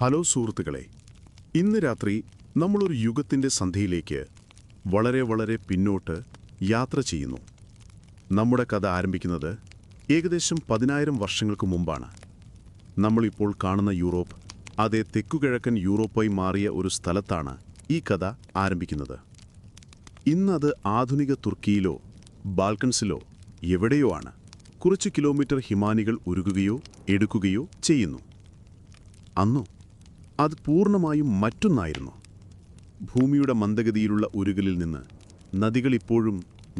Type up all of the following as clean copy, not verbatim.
Hello സുഹൃത്തുക്കളെ, ഇന്ന് രാത്രി നമ്മളൊരു യുഗത്തിൻ്റെ സന്ധ്യയിലേക്ക് വളരെ പിന്നോട്ട് യാത്ര ചെയ്യുന്നു. നമ്മുടെ കഥ ആരംഭിക്കുന്നത് ഏകദേശം 10,000 വർഷങ്ങൾക്ക് മുമ്പാണ്. നമ്മളിപ്പോൾ കാണുന്ന യൂറോപ്പ് അതേ തെക്കുകിഴക്കൻ യൂറോപ്പായി മാറിയ ഒരു സ്ഥലത്താണ് ഈ കഥ ആരംഭിക്കുന്നത്. ഇന്നത് ആധുനിക തുർക്കിയിലോ ബാൽക്കൻസിലോ എവിടെയോ ആണ്. കുറച്ച് കിലോമീറ്റർ ഹിമാനികൾ ഉരുകുകയോ എടുക്കുകയോ ചെയ്യുന്നു. അന്നോ അത് പൂർണ്ണമായും മറ്റൊന്നായിരുന്നു. ഭൂമിയുടെ മന്ദഗതിയിലുള്ള ഉരുകലിൽ നിന്ന് നദികൾ ഇപ്പോഴും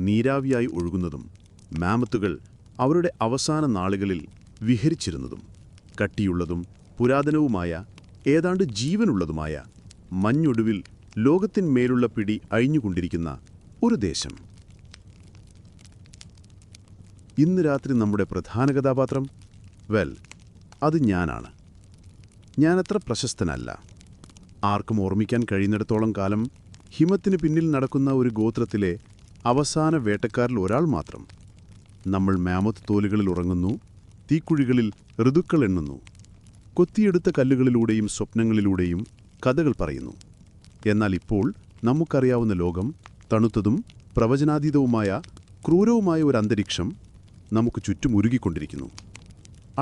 നീരാവിയായി ഒഴുകുന്നതും മാമത്തുകൾ അവരുടെ അവസാന നാളുകളിൽ വിഹരിച്ചിരുന്നതും കട്ടിയുള്ളതും പുരാതനവുമായ ഏതാണ്ട് ജീവനുള്ളതുമായ മഞ്ഞൊടുവിൽ ലോകത്തിന്മേലുള്ള പിടി അഴിഞ്ഞുകൊണ്ടിരിക്കുന്ന ഒരു ദേശം. ഇന്ന് രാത്രി നമ്മുടെ പ്രധാന കഥാപാത്രം അത് ഞാനാണ്. ഞാനത്ര പ്രശസ്തനല്ല. ആർക്കും ഓർമ്മിക്കാൻ കഴിയുന്നിടത്തോളം കാലം ഹിമത്തിന് പിന്നിൽ നടക്കുന്ന ഒരു ഗോത്രത്തിലെ അവസാന വേട്ടക്കാരിൽ ഒരാൾ മാത്രം. നമ്മൾ മാമത്ത് തോലുകളിൽ ഉറങ്ങുന്നു, തീക്കുഴികളിൽ ഋതുക്കൾ എണ്ണുന്നു, കൊത്തിയെടുത്ത കല്ലുകളിലൂടെയും സ്വപ്നങ്ങളിലൂടെയും കഥകൾ പറയുന്നു. എന്നാൽ ഇപ്പോൾ നമുക്കറിയാവുന്ന ലോകം തണുത്തതും പ്രവചനാതീതവുമായ ക്രൂരവുമായ ഒരു അന്തരീക്ഷം നമുക്ക് ചുറ്റും ഉരുകിക്കൊണ്ടിരിക്കുന്നു.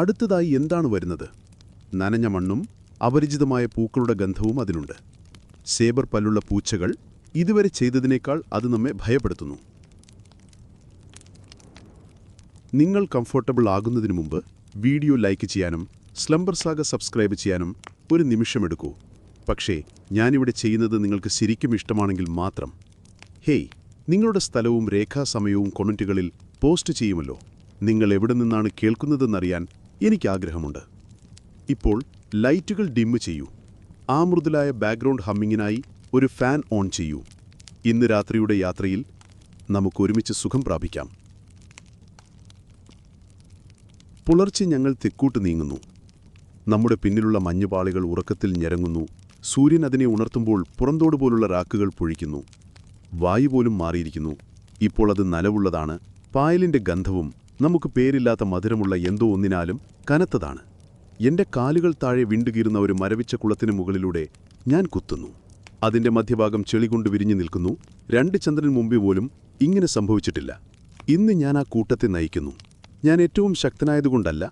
അടുത്തതായി എന്താണ് വരുന്നത്? നനഞ്ഞ മണ്ണും അപരിചിതമായ പൂക്കളുടെ ഗന്ധവും അതിനുണ്ട്. സേബർ പല്ലുള്ള പൂച്ചകൾ ഇതുവരെ ചെയ്തതിനേക്കാൾ അത് നമ്മെ ഭയപ്പെടുത്തുന്നു. നിങ്ങൾ കംഫർട്ടബിൾ ആകുന്നതിനു മുമ്പ് വീഡിയോ ലൈക്ക് ചെയ്യാനും സ്ലംബർ സാഗ സബ്സ്ക്രൈബ് ചെയ്യാനും ഒരു നിമിഷമെടുക്കൂ. പക്ഷേ ഞാനിവിടെ ചെയ്യുന്നത് നിങ്ങൾക്ക് ശരിക്കും ഇഷ്ടമാണെങ്കിൽ മാത്രം. ഹേയ്, നിങ്ങളുടെ സ്ഥലവും രേഖാസമയവും കൊമൻറ്റുകളിൽ പോസ്റ്റ് ചെയ്യുമല്ലോ. നിങ്ങൾ എവിടെ നിന്നാണ് കേൾക്കുന്നതെന്നറിയാൻ എനിക്കാഗ്രഹമുണ്ട്. ഇപ്പോൾ ലൈറ്റുകൾ ഡിമ്മ് ചെയ്യൂ. ആ മൃദുലായ ബാക്ക്ഗ്രൗണ്ട് ഹമ്മിങ്ങിനായി ഒരു ഫാൻ ഓൺ ചെയ്യൂ. ഇന്ന് രാത്രിയുടെ യാത്രയിൽ നമുക്കൊരുമിച്ച് സുഖം പ്രാപിക്കാം. പുലർച്ചെ ഞങ്ങൾ തെക്കൂട്ട് നീങ്ങുന്നു. നമ്മുടെ പിന്നിലുള്ള മഞ്ഞുപാളികൾ ഉറക്കത്തിൽ ഞരങ്ങുന്നു. സൂര്യൻ അതിനെ ഉണർത്തുമ്പോൾ പുറന്തോട് പോലുള്ള റാക്കുകൾ പൊഴിക്കുന്നു. വായു പോലും മാറിയിരിക്കുന്നു. ഇപ്പോൾ അത് നനവുള്ളതാണ്. പായലിൻ്റെ ഗന്ധവും നമുക്ക് പേരില്ലാത്ത മധുരമുള്ള എന്തോ ഒന്നിനാലും കനത്തതാണ്. എൻ്റെ കാലുകൾ താഴെ വിണ്ടുകീറുന്ന ഒരു മരവിച്ച കുളത്തിന് മുകളിലൂടെ ഞാൻ കുത്തുന്നു. അതിൻ്റെ മധ്യഭാഗം ചെളികൊണ്ട് വിരിഞ്ഞു നിൽക്കുന്നു. 2 ചന്ദ്രൻ മുമ്പ് പോലും ഇങ്ങനെ സംഭവിച്ചിട്ടില്ല. ഇന്ന് ഞാൻ ആ കൂട്ടത്തെ നയിക്കുന്നു. ഞാൻ ഏറ്റവും ശക്തനായതുകൊണ്ടല്ല,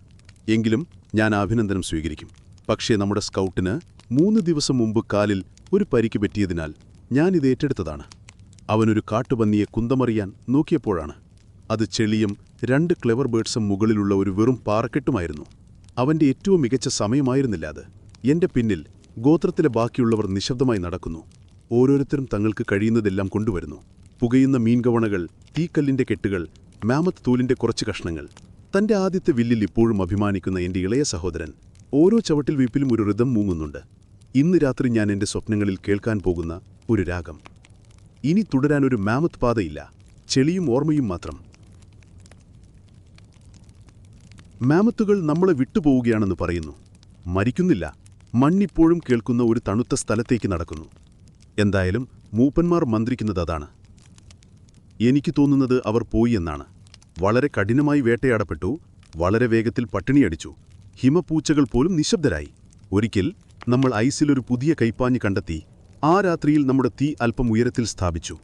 എങ്കിലും ഞാൻ അഭിനന്ദനം സ്വീകരിക്കും. പക്ഷേ നമ്മുടെ സ്കൗട്ടിന് 3 ദിവസം മുമ്പ് കാലിൽ ഒരു പരിക്ക് പറ്റിയതിനാൽ ഞാനിത് ഏറ്റെടുത്തതാണ്. അവനൊരു കാട്ടുപന്നിയെ കുന്തമറിയാൻ നോക്കിയപ്പോഴാണ്. അത് ചെളിയും 2 ക്ലെവർ ബേർഡ്സും മുകളിലുള്ള ഒരു വെറും പാറക്കെട്ടുമായിരുന്നു. അവൻ്റെ ഏറ്റവും മികച്ച സമയമായിരുന്നില്ല അത്. എൻ്റെ പിന്നിൽ ഗോത്രത്തിലെ ബാക്കിയുള്ളവർ നിശബ്ദമായി നടക്കുന്നു. ഓരോരുത്തരും തങ്ങൾക്ക് കഴിയുന്നതെല്ലാം കൊണ്ടുവരുന്നു. പുകയുന്ന മീൻകവണകൾ, തീക്കല്ലിൻ്റെ കെട്ടുകൾ, മാമത്ത് തൂലിൻ്റെ കുറച്ച് കഷ്ണങ്ങൾ. തൻ്റെ ആദ്യത്തെ വില്ലിൽ ഇപ്പോഴും അഭിമാനിക്കുന്ന എൻ്റെ ഇളയ സഹോദരൻ ഓരോ ചവിട്ടിൽ വീപ്പിലും ഒരു ഋതം മൂങ്ങുന്നുണ്ട്. ഇന്ന് രാത്രി ഞാൻ എൻ്റെ സ്വപ്നങ്ങളിൽ കേൾക്കാൻ പോകുന്ന ഒരു രാഗം. ഇനി തുടരാനൊരു മാമത്ത് പാതയില്ല, ചെളിയും ഓർമ്മയും മാത്രം. മാമത്തുകൾ നമ്മളെ വിട്ടുപോവുകയാണെന്ന് പറയുന്നു. മരിക്കുന്നില്ല. മണ്ണിപ്പോഴും കേൾക്കുന്ന ഒരു തണുത്ത സ്ഥലത്തേക്ക് നടക്കുന്നു. എന്തായാലും മൂപ്പന്മാർ മന്ത്രിക്കുന്നത് അതാണ്. എനിക്ക് തോന്നുന്നത് അവർ പോയി എന്നാണ്. വളരെ കഠിനമായി വേട്ടയാടപ്പെട്ടു, വളരെ വേഗത്തിൽ പട്ടിണിയടിച്ചു. ഹിമപൂച്ചകൾ പോലും നിശബ്ദരായി. ഒരിക്കൽ നമ്മൾ ഐസിലൊരു പുതിയ കൈപ്പാഞ്ഞ് കണ്ടെത്തി. ആ രാത്രിയിൽ നമ്മുടെ തീ അല്പം ഉയരത്തിൽ സ്ഥാപിച്ചു.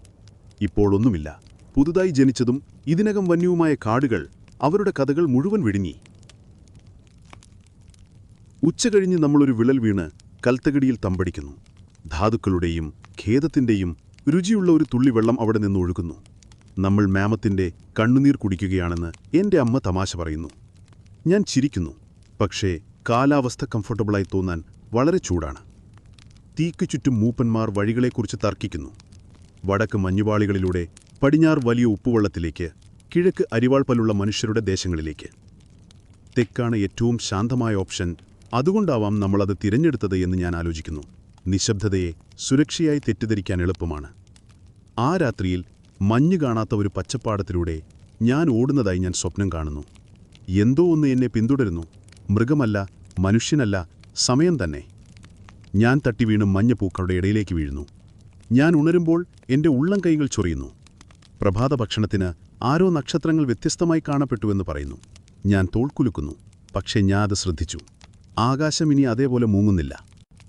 ഇപ്പോൾ ഒന്നുമില്ല. പുതുതായി ജനിച്ചതും ഇതിനകം വന്യവുമായ കാടുകൾ അവരുടെ കഥകൾ മുഴുവൻ വിഴുങ്ങി. ഉച്ചകഴിഞ്ഞ് നമ്മളൊരു വിളൽ വീണ് കൽത്തകടിയിൽ തമ്പടിക്കുന്നു. ധാതുക്കളുടെയും ഖേദത്തിൻ്റെയും രുചിയുള്ള ഒരു തുള്ളി വെള്ളം അവിടെ നിന്ന് ഒഴുകുന്നു. നമ്മൾ മാമത്തിൻ്റെ കണ്ണുനീർ കുടിക്കുകയാണെന്ന് എൻ്റെ അമ്മ തമാശ പറയുന്നു. ഞാൻ ചിരിക്കുന്നു. പക്ഷേ കാലാവസ്ഥ കംഫർട്ടബിളായി തോന്നാൻ വളരെ ചൂടാണ്. തീക്ക് ചുറ്റും മൂപ്പന്മാർ വഴികളെക്കുറിച്ച് തർക്കിക്കുന്നു. വടക്ക് മഞ്ഞുപാളികളിലൂടെ, പടിഞ്ഞാറ് വലിയ ഉപ്പുവെള്ളത്തിലേക്ക്, കിഴക്ക് അരിവാൾപ്പലുള്ള മനുഷ്യരുടെ ദേശങ്ങളിലേക്ക്. തെക്കാണ് ഏറ്റവും ശാന്തമായ ഓപ്ഷൻ. അതുകൊണ്ടാവാം നമ്മളത് തിരഞ്ഞെടുത്തത് എന്ന് ഞാൻ ആലോചിക്കുന്നു. നിശബ്ദതയെ സുരക്ഷയായി തെറ്റിദ്ധരിക്കാൻ എളുപ്പമാണ്. ആ രാത്രിയിൽ മഞ്ഞ് കാണാത്ത ഒരു പച്ചപ്പാടത്തിലൂടെ ഞാൻ ഓടുന്നതായി ഞാൻ സ്വപ്നം കാണുന്നു. എന്തോ ഒന്ന് എന്നെ പിന്തുടരുന്നു. മൃഗമല്ല, മനുഷ്യനല്ല, സമയം തന്നെ. ഞാൻ തട്ടി വീണ് മഞ്ഞപ്പൂക്കളുടെ ഇടയിലേക്ക് വീഴുന്നു. ഞാൻ ഉണരുമ്പോൾ എൻ്റെ ഉള്ളം കൈകൾ ചൊറിയുന്നു. പ്രഭാത ഭക്ഷണത്തിന് ആരോ നക്ഷത്രങ്ങൾ വ്യത്യസ്തമായി കാണപ്പെട്ടുവെന്ന് പറയുന്നു. ഞാൻ തോൾക്കുലുക്കുന്നു. പക്ഷേ ഞാൻ അത് ശ്രദ്ധിച്ചു. ആകാശം ഇനി അതേപോലെ മൂങ്ങുന്നില്ല.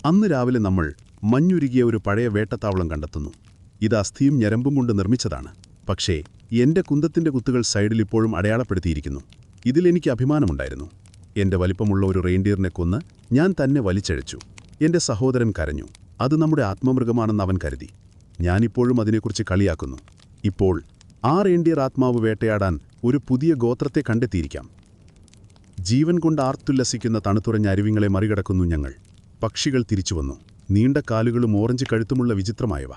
അന്ന് രാവിലെ നമ്മൾ മഞ്ഞുരുകിയ ഒരു പഴയ വേട്ടത്താവളം കണ്ടെത്തുന്നു. ഇത് അസ്ഥിയും ഞരമ്പും കൊണ്ട് നിർമ്മിച്ചതാണ്. പക്ഷേ എന്റെ കുന്തത്തിന്റെ കുത്തുകൾ സൈഡിൽ ഇപ്പോഴും അടയാളപ്പെടുത്തിയിരിക്കുന്നു. ഇതിലെനിക്ക് അഭിമാനമുണ്ടായിരുന്നു. എന്റെ വലിപ്പമുള്ള ഒരു റെയിൻഡിയറിനെ കൊന്ന് ഞാൻ തന്നെ വലിച്ചഴിച്ചു. എന്റെ സഹോദരൻ കരഞ്ഞു. അത് നമ്മുടെ ആത്മമൃഗമാണെന്ന് അവൻ കരുതി. ഞാനിപ്പോഴും അതിനെക്കുറിച്ച് കളിയാക്കുന്നു. ഇപ്പോൾ ആ റെയിൻഡിയർ ആത്മാവ് വേട്ടയാടാൻ ഒരു പുതിയ ഗോത്രത്തെ കണ്ടെത്തിയിരിക്കാം. ജീവൻ കൊണ്ട് ആർത്തുല്ലസിക്കുന്ന തണുത്തുറഞ്ഞ അരുവിങ്ങളെ മറികടക്കുന്നു ഞങ്ങൾ. പക്ഷികൾ തിരിച്ചുവന്നു. നീണ്ട കാലുകളും ഓറഞ്ച് കഴുത്തുമുള്ള വിചിത്രമായവ.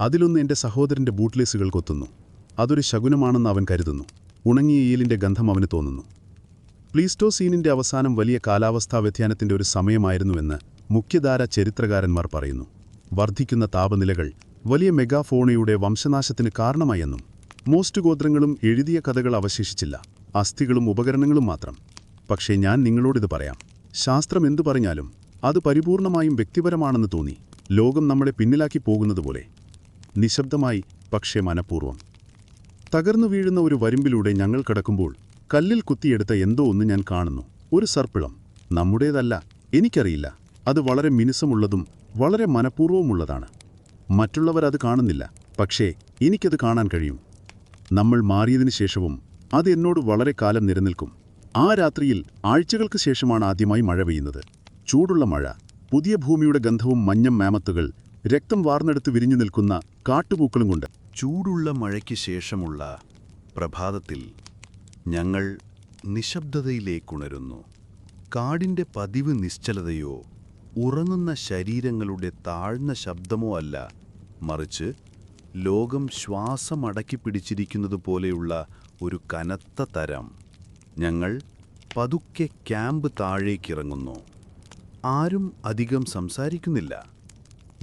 അതിലൊന്ന് എന്റെ സഹോദരന്റെ ബൂട്ട്ലേസുകൾ കൊത്തുന്നു. അതൊരു ശകുനമാണെന്ന് അവൻ കരുതുന്നു. ഉണങ്ങിയ ഈലിന്റെ ഗന്ധം അവന് തോന്നുന്നു. പ്ലീസ്റ്റോസീനിന്റെ അവസാനം വലിയ കാലാവസ്ഥാ വ്യതിയാനത്തിന്റെ ഒരു സമയമായിരുന്നുവെന്ന് മുഖ്യധാര ചരിത്രകാരന്മാർ പറയുന്നു. വർദ്ധിക്കുന്ന താപനിലകൾ വലിയ മെഗാഫോണയുടെ വംശനാശത്തിന് കാരണമായെന്നും. മോസ്റ്റ് ഗോത്രങ്ങളും എഴുതിയ കഥകൾ അവശേഷിച്ചില്ല. അസ്ഥികളും ഉപകരണങ്ങളും മാത്രം. പക്ഷേ ഞാൻ നിങ്ങളോടിത് പറയാം. ശാസ്ത്രം എന്തു പറഞ്ഞാലും അത് പരിപൂർണമായും വ്യക്തിപരമാണെന്ന് തോന്നി. ലോകം നമ്മളെ പിന്നിലാക്കി പോകുന്നതുപോലെ. നിശബ്ദമായി, പക്ഷേ മനഃപൂർവ്വം. തകർന്നു വീഴുന്ന ഒരു വരിമ്പിലൂടെ ഞങ്ങൾ കടക്കുമ്പോൾ കല്ലിൽ കുത്തിയെടുത്ത എന്തോ ഒന്ന് ഞാൻ കാണുന്നു. ഒരു സർപ്പിളം. നമ്മുടേതല്ല, എനിക്കറിയില്ല. അത് വളരെ മിനുസമുള്ളതും വളരെ മനഃപൂർവ്വമുള്ളതാണ്. മറ്റുള്ളവർ അത് കാണുന്നില്ല, പക്ഷേ എനിക്കത് കാണാൻ കഴിയും. നമ്മൾ മാറിയതിനു ശേഷവും അത് എന്നോട് വളരെ കാലം നിലനിൽക്കും. ആ രാത്രിയിൽ ആഴ്ചകൾക്ക് ശേഷമാണ് ആദ്യമായി മഴ പെയ്യുന്നത്. ചൂടുള്ള മഴ, പുതിയ ഭൂമിയുടെ ഗന്ധവും മഞ്ഞം മാമത്തുകൾ, രക്തം വാർന്നെടുത്ത് വിരിഞ്ഞു നിൽക്കുന്ന കാട്ടുപൂക്കളും കൊണ്ട്. ചൂടുള്ള മഴയ്ക്ക് ശേഷമുള്ള പ്രഭാതത്തിൽ ഞങ്ങൾ നിശബ്ദതയിലേക്കുണരുന്നു. കാടിൻ്റെ പതിവ് നിശ്ചലതയോ ഉറങ്ങുന്ന ശരീരങ്ങളുടെ താഴ്ന്ന ശബ്ദമോ അല്ല, മറിച്ച് ലോകം ശ്വാസമടക്കി പിടിച്ചിരിക്കുന്നതുപോലെയുള്ള ഒരു കനത്ത തരം. ഞങ്ങൾ പതുക്കെ ക്യാമ്പ് താഴേക്കിറങ്ങുന്നു. ആരും അധികം സംസാരിക്കുന്നില്ല.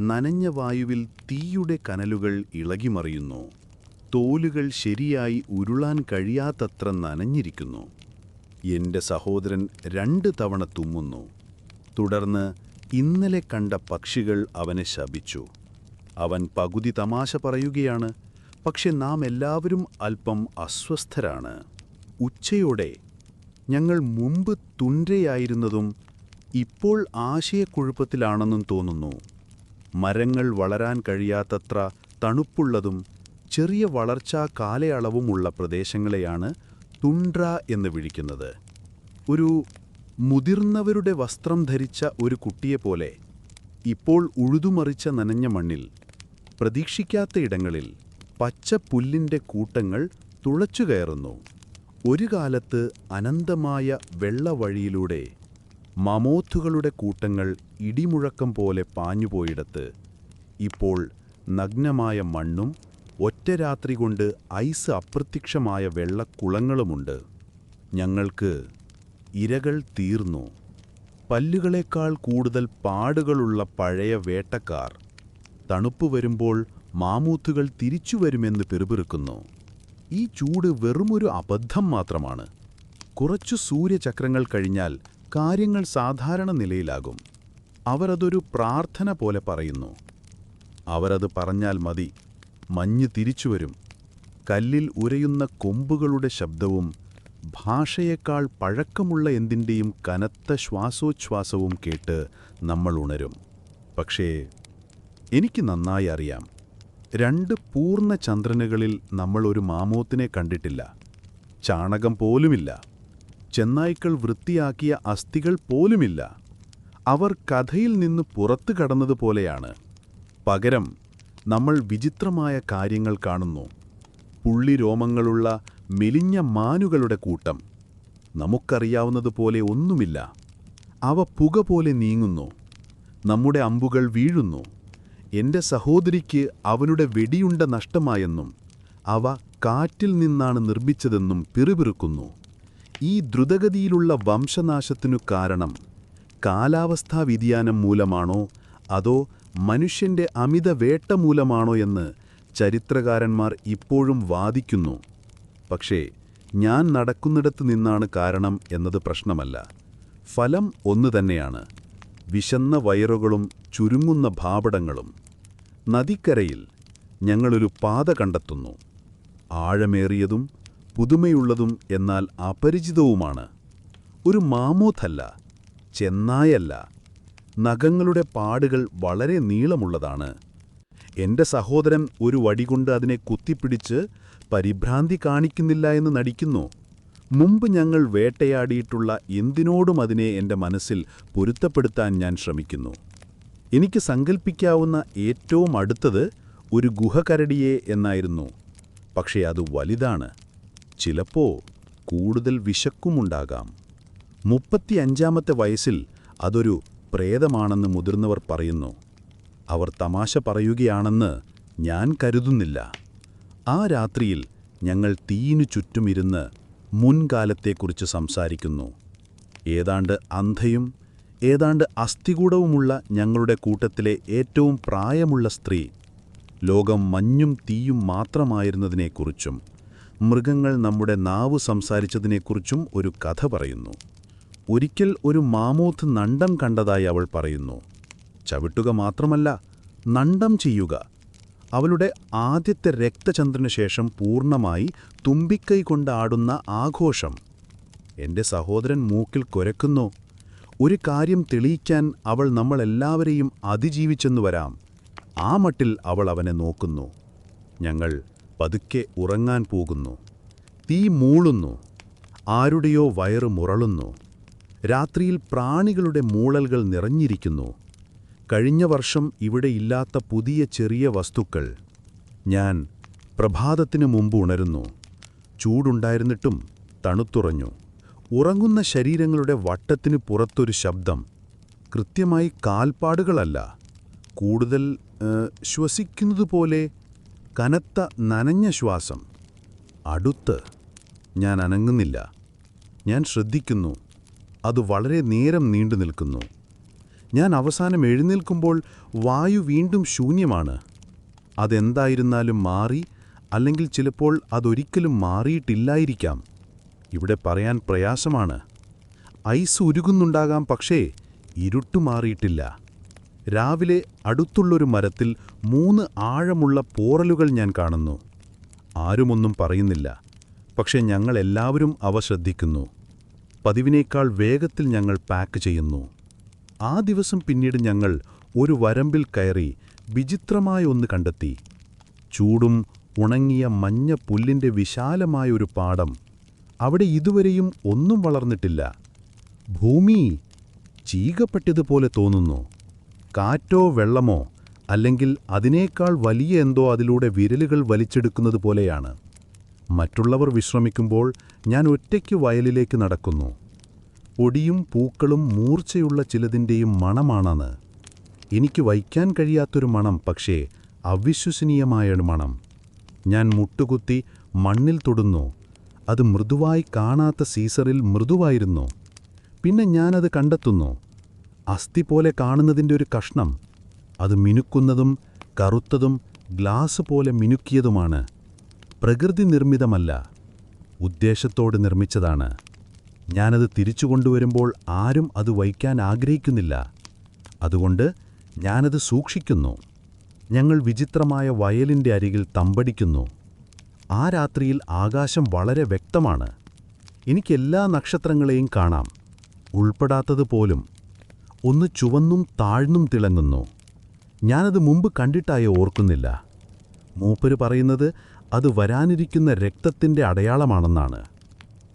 നനഞ്ഞ വായുവിൽ തീയുടെ കനലുകൾ ഇളകിമറിയുന്നു. തോലുകൾ ശരിയായി ഉരുളാൻ കഴിയാത്തത്ര നനഞ്ഞിരിക്കുന്നു. എൻ്റെ സഹോദരൻ 2 തവണ തുമ്മുന്നു. തുടർന്ന് ഇന്നലെ കണ്ട പക്ഷികൾ അവനെ ശപിച്ചു. അവൻ പകുതി തമാശ പറയുകയാണ്, പക്ഷെ നാം എല്ലാവരും അല്പം അസ്വസ്ഥരാണ്. ഉച്ചയോടെ ഞങ്ങൾ മുമ്പ് തുൻഡ്രയായിരുന്നതും ഇപ്പോൾ ആശയക്കുഴപ്പത്തിലാണെന്നും തോന്നുന്നു. മരങ്ങൾ വളരാൻ കഴിയാത്തത്ര തണുപ്പുള്ളതും ചെറിയ വളർച്ചാ കാലയളവുമുള്ള പ്രദേശങ്ങളെയാണ് തുൻഡ്ര എന്ന് വിളിക്കുന്നത്. ഒരു മുതിർന്നവരുടെ വസ്ത്രം ധരിച്ച ഒരു കുട്ടിയെപ്പോലെ ഇപ്പോൾ ഉഴുതുമറിച്ച നനഞ്ഞ മണ്ണിൽ, പ്രതീക്ഷിക്കാത്ത ഇടങ്ങളിൽ പച്ച പുല്ലിൻ്റെ കൂട്ടങ്ങൾ തുളച്ചുകയറുന്നു. ഒരു കാലത്ത് അനന്തമായ വെള്ളവഴിയിലൂടെ മമോത്തുകളുടെ കൂട്ടങ്ങൾ ഇടിമുഴക്കം പോലെ പാഞ്ഞുപോയിടത്ത് ഇപ്പോൾ നഗ്നമായ മണ്ണും ഒറ്റ രാത്രി കൊണ്ട് ഐസ് അപ്രത്യക്ഷമായ വെള്ളക്കുളങ്ങളുമുണ്ട്. ഞങ്ങൾക്ക് ഇരകൾ തീർന്നു. പല്ലുകളേക്കാൾ കൂടുതൽ പാടുകളുള്ള പഴയ വേട്ടക്കാർ. തണുപ്പ് വരുമ്പോൾ മാമൂത്തുകൾ തിരിച്ചുവരുമെന്ന് പിറുപിറുക്കുന്നു. ഈ ചൂട് വെറുമൊരു അബദ്ധം മാത്രമാണ്. കുറച്ചു സൂര്യചക്രങ്ങൾ കഴിഞ്ഞാൽ കാര്യങ്ങൾ സാധാരണ നിലയിലാകും. അവരതൊരു പ്രാർത്ഥന പോലെ പറയുന്നു. അവരത് പറഞ്ഞാൽ മതി, മഞ്ഞ് തിരിച്ചുവരും. കല്ലിൽ ഉരയുന്ന കൊമ്പുകളുടെ ശബ്ദവും ഭാഷയേക്കാൾ പഴക്കമുള്ള എന്തിൻ്റെയും കനത്ത ശ്വാസോച്ഛ്വാസവും കേട്ട് നമ്മൾ ഉണരും. പക്ഷേ എനിക്ക് നന്നായി അറിയാം, 2 പൂർണ്ണ ചന്ദ്രനുകളിൽ നമ്മൾ ഒരു മാമോത്തിനെ കണ്ടിട്ടില്ല. ചാണകം പോലുമില്ല. ചെന്നായ്ക്കൾ വൃത്തിയാക്കിയ അസ്ഥികൾ പോലുമില്ല. അവർ കഥയിൽ നിന്ന് പുറത്തു കടന്നതുപോലെയാണ്. പകരം നമ്മൾ വിചിത്രമായ കാര്യങ്ങൾ കാണുന്നു. പുള്ളിരോമങ്ങളുള്ള മെലിഞ്ഞ മാനുകളുടെ കൂട്ടം. നമുക്കറിയാവുന്നതുപോലെ ഒന്നുമില്ല. അവ പുക പോലെ നീങ്ങുന്നു. നമ്മുടെ അമ്പുകൾ വീഴുന്നു. എൻ്റെ സഹോദരിക്ക് അവനുടെ വെടിയുണ്ട നഷ്ടമായെന്നും അവ കാറ്റിൽ നിന്നാണ് നിർമ്മിച്ചതെന്നും പിറുപിറുക്കുന്നു. ഈ ദ്രുതഗതിയിലുള്ള വംശനാശത്തിനു കാരണം കാലാവസ്ഥാ വ്യതിയാനം മൂലമാണോ അതോ മനുഷ്യൻ്റെ അമിത വേട്ട മൂലമാണോ എന്ന് ചരിത്രകാരന്മാർ ഇപ്പോഴും വാദിക്കുന്നു. പക്ഷേ ഞാൻ നടക്കുന്നിടത്ത് നിന്നാണ് കാരണം എന്നത് പ്രശ്നമല്ല. ഫലം ഒന്നുതന്നെയാണ്: വിശന്ന വയറുകളും ചുരുങ്ങുന്ന ഭാപടങ്ങളും. നദിക്കരയിൽ ഞങ്ങളൊരു പാത കണ്ടെത്തുന്നു. ആഴമേറിയതും പുതുമയുള്ളതും എന്നാൽ അപരിചിതവുമാണ്. ഒരു മാമോത്തല്ല, ചെന്നായല്ല, നഖങ്ങളുടെ പാടുകൾ വളരെ നീളമുള്ളതാണ്. എന്റെ സഹോദരൻ ഒരു വടികൊണ്ട് അതിനെ കുത്തിപ്പിടിച്ച് പരിഭ്രാന്തി കാണിക്കുന്നില്ല എന്ന് നടിക്കുന്നു. മുമ്പ് ഞങ്ങൾ വേട്ടയാടിയിട്ടുള്ള എന്തിനോടും അതിനെ എന്റെ മനസ്സിൽ പൊരുത്തപ്പെടുത്താൻ ഞാൻ ശ്രമിക്കുന്നു. എനിക്ക് സങ്കൽപ്പിക്കാവുന്ന ഏറ്റവും അടുത്തത് ഒരു ഗുഹകരടിയെ എന്നായിരുന്നു. പക്ഷേ അത് വലുതാണ്. ചിലപ്പോ കൂടുതൽ വിശക്കുമുണ്ടാകാം. 35-ാമത്തെ വയസ്സിൽ അതൊരു പ്രേതമാണെന്ന് മുതിർന്നവർ പറയുന്നു. അവർ തമാശ പറയുകയാണെന്ന് ഞാൻ കരുതുന്നില്ല. ആ രാത്രിയിൽ ഞങ്ങൾ തീയിനു ചുറ്റുമിരുന്ന് മുൻകാലത്തെക്കുറിച്ച് സംസാരിക്കുന്നു. ഏതാണ്ട് അന്ധയും ഏതാണ്ട് അസ്ഥികൂടവുമുള്ള ഞങ്ങളുടെ കൂട്ടത്തിലെ ഏറ്റവും പ്രായമുള്ള സ്ത്രീ ലോകം മഞ്ഞും തീയും മാത്രമായിരുന്നതിനെക്കുറിച്ചും മൃഗങ്ങൾ നമ്മുടെ നാവ് സംസാരിച്ചതിനെക്കുറിച്ചും ഒരു കഥ പറയുന്നു. ഒരിക്കൽ ഒരു മാമോത്ത് നണ്ടം കണ്ടതായി അവൾ പറയുന്നു. ചവിട്ടുക മാത്രമല്ല, നണ്ടം ചെയ്യുക. അവളുടെ ആദ്യത്തെ രക്തചന്ദ്രന് ശേഷം പൂർണ്ണമായി തുമ്പിക്കൈ കൊണ്ടാടുന്ന ആഘോഷം. എന്റെ സഹോദരൻ മൂക്കിൽ കുരക്കുന്നു. ഒരു കാര്യം തെളിയിക്കാൻ അവൾ നമ്മളെല്ലാവരെയും അതിജീവിച്ചെന്നു വരാം. ആ മട്ടിൽ അവൾ അവനെ നോക്കുന്നു. ഞങ്ങൾ പതുക്കെ ഉറങ്ങാൻ പോകുന്നു. തീ മൂളുന്നു. ആരുടെയോ വയറ് മുറളുന്നു. രാത്രിയിൽ പ്രാണികളുടെ മൂളൽകൾ നിറഞ്ഞിരിക്കുന്നു. കഴിഞ്ഞ വർഷം ഇവിടെയില്ലാത്ത പുതിയ ചെറിയ വസ്തുക്കൾ. ഞാൻ പ്രഭാതത്തിനു മുമ്പ് ഉണരുന്നു. ചൂടുണ്ടായിരുന്നിട്ടും തണുത്തുറഞ്ഞു. ഉറങ്ങുന്ന ശരീരങ്ങളുടെ വട്ടത്തിനു പുറത്തൊരു ശബ്ദം. കൃത്യമായി കാൽപ്പാടുകളല്ല, കൂടുതൽ ശ്വസിക്കുന്നതുപോലെ കനത്ത നനഞ്ഞ ശ്വാസം. അടുത്ത്. ഞാൻ അനങ്ങുന്നില്ല. ഞാൻ ശ്രദ്ധിക്കുന്നു. അത് വളരെ നേരം നീണ്ടു നിൽക്കുന്നു. ഞാൻ അവസാനം എഴുന്നേൽക്കുമ്പോൾ വായു വീണ്ടും ശൂന്യമാണ്. അതെന്തായിരുന്നാലും മാറി, അല്ലെങ്കിൽ ചിലപ്പോൾ അതൊരിക്കലും മാറിയിട്ടില്ലായിരിക്കാം. ഇവിടെ പറയാൻ പ്രയാസമാണ്. ഐസ് ഉരുകുന്നുണ്ടാകാം, പക്ഷേ ഇരുട്ടു മാറിയിട്ടില്ല. രാവിലെ അടുത്തുള്ളൊരു മരത്തിൽ 3 ആഴമുള്ള പോറലുകൾ ഞാൻ കാണുന്നു. ആരുമൊന്നും പറയുന്നില്ല, പക്ഷേ ഞങ്ങളെല്ലാവരും അവ ശ്രദ്ധിക്കുന്നു. പതിവിനേക്കാൾ വേഗത്തിൽ ഞങ്ങൾ പാക്ക് ചെയ്യുന്നു. ആ ദിവസം പിന്നീട് ഞങ്ങൾ ഒരു വരമ്പിൽ കയറി വിചിത്രമായ ഒന്ന് കണ്ടെത്തി. ചൂടും ഉണങ്ങിയ മഞ്ഞ പുല്ലിൻ്റെ വിശാലമായ ഒരു പാടം. അവിടെ ഇതുവരെയും ഒന്നും വളർന്നിട്ടില്ല. ഭൂമി ചീകപ്പെട്ടതുപോലെ തോന്നുന്നു. കാറ്റോ വെള്ളമോ അല്ലെങ്കിൽ അതിനേക്കാൾ വലിയ എന്തോ അതിലൂടെ വിരലുകൾ വലിച്ചെടുക്കുന്നത് പോലെയാണ്. മറ്റുള്ളവർ വിശ്രമിക്കുമ്പോൾ ഞാൻ ഒറ്റയ്ക്ക് വയലിലേക്ക് നടക്കുന്നു. പൊടിയും പൂക്കളും മൂർച്ചയുള്ള ചിലതിൻ്റെയും മണമാണത്. എനിക്ക് വയ്ക്കാൻ കഴിയാത്തൊരു മണം, പക്ഷേ അവിശ്വസനീയമായ മണം. ഞാൻ മുട്ടുകുത്തി മണ്ണിൽ തൊടുന്നു. അത് മൃദുവായി കാണാത്ത സീസറിൽ മൃദുവായിരുന്നു. പിന്നെ ഞാനത് കണ്ടെത്തുന്നു. അസ്ഥി പോലെ കാണുന്നതിൻ്റെ ഒരു കഷ്ണം. അത് മിനുക്കുന്നതും കറുത്തതും ഗ്ലാസ് പോലെ മിനുക്കിയതുമാണ്. പ്രകൃതി നിർമ്മിതമല്ല, ഉദ്ദേശത്തോട് നിർമ്മിച്ചതാണ്. ഞാനത് തിരിച്ചു കൊണ്ടുവരുമ്പോൾ ആരും അത് വയ്ക്കാൻ ആഗ്രഹിക്കുന്നില്ല. അതുകൊണ്ട് ഞാനത് സൂക്ഷിക്കുന്നു. ഞങ്ങൾ വിചിത്രമായ വയലിൻ്റെ അരികിൽ തമ്പടിക്കുന്നു. ആ രാത്രിയിൽ ആകാശം വളരെ വ്യക്തമാണ്. എനിക്കെല്ലാ നക്ഷത്രങ്ങളെയും കാണാം, ഉൾപ്പെടാത്തതുപോലും. ഒന്ന് ചുവന്നും താഴ്ന്നും തിളങ്ങുന്നു. ഞാനത് മുമ്പ് കണ്ടിട്ടായോ ഓർക്കുന്നില്ല. മൂപ്പര് പറയുന്നത് അത് വരാനിരിക്കുന്ന രക്തത്തിൻ്റെ അടയാളമാണെന്നാണ്.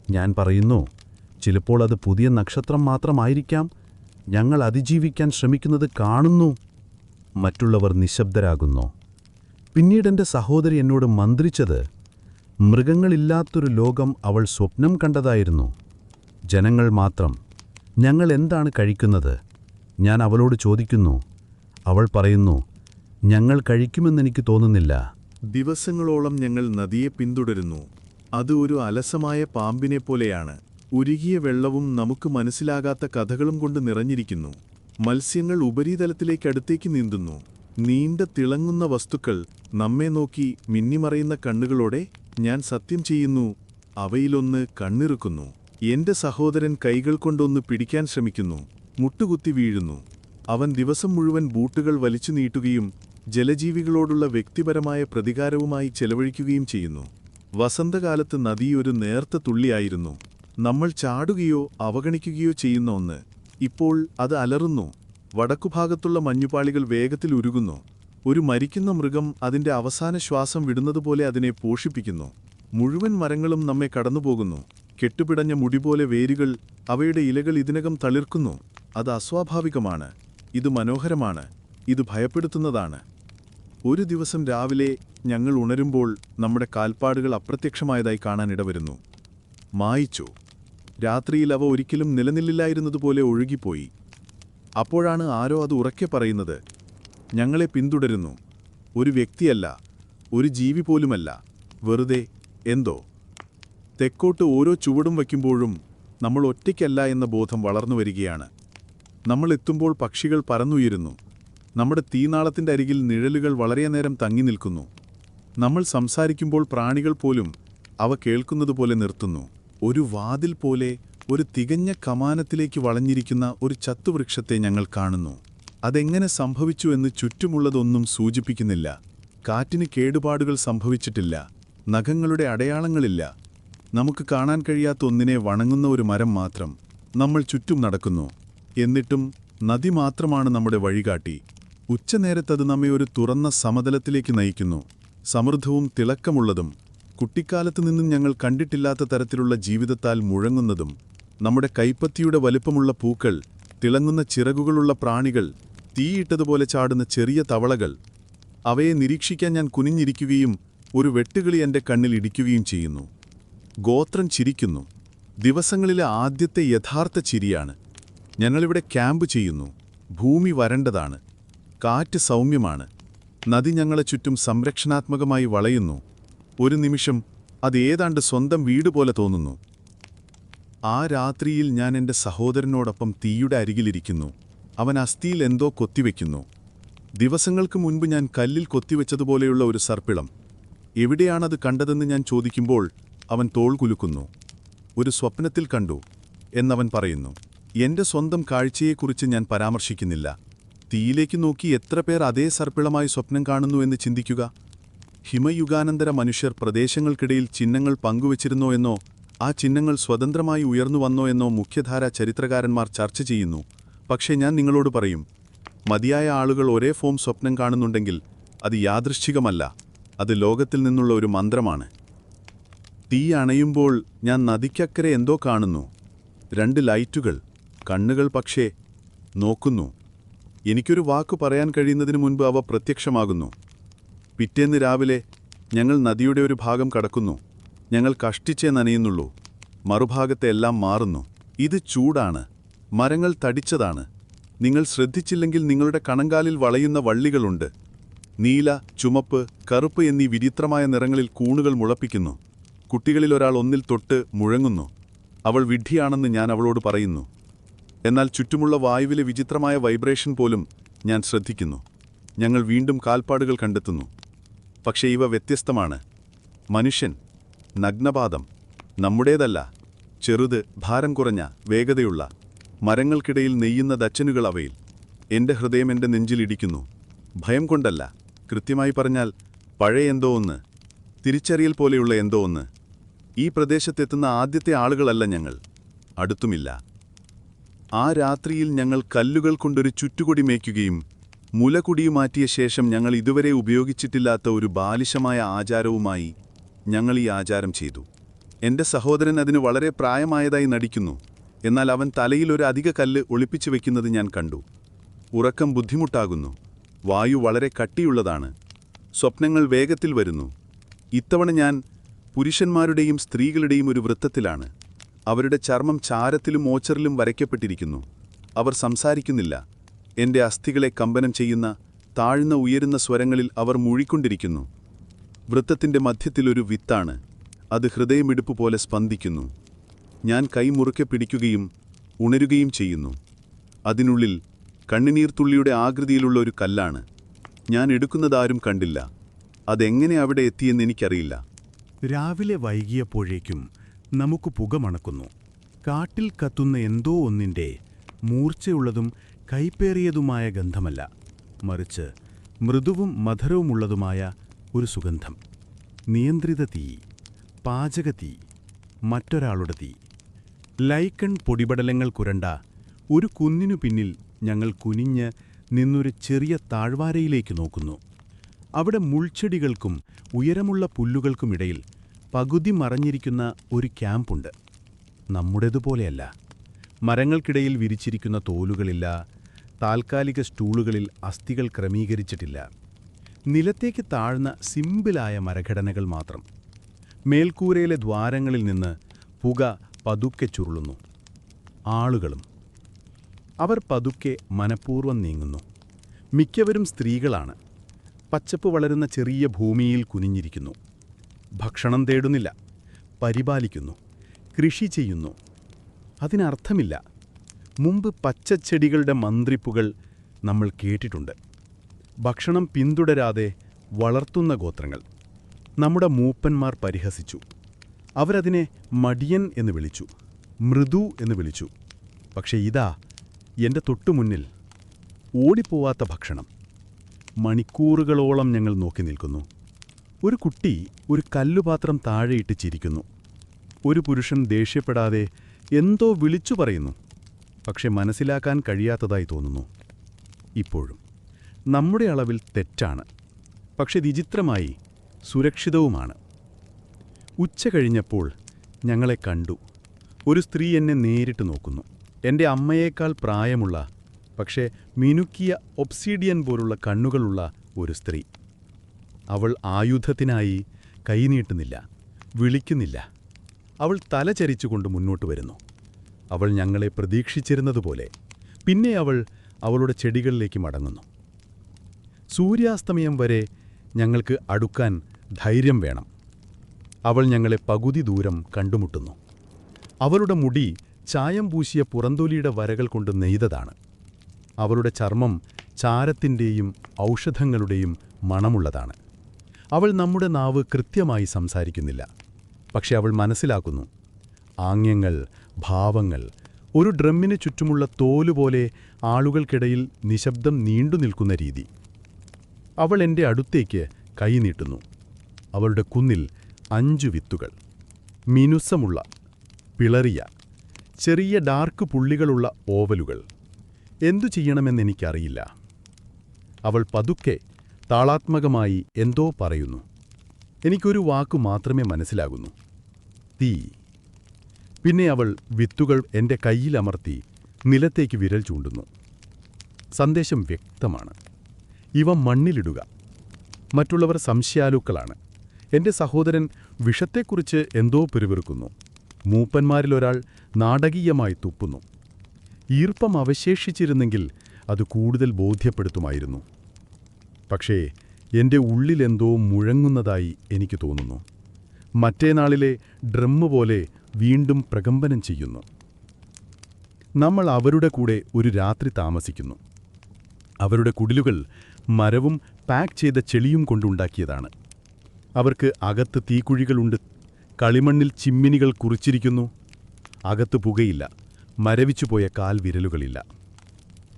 ഞാൻ പറയുന്നു, ചിലപ്പോൾ അത് പുതിയ നക്ഷത്രം മാത്രമായിരിക്കാം. ഞങ്ങൾ അതിജീവിക്കാൻ ശ്രമിക്കുന്നത് കാണുന്നു. മറ്റുള്ളവർ നിശബ്ദരാകുന്നു. പിന്നീടെൻ്റെ സഹോദരി എന്നോട് മന്ത്രിച്ചത്, മൃഗങ്ങളില്ലാത്തൊരു ലോകം അവൾ സ്വപ്നം കണ്ടതായിരുന്നു. ജനങ്ങൾ മാത്രം. ഞങ്ങൾ എന്താണ് കഴിക്കുന്നത്? ഞാൻ അവളോട് ചോദിക്കുന്നു. അവൾ പറയുന്നു, ഞങ്ങൾ കഴിക്കുമെന്നെനിക്ക് തോന്നുന്നില്ല. ദിവസങ്ങളോളം ഞങ്ങൾ നദിയെ പിന്തുടരുന്നു. അത് ഒരു അലസമായ പാമ്പിനെപ്പോലെയാണ്. ഉരുകിയ വെള്ളവും നമുക്ക് മനസ്സിലാകാത്ത കഥകളും കൊണ്ട് നിറഞ്ഞിരിക്കുന്നു. മത്സ്യങ്ങൾ ഉപരിതലത്തിലേക്കടുത്തേക്ക് നീന്തുന്നു. നീണ്ട തിളങ്ങുന്ന വസ്തുക്കൾ നമ്മെ നോക്കി മിന്നിമറയുന്ന കണ്ണുകളോടെ. ഞാൻ സത്യം ചെയ്യുന്നു, അവയിലൊന്ന് കണ്ണിറുക്കുന്നു. എന്റെ സഹോദരൻ കൈകൾ കൊണ്ടൊന്ന് പിടിക്കാൻ ശ്രമിക്കുന്നു. മുട്ടുകുത്തി വീഴുന്നു. അവൻ ദിവസം മുഴുവൻ ബൂട്ടുകൾ വലിച്ചു നീട്ടുകയും ജലജീവികളോടുള്ള വ്യക്തിപരമായ പ്രതികാരവുമായി ചെലവഴിക്കുകയും ചെയ്യുന്നു. വസന്തകാലത്ത് നദി ഒരു നേർത്ത തുള്ളിയായിരുന്നു. നമ്മൾ ചാടുകയോ അവഗണിക്കുകയോ ചെയ്യുന്ന ഒന്ന്. ഇപ്പോൾ അത് അലറുന്നു. വടക്കുഭാഗത്തുള്ള മഞ്ഞുപാളികൾ വേഗത്തിൽ ഉരുകുന്നു. ഒരു മരിക്കുന്ന മൃഗം അതിന്റെ അവസാന ശ്വാസം വിടുന്നതുപോലെ അതിനെ പോഷിപ്പിക്കുന്നു. മുഴുവൻ മരങ്ങളും നമ്മെ കടന്നുപോകുന്നു. കെട്ടുപിടഞ്ഞ മുടിപോലെ വേരുകൾ, അവയുടെ ഇലകൾ ഇതിനകം തളിർക്കുന്നു. അത് അസ്വാഭാവികമാണ്. ഇത് മനോഹരമാണ്. ഇത് ഭയപ്പെടുത്തുന്നതാണ്. ഒരു ദിവസം രാവിലെ ഞങ്ങൾ ഉണരുമ്പോൾ നമ്മുടെ കാൽപ്പാടുകൾ അപ്രത്യക്ഷമായതായി കാണാനിടവരുന്നു. മായിച്ചു. രാത്രിയിൽ അവ ഒരിക്കലും നിലനില്ലില്ലായിരുന്നതുപോലെ ഒഴുകിപ്പോയി. അപ്പോഴാണ് ആരോ അത് ഉറക്കെ പറയുന്നത്. ഞങ്ങളെ പിന്തുടരുന്നു. ഒരു വ്യക്തിയല്ല, ഒരു ജീവി പോലുമല്ല, വെറുതെ എന്തോ. തെക്കോട്ട് ഓരോ ചുവടും വയ്ക്കുമ്പോഴും നമ്മൾ ഒറ്റയ്ക്കല്ല എന്ന ബോധം വളർന്നു വരികയാണ്. നമ്മൾ എത്തുമ്പോൾ പക്ഷികൾ പറന്നുയരുന്നു. നമ്മുടെ തീനാളത്തിൻ്റെ അരികിൽ നിഴലുകൾ വളരെ നേരം തങ്ങി നിൽക്കുന്നു. നമ്മൾ സംസാരിക്കുമ്പോൾ പ്രാണികൾ പോലും അവ കേൾക്കുന്നതുപോലെ നിർത്തുന്നു. ഒരു വാതിൽ പോലെ ഒരു തികഞ്ഞ കമാനത്തിലേക്ക് വളഞ്ഞിരിക്കുന്ന ഒരു ചത്തുവൃക്ഷത്തെ ഞങ്ങൾ കാണുന്നു. അതെങ്ങനെ സംഭവിച്ചു എന്ന് ചുറ്റുമുള്ളതൊന്നും സൂചിപ്പിക്കുന്നില്ല. കാറ്റിന് കേടുപാടുകൾ സംഭവിച്ചിട്ടില്ല. നഖങ്ങളുടെ അടയാളങ്ങളില്ല. നമുക്ക് കാണാൻ കഴിയാത്ത ഒന്നിനെ വണങ്ങുന്ന ഒരു മരം മാത്രം. നമ്മൾ ചുറ്റും നടക്കുന്നു. എന്നിട്ടും നദി മാത്രമാണ് നമ്മുടെ വഴികാട്ടി. ഉച്ചനേരത്തത് നമ്മെ ഒരു തുറന്ന സമതലത്തിലേക്ക് നയിക്കുന്നു. സമൃദ്ധവും തിളക്കമുള്ളതും കുട്ടിക്കാലത്ത് നിന്നും ഞങ്ങൾ കണ്ടിട്ടില്ലാത്ത തരത്തിലുള്ള ജീവിതത്താൽ മുഴങ്ങുന്നതും. നമ്മുടെ കൈപ്പത്തിയുടെ വലിപ്പമുള്ള പൂക്കൾ, തിളങ്ങുന്ന ചിറകുകളുള്ള പ്രാണികൾ, തീയിട്ടതുപോലെ ചാടുന്ന ചെറിയ തവളകൾ. അവയെ നിരീക്ഷിക്കാൻ ഞാൻ കുനിഞ്ഞിരിക്കുകയും ഒരു വെട്ടുകിളി എൻ്റെ കണ്ണിൽ ഇടിക്കുകയും ചെയ്യുന്നു. ഗോത്രം ചിരിക്കുന്നു. ദിവസങ്ങളിലെ ആദ്യത്തെ യഥാർത്ഥ ചിരിയാണ്. ഞങ്ങളിവിടെ ക്യാമ്പ് ചെയ്യുന്നു. ഭൂമി വരണ്ടതാണ്. കാറ്റ് സൗമ്യമാണ്. നദി ഞങ്ങളെ ചുറ്റും സംരക്ഷണാത്മകമായി വളയുന്നു. ഒരു നിമിഷം അത് ഏതാണ്ട് സ്വന്തം വീട് പോലെ തോന്നുന്നു. ആ രാത്രിയിൽ ഞാൻ എൻ്റെ സഹോദരനോടൊപ്പം തീയുടെ അരികിലിരിക്കുന്നു. അവൻ അസ്ഥിയിൽ എന്തോ കൊത്തിവെക്കുന്നു. ദിവസങ്ങൾക്ക് മുൻപ് ഞാൻ കല്ലിൽ കൊത്തിവെച്ചതുപോലെയുള്ള ഒരു സർപ്പിളം. എവിടെയാണത് കണ്ടതെന്ന് ഞാൻ ചോദിക്കുമ്പോൾ അവൻ തോൾ കുലുക്കുന്നു. ഒരു സ്വപ്നത്തിൽ കണ്ടു എന്നവൻ പറയുന്നു. എൻ്റെ സ്വന്തം കാഴ്ചയെക്കുറിച്ച് ഞാൻ പരാമർശിക്കുന്നില്ല. തീയിലേക്ക് നോക്കി എത്ര പേർ അതേ സർപ്പിളമായി സ്വപ്നം കാണുന്നു എന്ന് ചിന്തിക്കുക. ഹിമയുഗാനന്തര മനുഷ്യർ പ്രദേശങ്ങൾക്കിടയിൽ ചിഹ്നങ്ങൾ പങ്കുവച്ചിരുന്നോ എന്നോ ആ ചിഹ്നങ്ങൾ സ്വതന്ത്രമായി ഉയർന്നു വന്നോ എന്നോ മുഖ്യധാരാ ചരിത്രകാരന്മാർ ചർച്ച ചെയ്യുന്നു. പക്ഷേ ഞാൻ നിങ്ങളോട് പറയും, മതിയായ ആളുകൾ ഒരേ ഫോം സ്വപ്നം കാണുന്നുണ്ടെങ്കിൽ അത് യാദൃശ്ചികമല്ല. അത് ലോകത്തിൽ നിന്നുള്ള ഒരു മന്ത്രമാണ്. തീ അണയുമ്പോൾ ഞാൻ നദിക്കക്കരെ എന്തോ കാണുന്നു. 2 ലൈറ്റുകൾ. കണ്ണുകൾ പക്ഷേ നോക്കുന്നു. എനിക്കൊരു വാക്കു പറയാൻ കഴിയുന്നതിനു മുൻപ് അവ പ്രത്യക്ഷമാകുന്നു. പിറ്റേന്ന് രാവിലെ ഞങ്ങൾ നദിയുടെ ഒരു ഭാഗം കടക്കുന്നു. ഞങ്ങൾ കഷ്ടിച്ചേ നനയുന്നുള്ളൂ. മറുഭാഗത്തെ എല്ലാം മാറുന്നു. ഇത് ചൂടാണ്. മരങ്ങൾ തടിച്ചതാണ്. നിങ്ങൾ ശ്രദ്ധിച്ചില്ലെങ്കിൽ നിങ്ങളുടെ കണങ്കാലിൽ വളയുന്ന വള്ളികളുണ്ട്. നീല, ചുമപ്പ്, കറുപ്പ് എന്നീ വിചിത്രമായ നിറങ്ങളിൽ കൂണുകൾ മുളപ്പിക്കുന്നു. കുട്ടികളിൽ ഒരാൾ ഒന്നിൽ തൊട്ട് മുഴങ്ങുന്നു. അവൾ വിഡ്ഢിയാണെന്ന് ഞാൻ അവളോട് പറയുന്നു. എന്നാൽ ചുറ്റുമുള്ള വായുവിലെ വിചിത്രമായ വൈബ്രേഷൻ പോലും ഞാൻ ശ്രദ്ധിക്കുന്നു. ഞങ്ങൾ വീണ്ടും കാൽപ്പാടുകൾ കണ്ടെത്തുന്നു. പക്ഷേ ഇവ വ്യത്യസ്തമാണ്. മനുഷ്യൻ, നഗ്നപാദം, നമ്മുടേതല്ല. ചെറുത്, ഭാരം കുറഞ്ഞ, വേഗതയുള്ള. മരങ്ങൾക്കിടയിൽ നെയ്യുന്ന ദച്ചനുകൾ അവയിൽ. എൻ്റെ ഹൃദയം എൻ്റെ നെഞ്ചിലിടിക്കുന്നു. ഭയം കൊണ്ടല്ല, കൃത്യമായി പറഞ്ഞാൽ പഴയ എന്തോ ഒന്ന്, തിരിച്ചറിയൽ പോലെയുള്ള എന്തോ ഒന്ന്. ഈ പ്രദേശത്തെത്തുന്ന ആദ്യത്തെ ആളുകളല്ല ഞങ്ങൾ. അടുത്തുമില്ല. ആ രാത്രിയിൽ ഞങ്ങൾ കല്ലുകൾ കൊണ്ടൊരു ചുറ്റുകൊടി മേയ്ക്കുകയും മുലകുടിയു മാറ്റിയ ശേഷം ഞങ്ങൾ ഇതുവരെ ഉപയോഗിച്ചിട്ടില്ലാത്ത ഒരു ബാലിശമായ ആചാരവുമായി ഞങ്ങൾ ഈ ആചാരം ചെയ്തു. എൻ്റെ സഹോദരൻ അതിന് വളരെ പ്രായമായതായി നടിക്കുന്നു. എന്നാൽ അവൻ തലയിൽ ഒരു അധിക കല്ല് ഒളിപ്പിച്ചു വെക്കുന്നത് ഞാൻ കണ്ടു. ഉറക്കം ബുദ്ധിമുട്ടാകുന്നു. വായു വളരെ കട്ടിയുള്ളതാണ്. സ്വപ്നങ്ങൾ വേഗത്തിൽ വരുന്നു. ഇത്തവണ ഞാൻ പുരുഷന്മാരുടെയും സ്ത്രീകളുടെയും ഒരു വൃത്തത്തിലാണ്. അവരുടെ ചർമ്മം ചാരത്തിലും ഓച്ചറിലും വരയ്ക്കപ്പെട്ടിരിക്കുന്നു. അവർ സംസാരിക്കുന്നില്ല. എൻ്റെ അസ്ഥികളെ കമ്പനം ചെയ്യുന്ന താഴ്ന്ന ഉയരുന്ന സ്വരങ്ങളിൽ അവർ മുഴിക്കൊണ്ടിരിക്കുന്നു. വൃത്തത്തിൻ്റെ മധ്യത്തിലൊരു വിത്താണ്. അത് ഹൃദയമിടിപ്പ് പോലെ സ്പന്ദിക്കുന്നു. ഞാൻ കൈമുറുക്കെ പിടിക്കുകയും ഉണരുകയും ചെയ്യുന്നു. അതിനുള്ളിൽ കണ്ണുനീർത്തുള്ളിയുടെ ആകൃതിയിലുള്ള ഒരു കല്ലാണ്. ഞാൻ എടുക്കുന്നതാരും കണ്ടില്ല. അതെങ്ങനെ അവിടെ എത്തിയെന്ന് എനിക്കറിയില്ല. രാവിലെ വൈകിയപ്പോഴേക്കും നമുക്ക് പുക മണക്കുന്നു. കാട്ടിൽ കത്തുന്ന എന്തോ ഒന്നിൻ്റെ മൂർച്ചയുള്ളതും കൈപ്പേറിയതുമായ ഗന്ധമല്ല, മറിച്ച് മൃദുവും മധുരവുമുള്ളതുമായ ഒരു സുഗന്ധം. നിയന്ത്രിത തീ, പാചകത്തീ, മറ്റൊരാളുടെ തീ. ലൈക്കൺ പൊടിപടലങ്ങൾ കുരണ്ട ഒരു കുന്നിനു പിന്നിൽ ഞങ്ങൾ കുനിഞ്ഞ് നിന്നൊരു ചെറിയ താഴ്വാരയിലേക്ക് നോക്കുന്നു. അവിടെ മുൾച്ചെടികൾക്കും ഉയരമുള്ള പുല്ലുകൾക്കുമിടയിൽ പകുതി മറഞ്ഞിരിക്കുന്ന ഒരു ക്യാമ്പുണ്ട്. നമ്മുടേതുപോലെയല്ല. മരങ്ങൾക്കിടയിൽ വിരിച്ചിരിക്കുന്ന തോലുകളില്ല, താൽക്കാലിക സ്റ്റൂളുകളിൽ അസ്ഥികൾ ക്രമീകരിച്ചിട്ടില്ല. നിലത്തേക്ക് താഴ്ന്ന സിമ്പിളായ മരഘടനകൾ മാത്രം. മേൽക്കൂരയിലെ ദ്വാരങ്ങളിൽ നിന്ന് പുക പതുക്കെ ചുരുളുന്നു. ആളുകളും. അവർ പതുക്കെ മനഃപൂർവ്വം നീങ്ങുന്നു. മിക്കവരും സ്ത്രീകളാണ്. പച്ചപ്പ് വളരുന്ന ചെറിയ ഭൂമിയിൽ കുനിഞ്ഞിരിക്കുന്നു. ഭക്ഷണം തേടുന്നില്ല, പരിപാലിക്കുന്നു, കൃഷി ചെയ്യുന്നു. അതിനർത്ഥമില്ല. മുമ്പ് പച്ചച്ചെടികളുടെ മന്ത്രിപ്പുകൾ നമ്മൾ കേട്ടിട്ടുണ്ട്. ഭക്ഷണം പിന്തുടരാതെ വളർത്തുന്ന ഗോത്രങ്ങൾ. നമ്മുടെ മൂപ്പന്മാർ പരിഹസിച്ചു. അവരതിനെ മടിയൻ എന്ന് വിളിച്ചു, മൃദു എന്ന് വിളിച്ചു. പക്ഷേ ഇതാ എൻ്റെ തൊട്ടുമുന്നിൽ ഓടിപ്പോവാത്ത ഭക്ഷണം. മണിക്കൂറുകളോളം ഞങ്ങൾ നോക്കി നിൽക്കുന്നു. ഒരു കുട്ടി ഒരു കല്ലുപാത്രം താഴെയിട്ട് ചിരിക്കുന്നു. ഒരു പുരുഷൻ ദേഷ്യപ്പെടാതെ എന്തോ വിളിച്ചു പറയുന്നു. പക്ഷെ മനസ്സിലാക്കാൻ കഴിയാത്തതായി തോന്നുന്നു. ഇപ്പോഴും നമ്മുടെ അളവിൽ തെറ്റാണ്, പക്ഷെ വിചിത്രമായി സുരക്ഷിതവുമാണ്. ഉച്ച കഴിഞ്ഞപ്പോൾ ഞങ്ങളെ കണ്ടു. ഒരു സ്ത്രീ എന്നെ നേരിട്ട് നോക്കുന്നു. എൻ്റെ അമ്മയേക്കാൾ പ്രായമുള്ള, പക്ഷേ മിനുക്കിയ ഒബ്സീഡിയൻ പോലുള്ള കണ്ണുകളുള്ള ഒരു സ്ത്രീ. അവൾ ആയുധത്തിനായി കൈനീട്ടുന്നില്ല, വിളിക്കുന്നില്ല. അവൾ തലചരിച്ചുകൊണ്ട് മുന്നോട്ട് വരുന്നു. അവൾ ഞങ്ങളെ പ്രതീക്ഷിച്ചിരുന്നതുപോലെ. പിന്നെ അവൾ അവളുടെ ചെടികളിലേക്ക് മടങ്ങുന്നു. സൂര്യാസ്തമയം വരെ ഞങ്ങൾക്ക് അടുക്കാൻ ധൈര്യം വേണം. അവൾ ഞങ്ങളെ പകുതി ദൂരം കണ്ടുമുട്ടുന്നു. അവളുടെ മുടി ചായം പൂശിയ പുറന്തൊലിയുടെ വരകൾ കൊണ്ട് നെയ്തതാണ്. അവളുടെ ചർമ്മം ചാരത്തിൻ്റെയും ഔഷധങ്ങളുടെയും മണമുള്ളതാണ്. അവൾ നമ്മുടെ നാവ് കൃത്യമായി സംസാരിക്കുന്നില്ല, പക്ഷെ അവൾ മനസ്സിലാക്കുന്നു. ആംഗ്യങ്ങൾ, ഭാവങ്ങൾ, ഒരു ഡ്രമ്മിന് ചുറ്റുമുള്ള തോലുപോലെ ആളുകൾക്കിടയിൽ നിശബ്ദം നീണ്ടുനിൽക്കുന്ന രീതി. അവൾ എൻ്റെ അടുത്തേക്ക് കൈ നീട്ടുന്നു. അവളുടെ കുന്നിൽ 5 വിത്തുകൾ, മിനുസമുള്ള, പിളറിയ, ചെറിയ ഡാർക്ക് പുള്ളികളുള്ള ഓവലുകൾ. എന്തു ചെയ്യണമെന്നെനിക്കറിയില്ല. അവൾ പതുക്കെ താളാത്മകമായി എന്തോ പറയുന്നു. എനിക്കൊരു വാക്കു മാത്രമേ മനസ്സിലാകുന്നു: തീ. പിന്നെ അവൾ വിത്തുകൾ എൻ്റെ കയ്യിലമർത്തി നിലത്തേക്ക് വിരൽ ചൂണ്ടുന്നു. സന്ദേശം വ്യക്തമാണ്: ഇവ മണ്ണിലിടുക. മറ്റുള്ളവർ സംശയാലുക്കളാണ്. എൻ്റെ സഹോദരൻ വിഷത്തെക്കുറിച്ച് എന്തോ പിറുപിറുക്കുന്നു. മൂപ്പന്മാരിലൊരാൾ നാടകീയമായി തുപ്പുന്നു. ഈർപ്പം അവശേഷിച്ചിരുന്നെങ്കിൽ അത് കൂടുതൽ ബോധ്യപ്പെടുത്തുമായിരുന്നു. പക്ഷേ എൻ്റെ ഉള്ളിലെന്തോ മുഴങ്ങുന്നതായി എനിക്ക് തോന്നുന്നു. മറ്റേനാളിലെ ഡ്രമ്മ് പോലെ വീണ്ടും പ്രകമ്പനം ചെയ്യുന്നു. നമ്മൾ അവരുടെ കൂടെ ഒരു രാത്രി താമസിക്കുന്നു. അവരുടെ കുടിലുകൾ മരവും പാക്ക് ചെയ്ത ചെളിയും കൊണ്ടുണ്ടാക്കിയതാണ്. അവർക്ക് അകത്ത് തീക്കുഴികളുണ്ട്. കളിമണ്ണിൽ ചിമ്മിനികൾ കുറിച്ചിരിക്കുന്നു. അകത്ത് പുകയില്ല, മരവിച്ചുപോയ കാൽവിരലുകളില്ല.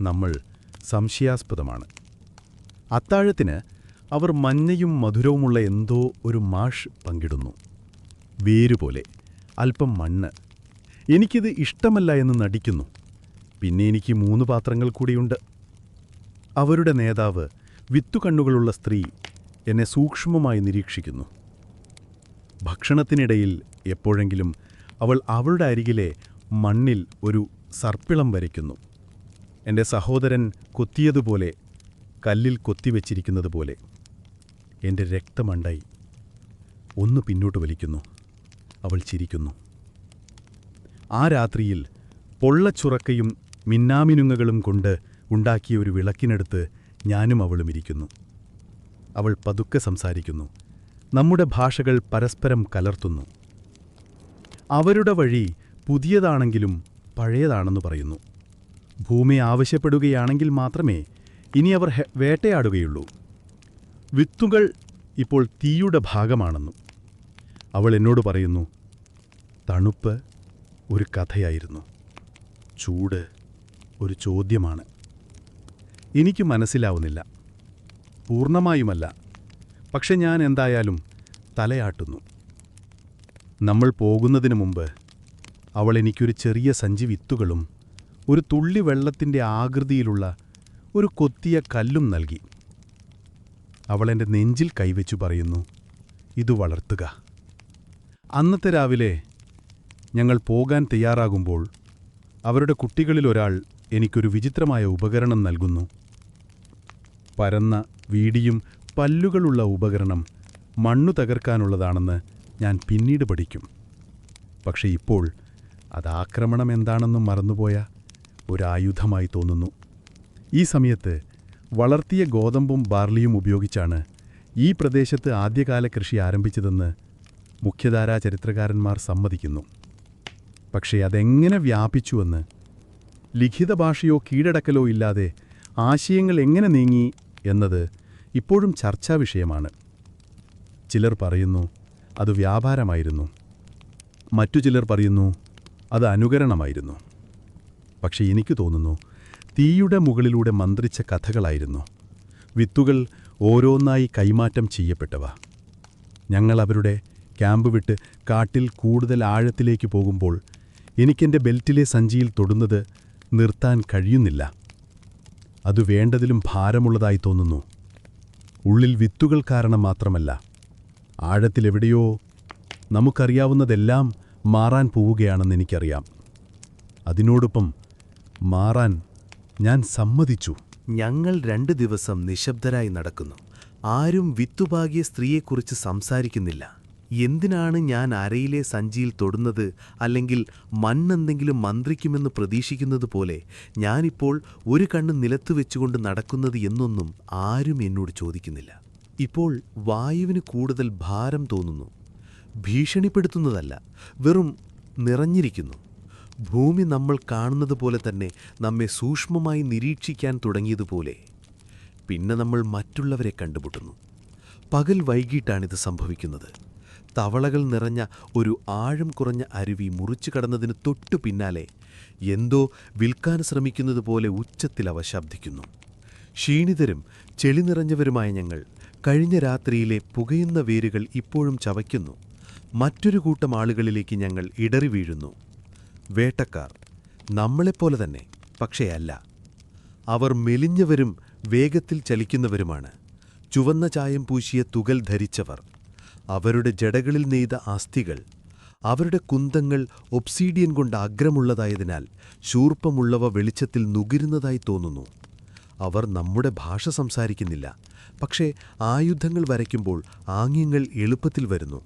നമ്മൾ സംശയാസ്പദമാണ്. അത്താഴത്തിന് അവർ മഞ്ഞയും മധുരവുമുള്ള എന്തോ ഒരു മാഷ് പങ്കിടുന്നു. വേരുപോലെ, അല്പം മണ്ണ്. എനിക്കിത് ഇഷ്ടമല്ല എന്ന് നടിക്കുന്നു. പിന്നെ എനിക്ക് 3 പാത്രങ്ങൾ കൂടിയുണ്ട്. അവരുടെ നേതാവ്, വിത്തുകണ്ണുകളുള്ള സ്ത്രീ, എന്നെ സൂക്ഷ്മമായി നിരീക്ഷിക്കുന്നു. ഭക്ഷണത്തിനിടയിൽ എപ്പോഴെങ്കിലും അവൾ അവളുടെ അരികിലെ മണ്ണിൽ ഒരു സർപ്പിളം വരയ്ക്കുന്നു. എൻ്റെ സഹോദരൻ കൊത്തിയതുപോലെ, കല്ലിൽ കൊത്തിവെച്ചിരിക്കുന്നതുപോലെ. എൻ്റെ രക്തമണ്ടായി ഒന്ന് പിന്നോട്ട് വലിക്കുന്നു. അവൾ ചിരിക്കുന്നു. ആ രാത്രിയിൽ പൊള്ളച്ചുറക്കയും മിന്നാമിനുങ്ങകളും കൊണ്ട് ഉണ്ടാക്കിയ ഒരു വിളക്കിനടുത്ത് ഞാനും അവളും ഇരിക്കുന്നു. അവൾ പതുക്കെ സംസാരിക്കുന്നു. നമ്മുടെ ഭാഷകൾ പരസ്പരം കലർത്തുന്നു. അവരുടെ വഴി പുതിയതാണെങ്കിലും പഴയതാണെന്ന് പറയുന്നു. ഭൂമി ആവശ്യപ്പെടുകയാണെങ്കിൽ മാത്രമേ ഇനി അവർ വേട്ടയാടുകയുള്ളൂ. വിത്തുകൾ ഇപ്പോൾ തീയുടെ ഭാഗമാണെന്നും. അവൾ എന്നോട് പറയുന്നു: തണുപ്പ് ഒരു കഥയായിരുന്നു, ചൂട് ഒരു ചോദ്യമാണ്. എനിക്ക് മനസ്സിലാവുന്നില്ല, പൂർണ്ണമായുമല്ല. പക്ഷെ ഞാൻ എന്തായാലും തലയാട്ടുന്നു. നമ്മൾ പോകുന്നതിനു മുമ്പ് അവൾ എനിക്കൊരു ചെറിയ സഞ്ചി വിത്തുകളും ഒരു തുള്ളി വെള്ളത്തിൻ്റെ ആകൃതിയിലുള്ള ഒരു കൊത്തിയ കല്ലും നൽകി. അവളെൻ്റെ നെഞ്ചിൽ കൈവച്ചു പറയുന്നു, "ഇത് വളർത്തുക." അന്നത്തെ രാവിലെ ഞങ്ങൾ പോകാൻ തയ്യാറാകുമ്പോൾ അവരുടെ കുട്ടികളിലൊരാൾ എനിക്കൊരു വിചിത്രമായ ഉപകരണം നൽകുന്നു. പരന്ന വീടിയും പല്ലുകളുള്ള ഉപകരണം മണ്ണു തകർക്കാനുള്ളതാണെന്ന് ഞാൻ പിന്നീട് പഠിക്കും. പക്ഷേ ഇപ്പോൾ അത് ആക്രമണം എന്താണെന്നും മറന്നുപോയ ഒരായുധമായി തോന്നുന്നു. ഈ സമയത്ത് വളർത്തിയ ഗോതമ്പും ബാർലിയും ഉപയോഗിച്ചാണ് ഈ പ്രദേശത്ത് ആദ്യകാല കൃഷി ആരംഭിച്ചതെന്ന് മുഖ്യധാരാ ചരിത്രകാരന്മാർ സമ്മതിക്കുന്നു. പക്ഷേ അതെങ്ങനെ വ്യാപിച്ചുവെന്ന്, ലിഖിത ഭാഷയോ കീഴടക്കലോ ഇല്ലാതെ ആശയങ്ങൾ എങ്ങനെ നീങ്ങി എന്നത് ഇപ്പോഴും ചർച്ചാ വിഷയമാണ്. ചിലർ പറയുന്നു അത് വ്യാപാരമായിരുന്നു, മറ്റു ചിലർ പറയുന്നു അത് അനുകരണമായിരുന്നു. പക്ഷെ എനിക്ക് തോന്നുന്നു തീയുടെ മുകളിലൂടെ മന്ത്രിച്ച കഥകളായിരുന്നു. വിത്തുകൾ ഓരോന്നായി കൈമാറ്റം ചെയ്യപ്പെട്ടവ. ഞങ്ങൾ അവരുടെ ക്യാമ്പ് വിട്ട് കാട്ടിൽ കൂടുതൽ ആഴത്തിലേക്ക് പോകുമ്പോൾ എനിക്കെൻ്റെ ബെൽറ്റിലെ സഞ്ചിയിൽ തൊടുന്നത് നിർത്താൻ കഴിയുന്നില്ല. അത് വേണ്ടതിലും ഭാരമുള്ളതായി തോന്നുന്നു. ഉള്ളിൽ വിത്തുകൾ കാരണം മാത്രമല്ല, ആഴത്തിലെവിടെയോ നമുക്കറിയാവുന്നതെല്ലാം മാറാൻ പോവുകയാണെന്ന് എനിക്കറിയാം. അതിനോടൊപ്പം മാറാൻ ഞാൻ സമ്മതിച്ചു. ഞങ്ങൾ 2 ദിവസം നിശബ്ദരായി നടക്കുന്നു. ആരും വിത്തുപാകിയ സ്ത്രീയെക്കുറിച്ച് സംസാരിക്കുന്നില്ല. എന്തിനാണ് ഞാൻ അരയിലെ സഞ്ചിയിൽ തൊടുന്നത്, അല്ലെങ്കിൽ മണ്ണെന്തെങ്കിലും മന്ത്രിക്കുമെന്ന് പ്രതീക്ഷിക്കുന്നത് പോലെ ഞാനിപ്പോൾ ഒരു കണ്ണ് നിലത്ത് വെച്ചുകൊണ്ട് നടക്കുന്നത് എന്നൊന്നും ആരും എന്നോട് ചോദിക്കുന്നില്ല. ഇപ്പോൾ വായുവിന് കൂടുതൽ ഭാരം തോന്നുന്നു. ഭീഷണിപ്പെടുത്തുന്നതല്ല, വെറും നിറഞ്ഞിരിക്കുന്നു. ഭൂമി നമ്മൾ കാണുന്നത് പോലെ തന്നെ നമ്മെ സൂക്ഷ്മമായി നിരീക്ഷിക്കാൻ തുടങ്ങിയതുപോലെ. പിന്നെ നമ്മൾ മറ്റുള്ളവരെ കണ്ടുമുട്ടുന്നു. പകൽ വൈകിട്ടാണിത് സംഭവിക്കുന്നത്. തവളകൾ നിറഞ്ഞ ഒരു ആഴം കുറഞ്ഞ അരുവി മുറിച്ചു കടന്നതിന് തൊട്ടു പിന്നാലെ എന്തോ വിൽക്കാൻ ശ്രമിക്കുന്നത് പോലെ ഉച്ചത്തിൽ അവ ശബ്ദിക്കുന്നു. ക്ഷീണിതരും ചെളി നിറഞ്ഞവരുമായ ഞങ്ങൾ കഴിഞ്ഞ രാത്രിയിലെ പുകയുന്ന വേരുകൾ ഇപ്പോഴും ചവയ്ക്കുന്നു. മറ്റൊരു കൂട്ടം ആളുകളിലേക്ക് ഞങ്ങൾ ഇടറി വീഴുന്നു. വേട്ടക്കാർ, നമ്മളെപ്പോലെ തന്നെ, പക്ഷേ അല്ല. അവർ മെലിഞ്ഞവരും വേഗത്തിൽ ചലിക്കുന്നവരുമാണ്. ചുവന്ന ചായം പൂശിയ തുകൽ ധരിച്ചവർ. അവരുടെ ജടകളിൽ നെയ്ത അസ്ഥികൾ, അവരുടെ കുന്തങ്ങൾ ഒബ്സീഡിയൻ കൊണ്ട് അഗ്രമുള്ളതായതിനാൽ ശൂർപ്പമുള്ളവ വെളിച്ചത്തിൽ നുകരുന്നതായി തോന്നുന്നു. അവർ നമ്മുടെ ഭാഷ സംസാരിക്കുന്നില്ല, പക്ഷേ ആയുധങ്ങൾ വരയ്ക്കുമ്പോൾ ആംഗ്യങ്ങൾ എളുപ്പത്തിൽ വരുന്നു.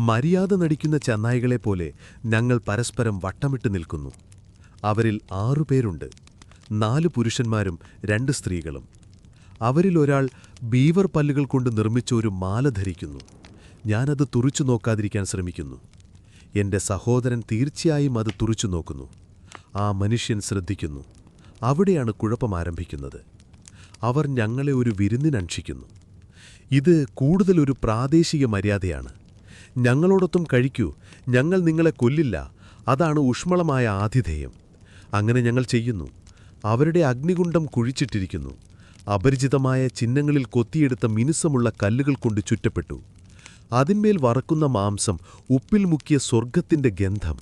മര്യാദ നടിക്കുന്ന ചെന്നായ്കളെപ്പോലെ ഞങ്ങൾ പരസ്പരം വട്ടമിട്ട് നിൽക്കുന്നു. അവരിൽ 6 പേരുണ്ട്. 4 പുരുഷന്മാരും 2 സ്ത്രീകളും. അവരിലൊരാൾ ബീവർ പല്ലുകൾ കൊണ്ട് നിർമ്മിച്ച ഒരു മാല ധരിക്കുന്നു. ഞാനത് തുറിച്ചു നോക്കാതിരിക്കാൻ ശ്രമിക്കുന്നു. എൻ്റെ സഹോദരൻ തീർച്ചയായും അത് തുറിച്ചു നോക്കുന്നു. ആ മനുഷ്യൻ ശ്രദ്ധിക്കുന്നു. അവിടെയാണ് കുഴപ്പം ആരംഭിക്കുന്നത്. അവർ ഞങ്ങളെ ഒരു വിരുന്നിനംക്ഷിക്കുന്നു. ഇത് കൂടുതലൊരു പ്രാദേശിക മര്യാദയാണ്. ഞങ്ങളോടൊപ്പം കഴിക്കൂ, ഞങ്ങൾ നിങ്ങളെ കൊല്ലില്ല, അതാണ് ഊഷ്മളമായ ആതിഥേയം. അങ്ങനെ ഞങ്ങൾ ചെയ്യുന്നു. അവരുടെ അഗ്നികുണ്ഡം കുഴിച്ചിട്ടിരിക്കുന്നു. അപരിചിതമായ ചിഹ്നങ്ങളിൽ കൊത്തിയെടുത്ത മിനുസമുള്ള കല്ലുകൾ കൊണ്ട് ചുറ്റപ്പെട്ടു. അതിന്മേൽ വറക്കുന്ന മാംസം, ഉപ്പിൽ മുക്കിയ സ്വർഗത്തിൻ്റെ ഗന്ധം.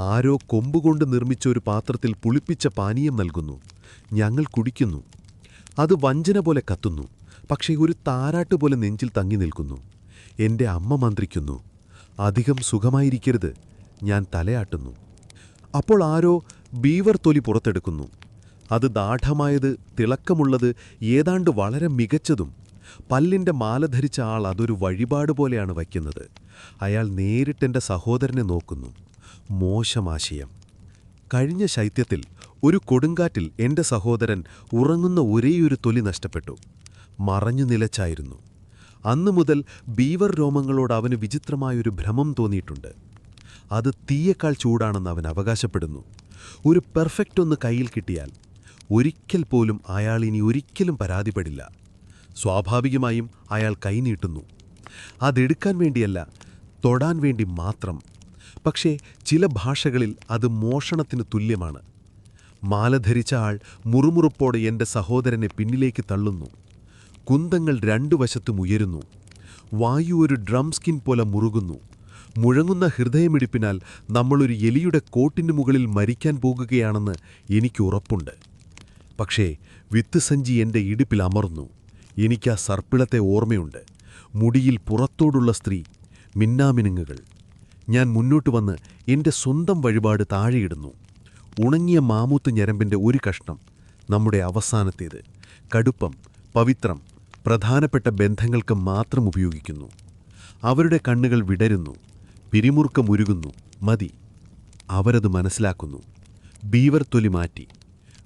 ആരോ കൊമ്പുകൊണ്ട് നിർമ്മിച്ച ഒരു പാത്രത്തിൽ പുളിപ്പിച്ച പാനീയം നൽകുന്നു. ഞങ്ങൾ കുടിക്കുന്നു. അത് വഞ്ചന പോലെ കത്തുന്നു, പക്ഷേ ഒരു താരാട്ടുപോലെ നെഞ്ചിൽ തങ്ങി നിൽക്കുന്നു. എൻ്റെ അമ്മ മന്ത്രിക്കുന്നു, "അധികം സുഖമായിരിക്കരുത്." ഞാൻ തലയാട്ടുന്നു. അപ്പോൾ ആരോ ബീവർ തൊലി പുറത്തെടുക്കുന്നു. അത് ദാഢമായത്, തിളക്കമുള്ളത്, ഏതാണ്ട് വളരെ മികച്ചതും. പല്ലിൻ്റെ മാല ധരിച്ച ആൾ അതൊരു വഴിപാട് പോലെയാണ് വയ്ക്കുന്നത്. അയാൾ നേരിട്ടെൻ്റെ സഹോദരനെ നോക്കുന്നു. മോശമാശയം. കഴിഞ്ഞ ശൈത്യത്തിൽ ഒരു കൊടുങ്കാറ്റിൽ എൻ്റെ സഹോദരൻ ഉറങ്ങുന്ന ഒരേയൊരു തൊലി നഷ്ടപ്പെട്ടു. മറഞ്ഞു നിലച്ചായിരുന്നു. അന്നു മുതൽ ബീവർ രോമങ്ങളോട് അവന് വിചിത്രമായൊരു ഭ്രമം തോന്നിയിട്ടുണ്ട്. അത് തീയേക്കാൾ ചൂടാണെന്ന് അവൻ അവകാശപ്പെടുന്നു. ഒരു പെർഫെക്റ്റ് ഒന്ന് കയ്യിൽ കിട്ടിയാൽ ഒരിക്കൽ പോലും അയാൾ ഇനി ഒരിക്കലും പരാതിപ്പെടില്ല. സ്വാഭാവികമായും അയാൾ കൈനീട്ടുന്നു. അതെടുക്കാൻ വേണ്ടിയല്ല, തൊടാൻ വേണ്ടി മാത്രം. പക്ഷേ ചില ഭാഷകളിൽ അത് മോഷണത്തിന് തുല്യമാണ്. മാല ധരിച്ച ആൾ മുറുമുറുപ്പോടെ എൻ്റെ സഹോദരനെ പിന്നിലേക്ക് തള്ളുന്നു. കുന്തങ്ങൾ 2 വശത്തും ഉയരുന്നു. വായു ഒരു ഡ്രം സ്കിൻ പോലെ മുറുകുന്നു. മുഴങ്ങുന്ന ഹൃദയമിടിപ്പിനാൽ നമ്മളൊരു എലിയുടെ കോട്ടിനു മുകളിൽ മരിക്കാൻ പോകുകയാണെന്ന് എനിക്ക് ഉറപ്പുണ്ട്. പക്ഷേ വിത്തുസഞ്ചി എൻ്റെ ഇടുപ്പിൽ അമർന്നു. എനിക്കാ സർപ്പിളത്തെ ഓർമ്മയുണ്ട്. മുടിയിൽ പുറത്തോടുള്ള സ്ത്രീ, മിന്നാമിനുങ്ങുകൾ. ഞാൻ മുന്നോട്ട് വന്ന് എൻ്റെ സ്വന്തം വഴിപാട് താഴെയിടുന്നു. ഉണങ്ങിയ മാമൂത്ത് ഞരമ്പിൻ്റെ ഒരു കഷ്ണം, നമ്മുടെ അവസാനത്തേത്. കടുപ്പം, പവിത്രം, പ്രധാനപ്പെട്ട ബന്ധങ്ങൾക്ക് മാത്രം ഉപയോഗിക്കുന്നു. അവരുടെ കണ്ണുകൾ വിടരുന്നു, പിരിമുറുക്കമുരുകുന്നു. മതി. അവരത് മനസ്സിലാക്കുന്നു. ബീവർ തൊലി മാറ്റി.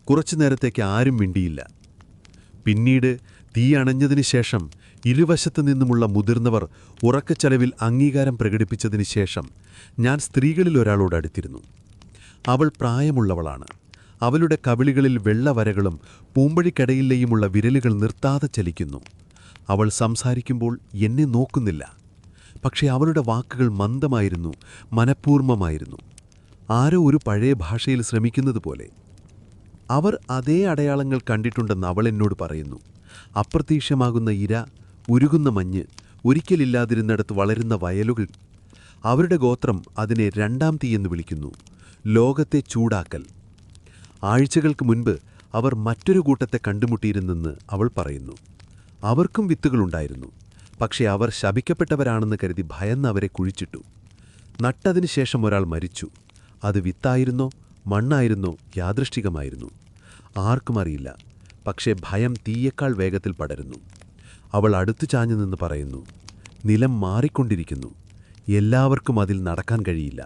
കുറച്ചു നേരത്തേക്ക് ആരും മിണ്ടിയില്ല. പിന്നീട് തീ അണഞ്ഞതിനു ശേഷം ഇരുവശത്തു നിന്നുമുള്ള മുതിർന്നവർ ഉറക്കച്ചലവിൽ അംഗീകാരം പ്രകടിപ്പിച്ചതിനു ശേഷം ഞാൻ സ്ത്രീകളിൽ ഒരാളോട് അടുത്തിരുന്നു. അവൾ പ്രായമുള്ളവളാണ്. അവളുടെ കവിളികളിൽ വെള്ളവരകളും പൂമ്പഴിക്കടയിലെയുമുള്ള വിരലുകൾ നിർത്താതെ ചലിക്കുന്നു. അവൾ സംസാരിക്കുമ്പോൾ എന്നെ നോക്കുന്നില്ല. പക്ഷേ അവളുടെ വാക്കുകൾ മന്ദമായിരുന്നു, മനഃപൂർവ്വമായിരുന്നു. ആരോ ഒരു പഴയ ഭാഷയിൽ ശ്രമിക്കുന്നത് പോലെ. അവർ അതേ അടയാളങ്ങൾ കണ്ടിട്ടുണ്ടെന്ന് അവൾ എന്നോട് പറയുന്നു. അപ്രത്യക്ഷമാകുന്ന ഇര, ഉരുകുന്ന മഞ്ഞ്, ഒരിക്കലില്ലാതിരുന്നിടത്ത് വളരുന്ന വയലുകൾ. അവരുടെ ഗോത്രം അതിനെ രണ്ടാം തീയെന്ന് വിളിക്കുന്നു. ലോകത്തെ ചൂടാക്കൽ. ആഴ്ചകൾക്ക് മുൻപ് അവർ മറ്റൊരു കൂട്ടത്തെ കണ്ടുമുട്ടിയിരുന്നെന്ന് അവൾ പറയുന്നു. അവർക്കും വിത്തുകളുണ്ടായിരുന്നു. പക്ഷേ അവർ ശപിക്കപ്പെട്ടവരാണെന്ന് കരുതി ഭയന്ന് അവരെ കുഴിച്ചിട്ടു. നട്ടതിനു ശേഷം ഒരാൾ മരിച്ചു. അത് വിത്തായിരുന്നോ മണ്ണായിരുന്നോ യാദൃഷ്ടികമായിരുന്നു. ആർക്കും അറിയില്ല. പക്ഷേ ഭയം തീയേക്കാൾ വേഗത്തിൽ പടരുന്നു. അവൾ അടുത്തു ചാഞ്ഞു നിന്ന് പറയുന്നു, നിലം മാറിക്കൊണ്ടിരിക്കുന്നു. എല്ലാവർക്കും അതിൽ നടക്കാൻ കഴിയില്ല.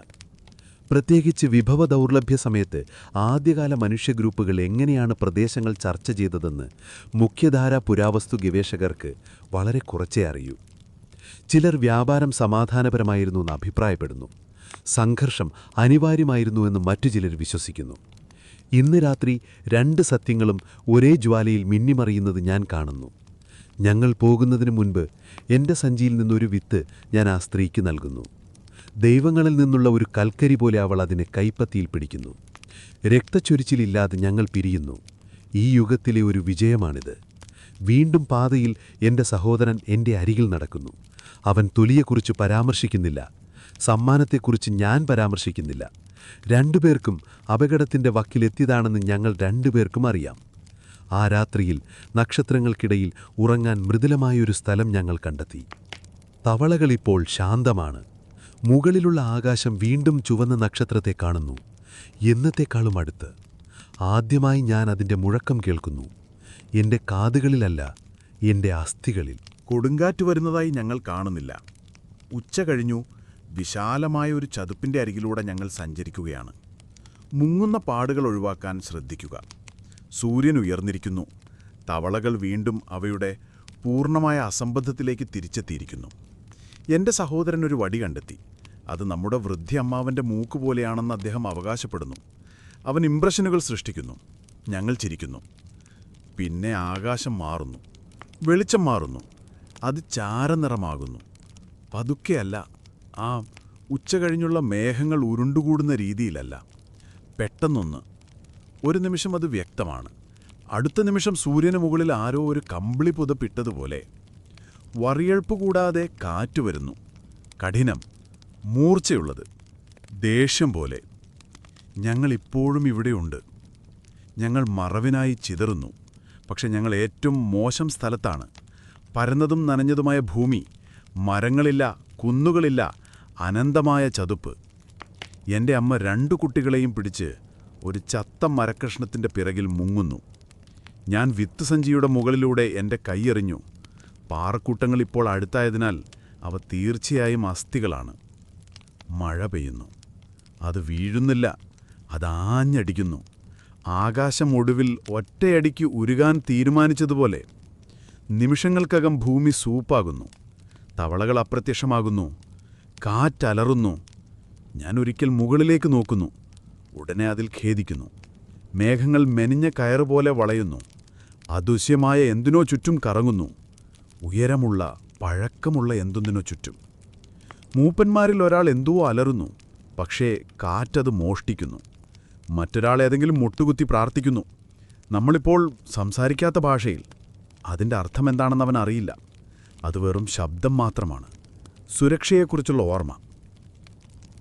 പ്രത്യേകിച്ച് വിഭവ ദൗർലഭ്യ സമയത്ത് ആദ്യകാല മനുഷ്യഗ്രൂപ്പുകൾ എങ്ങനെയാണ് പ്രദേശങ്ങൾ ചർച്ച ചെയ്തതെന്ന് മുഖ്യധാരാ പുരാവസ്തു ഗവേഷകർക്ക് വളരെ കുറച്ചേ അറിയൂ. ചിലർ വ്യാപാരം സമാധാനപരമായിരുന്നു എന്ന് അഭിപ്രായപ്പെടുന്നു. സംഘർഷം അനിവാര്യമായിരുന്നുവെന്ന് മറ്റു ചിലർ വിശ്വസിക്കുന്നു. ഇന്ന് രാത്രി 2 സത്യങ്ങളും ഒരേ ജ്വാലയിൽ മിന്നിമറിയുന്നത് ഞാൻ കാണുന്നു. ഞങ്ങൾ പോകുന്നതിനു മുൻപ് എൻ്റെ സഞ്ചിയിൽ നിന്നൊരു വിത്ത് ഞാൻ ആ സ്ത്രീക്ക് നൽകുന്നു. ദൈവങ്ങളിൽ നിന്നുള്ള ഒരു കൽക്കരി പോലെ അവൾ അതിനെ കൈപ്പത്തിയിൽ പിടിക്കുന്നു. രക്തച്ചൊരിച്ചിലില്ലാതെ ഞങ്ങൾ പിരിയുന്നു. ഈ യുഗത്തിലെ ഒരു വിജയമാണിത്. വീണ്ടും പാതയിൽ എൻ്റെ സഹോദരൻ എൻ്റെ അരികിൽ നടക്കുന്നു. അവൻ തൊലിയെക്കുറിച്ച് പരാമർശിക്കുന്നില്ല. സമ്മാനത്തെക്കുറിച്ച് ഞാൻ പരാമർശിക്കുന്നില്ല. 2 പേർക്കും അപകടത്തിൻ്റെ വക്കിലെത്തിയതാണെന്ന് ഞങ്ങൾ 2 പേർക്കും അറിയാം. ആ രാത്രിയിൽ നക്ഷത്രങ്ങൾക്കിടയിൽ ഉറങ്ങാൻ മൃദുലമായൊരു സ്ഥലം ഞങ്ങൾ കണ്ടെത്തി. തവളകളിപ്പോൾ ശാന്തമാണ്. മുകളിലുള്ള ആകാശം വീണ്ടും ചുവന്ന നക്ഷത്രത്തെ കാണുന്നു. എന്നത്തേക്കാളും അടുത്ത്. ആദ്യമായി ഞാൻ അതിൻ്റെ മുഴക്കം കേൾക്കുന്നു. എൻ്റെ കാതുകളിലല്ല, എൻ്റെ അസ്ഥികളിൽ. കൊടുങ്കാറ്റ് വരുന്നതായി ഞങ്ങൾ കാണുന്നില്ല. ഉച്ച കഴിഞ്ഞു. വിശാലമായ ഒരു ചതുപ്പിൻ്റെ അരികിലൂടെ ഞങ്ങൾ സഞ്ചരിക്കുകയാണ്. മുങ്ങുന്ന പാടുകൾ ഒഴിവാക്കാൻ ശ്രദ്ധിക്കുക. സൂര്യൻ ഉയർന്നിരിക്കുന്നു. തവളകൾ വീണ്ടും അവയുടെ പൂർണ്ണമായ അസംബന്ധത്തിലേക്ക് തിരിച്ചെത്തിയിരിക്കുന്നു. എൻ്റെ സഹോദരൻ ഒരു വടി കണ്ടെത്തി. അത് നമ്മുടെ വൃദ്ധ അമ്മാവൻ്റെ മൂക്ക് പോലെയാണെന്ന് അദ്ദേഹം അവകാശപ്പെടുന്നു. അവൻ ഇംപ്രഷനുകൾ സൃഷ്ടിക്കുന്നു. ഞങ്ങൾ ചിരിക്കുന്നു. പിന്നെ ആകാശം മാറുന്നു. വെളിച്ചം മാറുന്നു. അത് ചാരനിറമാകുന്നു. പതുക്കെയല്ല, ആ ഉച്ച കഴിഞ്ഞുള്ള മേഘങ്ങൾ ഉരുണ്ടുകൂടുന്ന രീതിയിലല്ല. പെട്ടെന്നൊന്ന്. ഒരു നിമിഷം അത് വ്യക്തമാണ്. അടുത്ത നിമിഷം സൂര്യന് മുകളിൽ ആരോ ഒരു കമ്പിളി പുതപ്പിട്ടതുപോലെ. വറിയൾപ്പ് കൂടാതെ കാറ്റ് വരുന്നു. കഠിനം, മൂർച്ചയുള്ളത്, ദേഷ്യം പോലെ. ഞങ്ങളിപ്പോഴും ഇവിടെയുണ്ട്. ഞങ്ങൾ മറവിനായി ചിതറുന്നു. പക്ഷെ ഞങ്ങൾ ഏറ്റവും മോശം സ്ഥലത്താണ്. പരന്നതും നനഞ്ഞതുമായ ഭൂമി, മരങ്ങളില്ല, കുന്നുകളില്ല, അനന്തമായ ചതുപ്പ്. എൻ്റെ അമ്മ 2 കുട്ടികളെയും പിടിച്ച് ഒരു ചത്ത മരക്കഷ്ണത്തിൻ്റെ പിറകിൽ മുങ്ങുന്നു. ഞാൻ വിത്ത് സഞ്ചിയുടെ മുകളിലൂടെ എൻ്റെ കൈയെറിഞ്ഞു. പാറക്കൂട്ടങ്ങൾ ഇപ്പോൾ അടുത്തായതിനാൽ അവ തീർച്ചയായും അസ്ഥികളാണ്. മഴ പെയ്യുന്നു. അത് വീഴുന്നില്ല, അതാഞ്ഞടിക്കുന്നു. ആകാശം ഒടുവിൽ ഒറ്റയടിക്ക് ഉരുകാൻ തീരുമാനിച്ചതുപോലെ. നിമിഷങ്ങൾക്കകം ഭൂമി സൂപ്പാകുന്നു. തവളകൾ അപ്രത്യക്ഷമാകുന്നു. കാറ്റലറുന്നു. ഞാൻ ഒരിക്കൽ മുകളിലേക്ക് നോക്കുന്നു. ഉടനെ അതിൽ ഖേദിക്കുന്നു. മേഘങ്ങൾ മെനിഞ്ഞ കയറുപോലെ വളയുന്നു. അദൃശ്യമായ എന്തിനോ ചുറ്റും കറങ്ങുന്നു. ഉയരമുള്ള, പഴക്കമുള്ള എന്തൊന്നിനോ ചുറ്റും. മൂപ്പന്മാരിൽ ഒരാൾ എന്തോ അലറുന്നു. പക്ഷേ കാറ്റത് മോഷ്ടിക്കുന്നു. മറ്റൊരാൾ ഏതെങ്കിലും മുട്ടുകുത്തി പ്രാർത്ഥിക്കുന്നു. നമ്മളിപ്പോൾ സംസാരിക്കാത്ത ഭാഷയിൽ. അതിൻ്റെ അർത്ഥമെന്താണെന്ന് അവൻ അറിയില്ല. അത് വെറും ശബ്ദം മാത്രമാണ്. സുരക്ഷയെക്കുറിച്ചുള്ള ഓർമ്മ.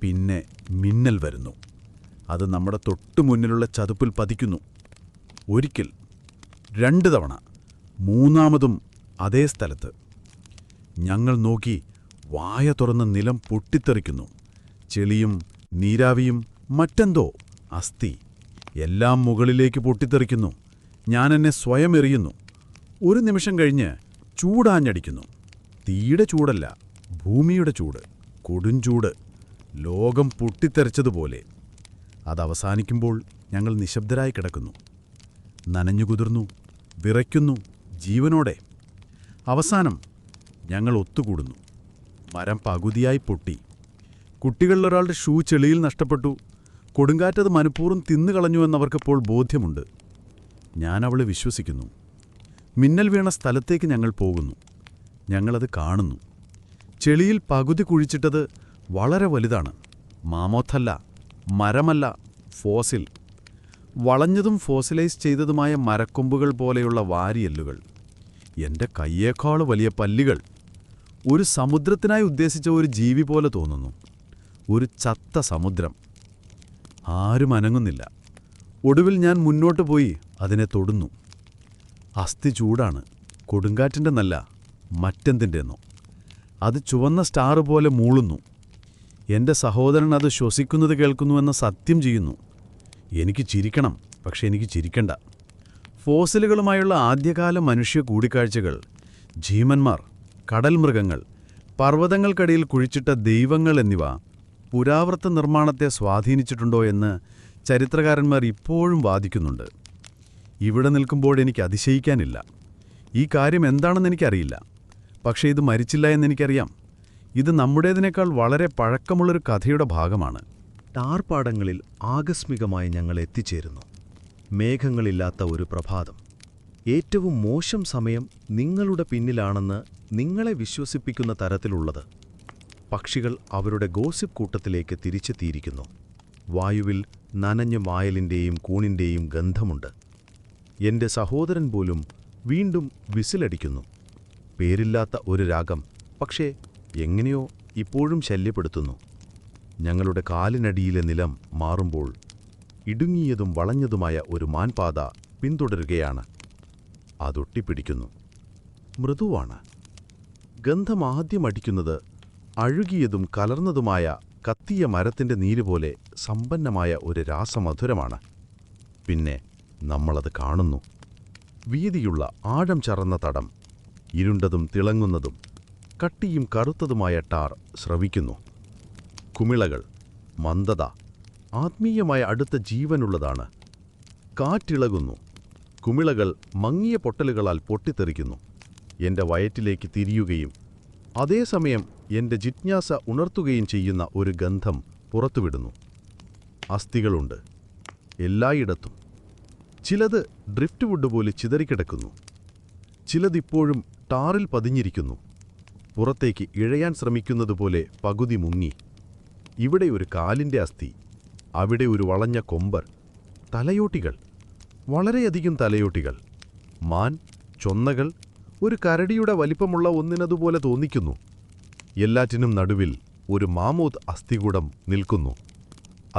പിന്നെ മിന്നൽ വരുന്നു. അത് നമ്മുടെ തൊട്ടു മുന്നിലുള്ള ചതുപ്പിൽ പതിക്കുന്നു. ഒരിക്കൽ, 2 തവണ, മൂന്നാമതും അതേ സ്ഥലത്ത്. ഞങ്ങൾ നോക്കി, വായ തുറന്ന് നിലം പൊട്ടിത്തെറിക്കുന്നു. ചെളിയും നീരാവിയും മറ്റെന്തോ അസ്ഥി എല്ലാം മുകളിലേക്ക് പൊട്ടിത്തെറിക്കുന്നു. ഞാൻ എന്നെ സ്വയം എറിയുന്നു. ഒരു നിമിഷം കഴിഞ്ഞ് ചൂടാഞ്ഞടിക്കുന്നു. തീയുടെ ചൂടല്ല, ഭൂമിയുടെ ചൂട്, കൊടുംചൂട്, ലോകം പൊട്ടിത്തെറിച്ചതുപോലെ. അതവസാനിക്കുമ്പോൾ ഞങ്ങൾ നിശബ്ദരായി കിടക്കുന്നു. നനഞ്ഞുകുതിർന്നു, വിറയ്ക്കുന്നു, ജീവനോടെ. അവസാനം ഞങ്ങൾ ഒത്തുകൂടുന്നു. മരം പകുതിയായി പൊട്ടി. കുട്ടികളിലൊരാളുടെ ഷൂ ചെളിയിൽ നഷ്ടപ്പെട്ടു. കൊടുങ്കാറ്റത് മനഃപൂർവ്വം തിന്നുകളഞ്ഞുവെന്നവർക്കിപ്പോൾ ബോധ്യമുണ്ട്. ഞാൻ അവളെ വിശ്വസിക്കുന്നു. മിന്നൽ വീണ സ്ഥലത്തേക്ക് ഞങ്ങൾ പോകുന്നു. ഞങ്ങളത് കാണുന്നു. ചെളിയിൽ പകുതി കുഴിച്ചിട്ടത് വളരെ വലുതാണ്. മാമോത്തല്ല, മരമല്ല, ഫോസിൽ. വളഞ്ഞതും ഫോസിലൈസ് ചെയ്തതുമായ മരക്കൊമ്പുകൾ പോലെയുള്ള വാരിയെല്ലുകൾ. എൻ്റെ കയ്യേക്കാൾ വലിയ പല്ലുകൾ. ഒരു സമുദ്രത്തിനായി ഉദ്ദേശിച്ച ഒരു ജീവി പോലെ തോന്നുന്നു. ഒരു ചത്ത സമുദ്രം. ആരും അനങ്ങുന്നില്ല. ഒടുവിൽ ഞാൻ മുന്നോട്ട് പോയി അതിനെ തൊടുന്നു. അസ്ഥി ചൂടാണ്. കൊടുങ്കാറ്റിൻ്റെ നല്ല, മറ്റെന്തിൻ്റെന്നോ. അത് ചുവന്ന സ്റ്റാർ പോലെ മൂളുന്നു. എൻ്റെ സഹോദരൻ അത് ശ്വസിക്കുന്നത് കേൾക്കുന്നുവെന്ന് സത്യം ചെയ്യുന്നു. എനിക്ക് ചിരിക്കണം, പക്ഷെ എനിക്ക് ചിരിക്കണ്ട. ഫോസിലുകളുമായുള്ള ആദ്യകാല മനുഷ്യ കൂടിക്കാഴ്ചകൾ, ജീമന്മാർ, കടൽ മൃഗങ്ങൾ, പർവ്വതങ്ങൾക്കടിയിൽ കുഴിച്ചിട്ട ദൈവങ്ങൾ എന്നിവ പുരാവൃത്ത നിർമ്മാണത്തെ സ്വാധീനിച്ചിട്ടുണ്ടോ എന്ന് ചരിത്രകാരന്മാർ ഇപ്പോഴും വാദിക്കുന്നുണ്ട്. ഇവിടെ നിൽക്കുമ്പോൾ എനിക്ക് അതിശയിക്കാനില്ല. ഈ കാര്യം എന്താണെന്ന് എനിക്കറിയില്ല. പക്ഷേ ഇത് മരിച്ചില്ല എന്നെനിക്കറിയാം. ഇത് നമ്മുടേതിനേക്കാൾ വളരെ പഴക്കമുള്ളൊരു കഥയുടെ ഭാഗമാണ്. ടാർപ്പാടങ്ങളിൽ ആകസ്മികമായി ഞങ്ങൾ എത്തിച്ചേരുന്നു. മേഘങ്ങളില്ലാത്ത ഒരു പ്രഭാതം. ഏറ്റവും മോശം സമയം നിങ്ങളുടെ പിന്നിലാണെന്ന് നിങ്ങളെ വിശ്വസിപ്പിക്കുന്ന തരത്തിലുള്ളത്. പക്ഷികൾ അവരുടെ ഗോസിപ്പ് കൂട്ടത്തിലേക്ക് തിരിച്ചെത്തിയിരിക്കുന്നു. വായുവിൽ നനഞ്ഞ മായലിൻ്റെയും കൂണിൻ്റെയും ഗന്ധമുണ്ട്. എൻ്റെ സഹോദരൻ പോലും വീണ്ടും വിസിലടിക്കുന്നു. പേരില്ലാത്ത ഒരു രാഗം, പക്ഷേ എങ്ങനെയോ ഇപ്പോഴും ശല്യപ്പെടുത്തുന്നു. ഞങ്ങളുടെ കാലിനടിയിലെ നിലം മാറുമ്പോൾ ഇടുങ്ങിയതും വളഞ്ഞതുമായ ഒരു മാൻപാത പിന്തുടരുകയാണ്. അതൊട്ടിപ്പിടിക്കുന്നു. മൃദുവാണ്. ഗന്ധം ആദ്യം അടിക്കുന്നത് അഴുകിയതും കലർന്നതുമായ കത്തിയ മരത്തിൻ്റെ നീരുപോലെ സമ്പന്നമായ ഒരു രാസമധുരമാണ്. പിന്നെ നമ്മളത് കാണുന്നു. വീതിയുള്ള ആഴം ചറന്ന തടം, ഇരുണ്ടതും തിളങ്ങുന്നതും കട്ടിയും കറുത്തതുമായ ടാർ സ്രവിക്കുന്നു. കുമിളകൾ, മന്ദത, ആത്മീയമായ അടുത്ത ജീവനുള്ളതാണ്. കാറ്റിളകുന്നു. കുമിളകൾ മങ്ങിയ പൊട്ടലുകളാൽ പൊട്ടിത്തെറിക്കുന്നു. എൻ്റെ വയറ്റിലേക്ക് തിരിയുകയും അതേസമയം എൻ്റെ ജിജ്ഞാസ ഉണർത്തുകയും ചെയ്യുന്ന ഒരു ഗന്ധം പുറത്തുവിടുന്നു. അസ്ഥികളുണ്ട് എല്ലായിടത്തും. ചിലത് ഡ്രിഫ്റ്റ് വുഡ് പോലെ ചിതറിക്കിടക്കുന്നു. ചിലതിപ്പോഴും ടാറിൽ പതിഞ്ഞിരിക്കുന്നു. പുറത്തേക്ക് ഇഴയാൻ ശ്രമിക്കുന്നതുപോലെ പകുതി മുങ്ങി. ഇവിടെ ഒരു കാലിൻ്റെ അസ്ഥി, അവിടെ ഒരു വളഞ്ഞ കൊമ്പർ. തലയോട്ടികൾ, വളരെയധികം തലയോട്ടികൾ. മാൻ, ചൊന്നകൾ, ഒരു കരടിയുടെ വലിപ്പമുള്ള ഒന്നിനതുപോലെ തോന്നിക്കുന്നു. എല്ലാറ്റിനും നടുവിൽ ഒരു മാമോത്ത് അസ്ഥികൂടം നിൽക്കുന്നു.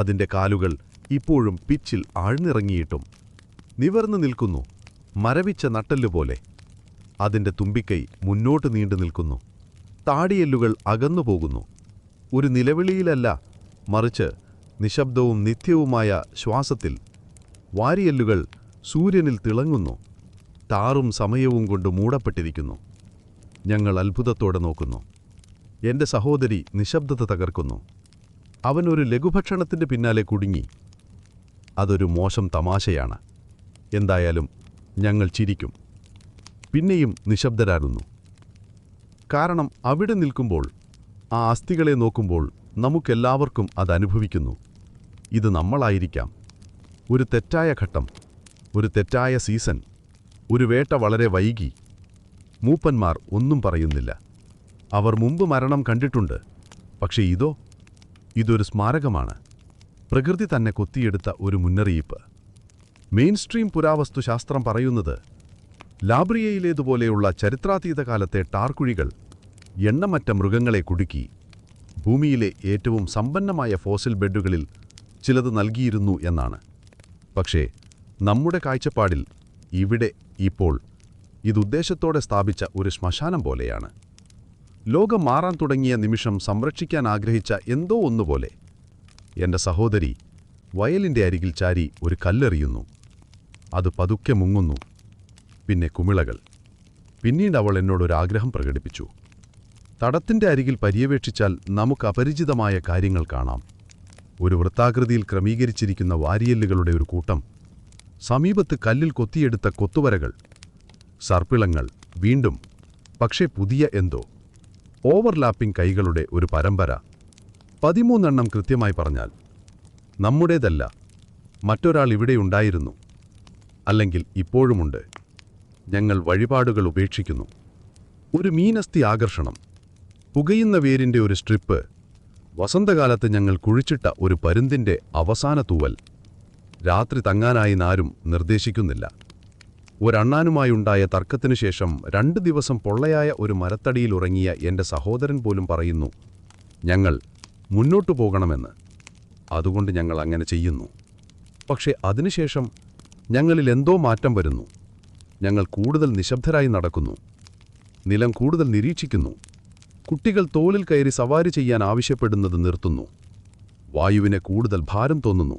അതിൻ്റെ കാലുകൾ ഇപ്പോഴും പിച്ചിൽ ആഴ്ന്നിറങ്ങിയിട്ടും നിവർന്നു നിൽക്കുന്നു, മരവിച്ച നട്ടെല്ലുപോലെ. അതിൻ്റെ തുമ്പിക്കൈ മുന്നോട്ട് നീണ്ടു നിൽക്കുന്നു. താടിയെല്ലുകൾ അകന്നുപോകുന്നു. ഒരു നിലവിളിയിലല്ല, മറിച്ച് നിശബ്ദവും നിത്യവുമായ ശ്വാസത്തിൽ. വാരിയെല്ലുകൾ സൂര്യനിൽ തിളങ്ങുന്നു. ടാറും സമയവും കൊണ്ട് മൂടപ്പെട്ടിരിക്കുന്നു. ഞങ്ങൾ അത്ഭുതത്തോടെ നോക്കുന്നു. എൻ്റെ സഹോദരി നിശബ്ദത തകർക്കുന്നു. അവനൊരു ലഘുഭക്ഷണത്തിൻ്റെ പിന്നാലെ കുടുങ്ങി. അതൊരു മോശം തമാശയാണ്. എന്തായാലും ഞങ്ങൾ ചിരിക്കും. പിന്നെയും നിശബ്ദരാകുന്നു. കാരണം അവിടെ നിൽക്കുമ്പോൾ, ആ അസ്ഥികളെ നോക്കുമ്പോൾ നമുക്കെല്ലാവർക്കും അതനുഭവിക്കുന്നു. ഇത് നമ്മളായിരിക്കാം. ഒരു തെറ്റായ ഘട്ടം, ഒരു തെറ്റായ സീസൺ, ഒരു വേട്ട വളരെ വൈകി. മൂപ്പന്മാർ ഒന്നും പറയുന്നില്ല. അവർ മുമ്പ് മരണം കണ്ടിട്ടുണ്ട്. പക്ഷേ ഇതൊരു സ്മാരകമാണ്. പ്രകൃതി തന്നെ കൊത്തിയെടുത്ത ഒരു മുന്നറിയിപ്പ്. മെയിൻസ്ട്രീം പുരാവസ്തുശാസ്ത്രം പറയുന്നത് ലാബ്രിയയിലേതുപോലെയുള്ള ചരിത്രാതീത കാലത്തെ ടാർക്കുഴികൾ എണ്ണമറ്റ മൃഗങ്ങളെ കുടുക്കി. ഭൂമിയിലെ ഏറ്റവും സമ്പന്നമായ ഫോസിൽ ബെഡുകളിൽ ചിലത് നൽകിയിരുന്നു എന്നാണ്. പക്ഷേ നമ്മുടെ കാഴ്ചപ്പാടിൽ ഇവിടെ ഇപ്പോൾ ഇതുദ്ദേശത്തോടെ സ്ഥാപിച്ച ഒരു ശ്മശാനം പോലെയാണ്. ലോകം മാറാൻ തുടങ്ങിയ നിമിഷം സംരക്ഷിക്കാൻ ആഗ്രഹിച്ച എന്തോ ഒന്നുപോലെ എൻ്റെ സഹോദരി വയലിൻ്റെ അരികിൽ ചാരി ഒരു കല്ലെറിയുന്നു. അത് പതുക്കെ മുങ്ങുന്നു. പിന്നെ കുമിളകൾ. പിന്നീട് അവൾ എന്നോടൊരാഗ്രഹം പ്രകടിപ്പിച്ചു. തടത്തിൻ്റെ അരികിൽ പര്യവേക്ഷിച്ചാൽ നമുക്ക് അപരിചിതമായ കാര്യങ്ങൾ കാണാം. ഒരു വൃത്താകൃതിയിൽ ക്രമീകരിച്ചിരിക്കുന്ന വാരിയെല്ലുകളുടെ ഒരു കൂട്ടം, സമീപത്ത് കല്ലിൽ കൊത്തിയെടുത്ത കൊത്തുവരകൾ, സർപ്പിളങ്ങൾ, വീണ്ടും പക്ഷേ പുതിയ എന്തോ, ഓവർലാപ്പിംഗ് കൈകളുടെ ഒരു പരമ്പര. 13 കൃത്യമായി പറഞ്ഞാൽ. നമ്മുടേതല്ല, മറ്റൊരാൾ ഇവിടെയുണ്ടായിരുന്നു. അല്ലെങ്കിൽ ഇപ്പോഴുമുണ്ട്. ഞങ്ങൾ വഴിപാടുകൾ ഉപേക്ഷിക്കുന്നു. ഒരു മീനസ്ഥി ആകർഷണം, പുകയുന്ന വേരിൻ്റെ ഒരു സ്ട്രിപ്പ്, വസന്തകാലത്ത് ഞങ്ങൾ കുഴിച്ചിട്ട ഒരു പരുന്തിൻ്റെ അവസാന തൂവൽ. രാത്രി തങ്ങാനായി ആരും നിർദ്ദേശിക്കുന്നില്ല. ഒരണ്ണാനുമായുണ്ടായ തർക്കത്തിനു ശേഷം 2 ദിവസം പൊള്ളയായ ഒരു മരത്തടിയിൽ ഉറങ്ങിയ എൻ്റെ സഹോദരൻ പോലും പറയുന്നു, ഞങ്ങൾ മുന്നോട്ടു പോകണമെന്ന്. അതുകൊണ്ട് ഞങ്ങൾ അങ്ങനെ ചെയ്യുന്നു. പക്ഷേ അതിനുശേഷം ഞങ്ങളിൽ എന്തോ മാറ്റം വരുന്നു. ഞങ്ങൾ കൂടുതൽ നിശബ്ദരായി നടക്കുന്നു. നിലം കൂടുതൽ നിരീക്ഷിക്കുന്നു. കുട്ടികൾ തോളിൽ കയറി സവാരി ചെയ്യാൻ ആവശ്യപ്പെടുന്നത് നിർത്തുന്നു. വായുവിനെ കൂടുതൽ ഭാരം തോന്നുന്നു.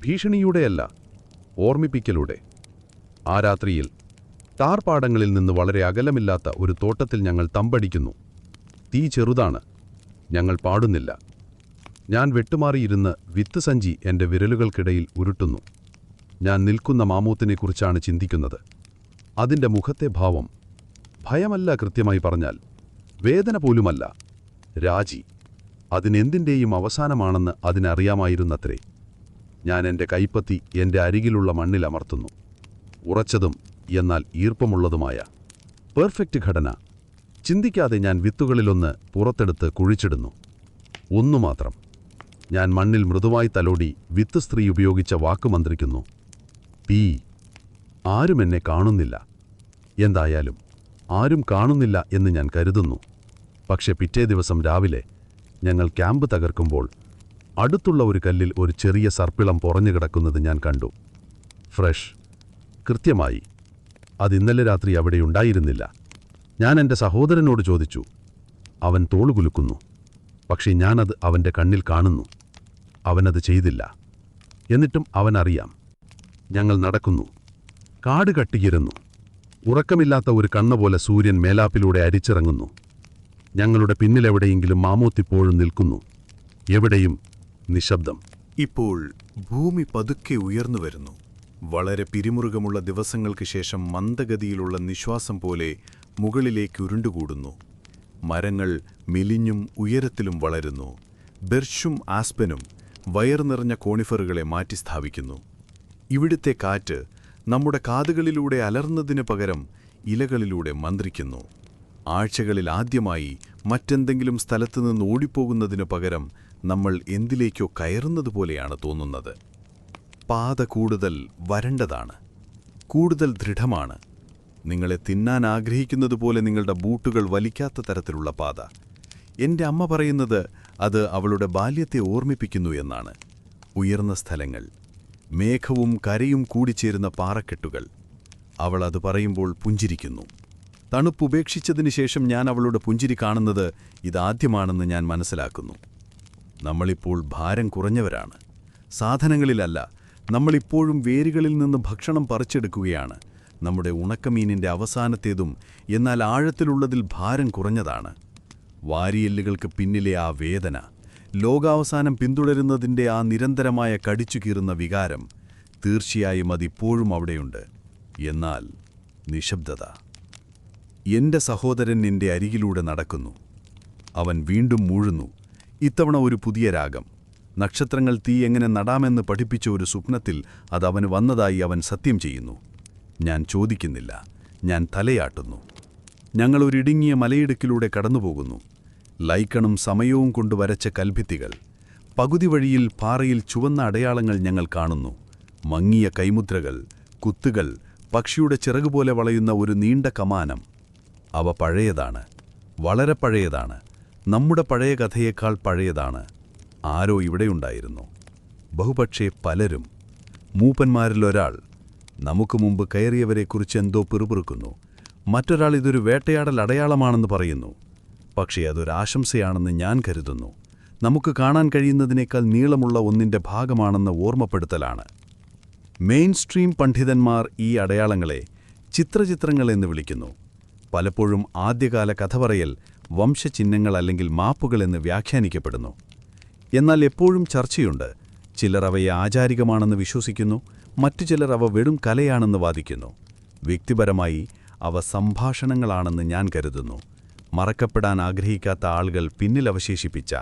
ഭീഷണിയുടെയല്ല, ഓർമ്മിപ്പിക്കലൂടെ. ആ രാത്രിയിൽ ടാർപാടങ്ങളിൽ നിന്ന് വളരെ അകലമില്ലാത്ത ഒരു തോട്ടത്തിൽ ഞങ്ങൾ തമ്പടിക്കുന്നു. തീ ചെറുതാണ്. ഞങ്ങൾ പാടുന്നില്ല. ഞാൻ വെട്ടുമാറിയിരുന്ന് വിത്ത് സഞ്ചി എൻ്റെ വിരലുകൾക്കിടയിൽ ഉരുട്ടുന്നു. ഞാൻ നിൽക്കുന്ന മാമൂത്തിനെക്കുറിച്ചാണ് ചിന്തിക്കുന്നത്. അതിൻ്റെ മുഖത്തെ ഭാവം ഭയമല്ല, കൃത്യമായി പറഞ്ഞാൽ വേദന പോലുമല്ല, രാജി. അതിനെന്തിൻ്റെയും അവസാനമാണെന്ന് അതിനറിയാമായിരുന്നത്രേ. ഞാൻ എൻ്റെ കൈപ്പത്തി എൻ്റെ അരികിലുള്ള മണ്ണിൽ അമർത്തുന്നു. ഉറച്ചതും എന്നാൽ ഈർപ്പമുള്ളതുമായ പെർഫെക്റ്റ് ഘടന. ചിന്തിക്കാതെ ഞാൻ വിത്തുകളിലൊന്ന് പുറത്തെടുത്ത് കുഴിച്ചിടുന്നു. ഒന്നുമാത്രം. ഞാൻ മണ്ണിൽ മൃദുവായി തലോടി വിത്ത് സ്ത്രീ ഉപയോഗിച്ച വാക്ക് മന്ത്രിക്കുന്നു. പീ. ആരും എന്നെ കാണുന്നില്ല. എന്തായാലും ആരും കാണുന്നില്ല എന്ന് ഞാൻ കരുതുന്നു. പക്ഷെ പിറ്റേ ദിവസം രാവിലെ ഞങ്ങൾ ക്യാമ്പ് തകർക്കുമ്പോൾ അടുത്തുള്ള ഒരു കല്ലിൽ ഒരു ചെറിയ സർപ്പിളം പൊറഞ്ഞുകിടക്കുന്നത് ഞാൻ കണ്ടു. ഫ്രഷ്. കൃത്യമായി. അത് ഇന്നലെ രാത്രി അവിടെയുണ്ടായിരുന്നില്ല. ഞാൻ എൻ്റെ സഹോദരനോട് ചോദിച്ചു. അവൻ തോളുകുലുക്കുന്നു. പക്ഷേ ഞാനത് അവൻ്റെ കണ്ണിൽ കാണുന്നു. അവനത് ചെയ്തില്ല. എന്നിട്ടും അവനറിയാം. ഞങ്ങൾ നടക്കുന്നു. കാട് കട്ടിയിരുന്നു. ഉറക്കമില്ലാത്ത ഒരു കണ്ണുപോലെ സൂര്യൻ മേലാപ്പിലൂടെ അരിച്ചിറങ്ങുന്നു. ഞങ്ങളുടെ പിന്നിലെവിടെയെങ്കിലും മാമൂത്തിപ്പോഴും നിൽക്കുന്നു. എവിടെയും നിശബ്ദം. ഇപ്പോൾ ഭൂമി പതുക്കെ ഉയർന്നു വരുന്നു. വളരെ പിരിമുറുകമുള്ള ദിവസങ്ങൾക്ക് ശേഷം മന്ദഗതിയിലുള്ള നിശ്വാസം പോലെ മുകളിലേക്ക് ഉരുണ്ടുകൂടുന്നു. മരങ്ങൾ മെലിഞ്ഞും ഉയരത്തിലും വളരുന്നു. ബെർഷും ആസ്പെനും വയർ നിറഞ്ഞ കോണിഫറുകളെ മാറ്റിസ്ഥാപിക്കുന്നു. ഇവിടുത്തെ കാറ്റ് നമ്മുടെ കാതുകളിലൂടെ അലർന്നതിനു പകരം ഇലകളിലൂടെ മന്ത്രിക്കുന്നു. ആഴ്ചകളിൽ ആദ്യമായി മറ്റെന്തെങ്കിലും സ്ഥലത്തുനിന്ന് ഓടിപ്പോകുന്നതിനു പകരം നമ്മൾ എന്തിലേക്കോ കയറുന്നതുപോലെയാണ് തോന്നുന്നത്. പാത കൂടുതൽ വരണ്ടതാണ്, കൂടുതൽ ദൃഢമാണ്. നിങ്ങളെ തിന്നാൻ ആഗ്രഹിക്കുന്നതുപോലെ നിങ്ങളുടെ ബൂട്ടുകൾ വലിക്കാത്ത തരത്തിലുള്ള പാത. എൻ്റെ അമ്മ പറയുന്നത് അത് അവളുടെ ബാല്യത്തെ ഓർമ്മിപ്പിക്കുന്നു എന്നാണ്. ഉയർന്ന സ്ഥലങ്ങൾ, മേഘവും കരയും കൂടിച്ചേരുന്ന പാറക്കെട്ടുകൾ. അവൾ അത് പറയുമ്പോൾ പുഞ്ചിരിക്കുന്നു. തണുപ്പുപേക്ഷിച്ചതിനു ശേഷം ഞാൻ അവളുടെ പുഞ്ചിരി കാണുന്നത് ഇതാദ്യമാണെന്ന് ഞാൻ മനസ്സിലാക്കുന്നു. നമ്മളിപ്പോൾ ഭാരം കുറഞ്ഞവരാണ്. സാധനങ്ങളിലല്ല, നമ്മളിപ്പോഴും വേരുകളിൽ നിന്ന് ഭക്ഷണം പറിച്ചെടുക്കുകയാണ്. നമ്മുടെ ഉണക്കമീനിൻ്റെ അവസാനത്തേതും എന്നാൽ ആഴത്തിലുള്ളതിൽ ഭാരം കുറഞ്ഞതാണ്. വാരിയെല്ലുകൾക്ക് പിന്നിലെ ആ വേദന, ലോകാവസാനം പിന്തുടരുന്നതിൻ്റെ ആ നിരന്തരമായ കടിച്ചുകീറുന്ന വികാരം, തീർച്ചയായും അതിപ്പോഴും അവിടെയുണ്ട്. എന്നാൽ നിശബ്ദത. എൻ്റെ സഹോദരൻ എൻ്റെ അരികിലൂടെ നടക്കുന്നു. അവൻ വീണ്ടും മൂഴുന്നു. ഇത്തവണ ഒരു പുതിയ രാഗം. നക്ഷത്രങ്ങൾ തീ എങ്ങനെ നടാമെന്ന് പഠിപ്പിച്ച ഒരു സ്വപ്നത്തിൽ അതവന് വന്നതായി അവൻ സത്യം ചെയ്യുന്നു. ഞാൻ ചോദിക്കുന്നില്ല, ഞാൻ തലയാട്ടുന്നു. ഞങ്ങളൊരിടുങ്ങിയ മലയിടുക്കിലൂടെ കടന്നുപോകുന്നു. ലൈക്കണും സമയവും കൊണ്ട് വരച്ച കൽഭിത്തികൾ. പകുതി വഴിയിൽ പാറയിൽ ചുവന്ന അടയാളങ്ങൾ ഞങ്ങൾ കാണുന്നു. മങ്ങിയ കൈമുദ്രകൾ, കുത്തുകൾ, പക്ഷിയുടെ ചിറകുപോലെ വളയുന്ന ഒരു നീണ്ട കമാനം. അവ പഴയതാണ്, വളരെ പഴയതാണ്. നമ്മുടെ പഴയ കഥയേക്കാൾ പഴയതാണ്. ആരോ ഇവിടെയുണ്ടായിരുന്നു. ബഹുപക്ഷേ പലരും. മൂപ്പന്മാരിലൊരാൾ നമുക്ക് മുമ്പ് കയറിയവരെക്കുറിച്ച് എന്തോ പിറുപിറുക്കുന്നു. മറ്റൊരാൾ ഇതൊരു വേട്ടയാടൽ അടയാളമാണെന്ന് പറയുന്നു. പക്ഷേ അതൊരാശംസയാണെന്ന് ഞാൻ കരുതുന്നു. നമുക്ക് കാണാൻ കഴിയുന്നതിനേക്കാൾ നീളമുള്ള ഒന്നിൻ്റെ ഭാഗമാണെന്ന ഓർമ്മപ്പെടുത്തലാണ്. മെയിൻ സ്ട്രീം പണ്ഡിതന്മാർ ഈ അടയാളങ്ങളെ ചിത്രചിത്രങ്ങളെന്ന് വിളിക്കുന്നു. പലപ്പോഴും ആദ്യകാല കഥ പറയൽ വംശചിഹ്നങ്ങൾ അല്ലെങ്കിൽ മാപ്പുകളെന്ന് വ്യാഖ്യാനിക്കപ്പെടുന്നു. എന്നാൽ എപ്പോഴും ചർച്ചയുണ്ട്. ചിലർ അവയെ ആചാരികമാണെന്ന് വിശ്വസിക്കുന്നു, മറ്റു ചിലർ അവ വെറും കലയാണെന്ന് വാദിക്കുന്നു. വ്യക്തിപരമായി അവ സംഭാഷണങ്ങളാണെന്ന് ഞാൻ കരുതുന്നു. മറക്കപ്പെടാൻ ആഗ്രഹിക്കാത്ത ആളുകൾ പിന്നിൽ അവശേഷിപ്പിച്ച.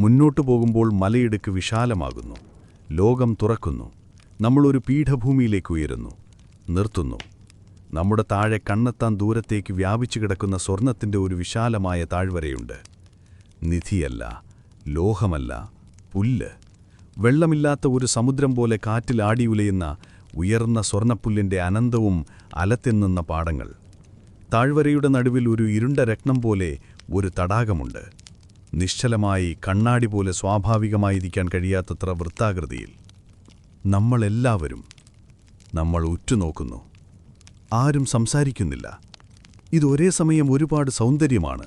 മുന്നോട്ടു പോകുമ്പോൾ മലയിടുക്ക് വിശാലമാകുന്നു. ലോകം തുറക്കുന്നു. നമ്മളൊരു പീഠഭൂമിയിലേക്ക് ഉയരുന്നു, നിർത്തുന്നു. നമ്മുടെ താഴെ കണ്ണെത്താൻ ദൂരത്തേക്ക് വ്യാപിച്ചു കിടക്കുന്ന സ്വർണത്തിൻ്റെ ഒരു വിശാലമായ താഴ്വരയുണ്ട്. നിധിയല്ല, ലോഹമല്ല, പുല്ല്. വെള്ളമില്ലാത്ത ഒരു സമുദ്രം പോലെ കാറ്റിൽ ആടിയുലയുന്ന ഉയർന്ന സ്വർണ്ണപ്പുല്ലിൻ്റെ അനന്തവും അലത്തെന്നുന്ന പാടങ്ങൾ. താഴ്വരയുടെ നടുവിൽ ഒരു ഇരുണ്ട രത്നം പോലെ ഒരു തടാകമുണ്ട്. നിശ്ചലമായി, കണ്ണാടി പോലെ സ്വാഭാവികമായിരിക്കാൻ കഴിയാത്തത്ര വൃത്താകൃതിയിൽ. നമ്മളെല്ലാവരും നമ്മൾ ഉറ്റുനോക്കുന്നു. ആരും സംസാരിക്കുന്നില്ല. ഇതൊരേ സമയം ഒരുപാട് സൗന്ദര്യമാണ്.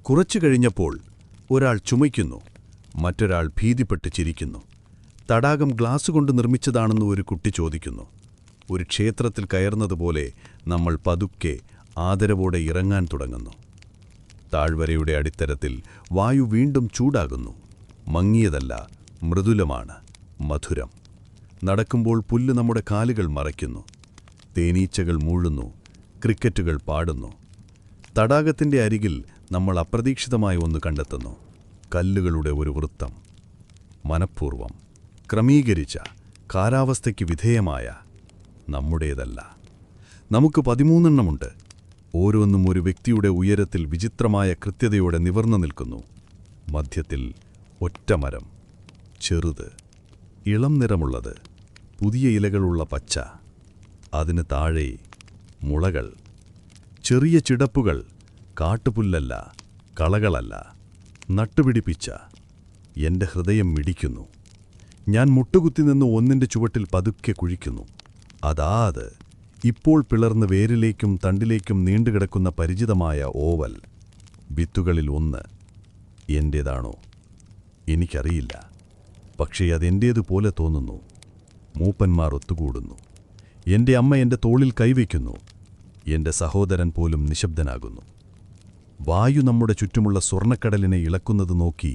കുറച്ചു കഴിഞ്ഞപ്പോൾ ഒരാൾ ചുമയ്ക്കുന്നു, മറ്റൊരാൾ ഭീതിപ്പെട്ട് ചിരിക്കുന്നു. തടാകം ഗ്ലാസ് കൊണ്ട് നിർമ്മിച്ചതാണെന്ന് ഒരു കുട്ടി ചോദിക്കുന്നു. ഒരു ക്ഷേത്രത്തിൽ കയറുന്നതുപോലെ നമ്മൾ പതുക്കെ ആദരവോടെ ഇറങ്ങാൻ തുടങ്ങുന്നു. താഴ്വരയുടെ അടിത്തരത്തിൽ വായു വീണ്ടും ചൂടാകുന്നു. മങ്ങിയതല്ല, മൃദുലമാണ്, മധുരം. നടക്കുമ്പോൾ പുല്ല് നമ്മുടെ കാലുകൾ മറയ്ക്കുന്നു. തേനീച്ചകൾ മൂഴുന്നു, ക്രിക്കറ്റുകൾ പാടുന്നു. തടാകത്തിൻ്റെ അരികിൽ നമ്മൾ അപ്രതീക്ഷിതമായ ഒന്ന് കണ്ടെത്തുന്നു. കല്ലുകളുടെ ഒരു വൃത്തം. മനഃപൂർവം ക്രമീകരിച്ച, കാലാവസ്ഥയ്ക്ക് വിധേയമായ. നമ്മുടേതല്ല. നമുക്ക് 13 ഓരോന്നും ഒരു വ്യക്തിയുടെ ഉയരത്തിൽ വിചിത്രമായ കൃത്യതയോടെ നിവർന്നു നിൽക്കുന്നു. മധ്യത്തിൽ ഒറ്റമരം, ചെറുത്, ഇളം നിറമുള്ളത്, പുതിയ ഇലകളുള്ള പച്ച. അതിന് താഴെ മുളകൾ, ചെറിയ ചിടപ്പുകൾ, കാട്ടുപുല്ലല്ല, കളകളല്ല, നട്ടുപിടിപ്പിച്ച. എൻ്റെ ഹൃദയം മിടിക്കുന്നു. ഞാൻ മുട്ടുകുത്തി നിന്ന് ഒന്നിൻ്റെ ചുവട്ടിൽ പതുക്കെ കുഴിക്കുന്നു. അതാ അത്, ഇപ്പോൾ പിളർന്ന് വേരിലേക്കും തണ്ടിലേക്കും നീണ്ടുകിടക്കുന്ന പരിചിതമായ ഓവൽ. വിത്തുകളിൽ ഒന്ന് എൻ്റേതാണോ? എനിക്കറിയില്ല. പക്ഷേ അതെൻ്റേതുപോലെ തോന്നുന്നു. മൂപ്പന്മാർ ഒത്തുകൂടുന്നു. എൻ്റെ അമ്മ എൻ്റെ തോളിൽ കൈവയ്ക്കുന്നു. എൻ്റെ സഹോദരൻ പോലും നിശബ്ദനാകുന്നു. വായു നമ്മുടെ ചുറ്റുമുള്ള സ്വർണ്ണക്കടലിനെ ഇളക്കുന്നത് നോക്കി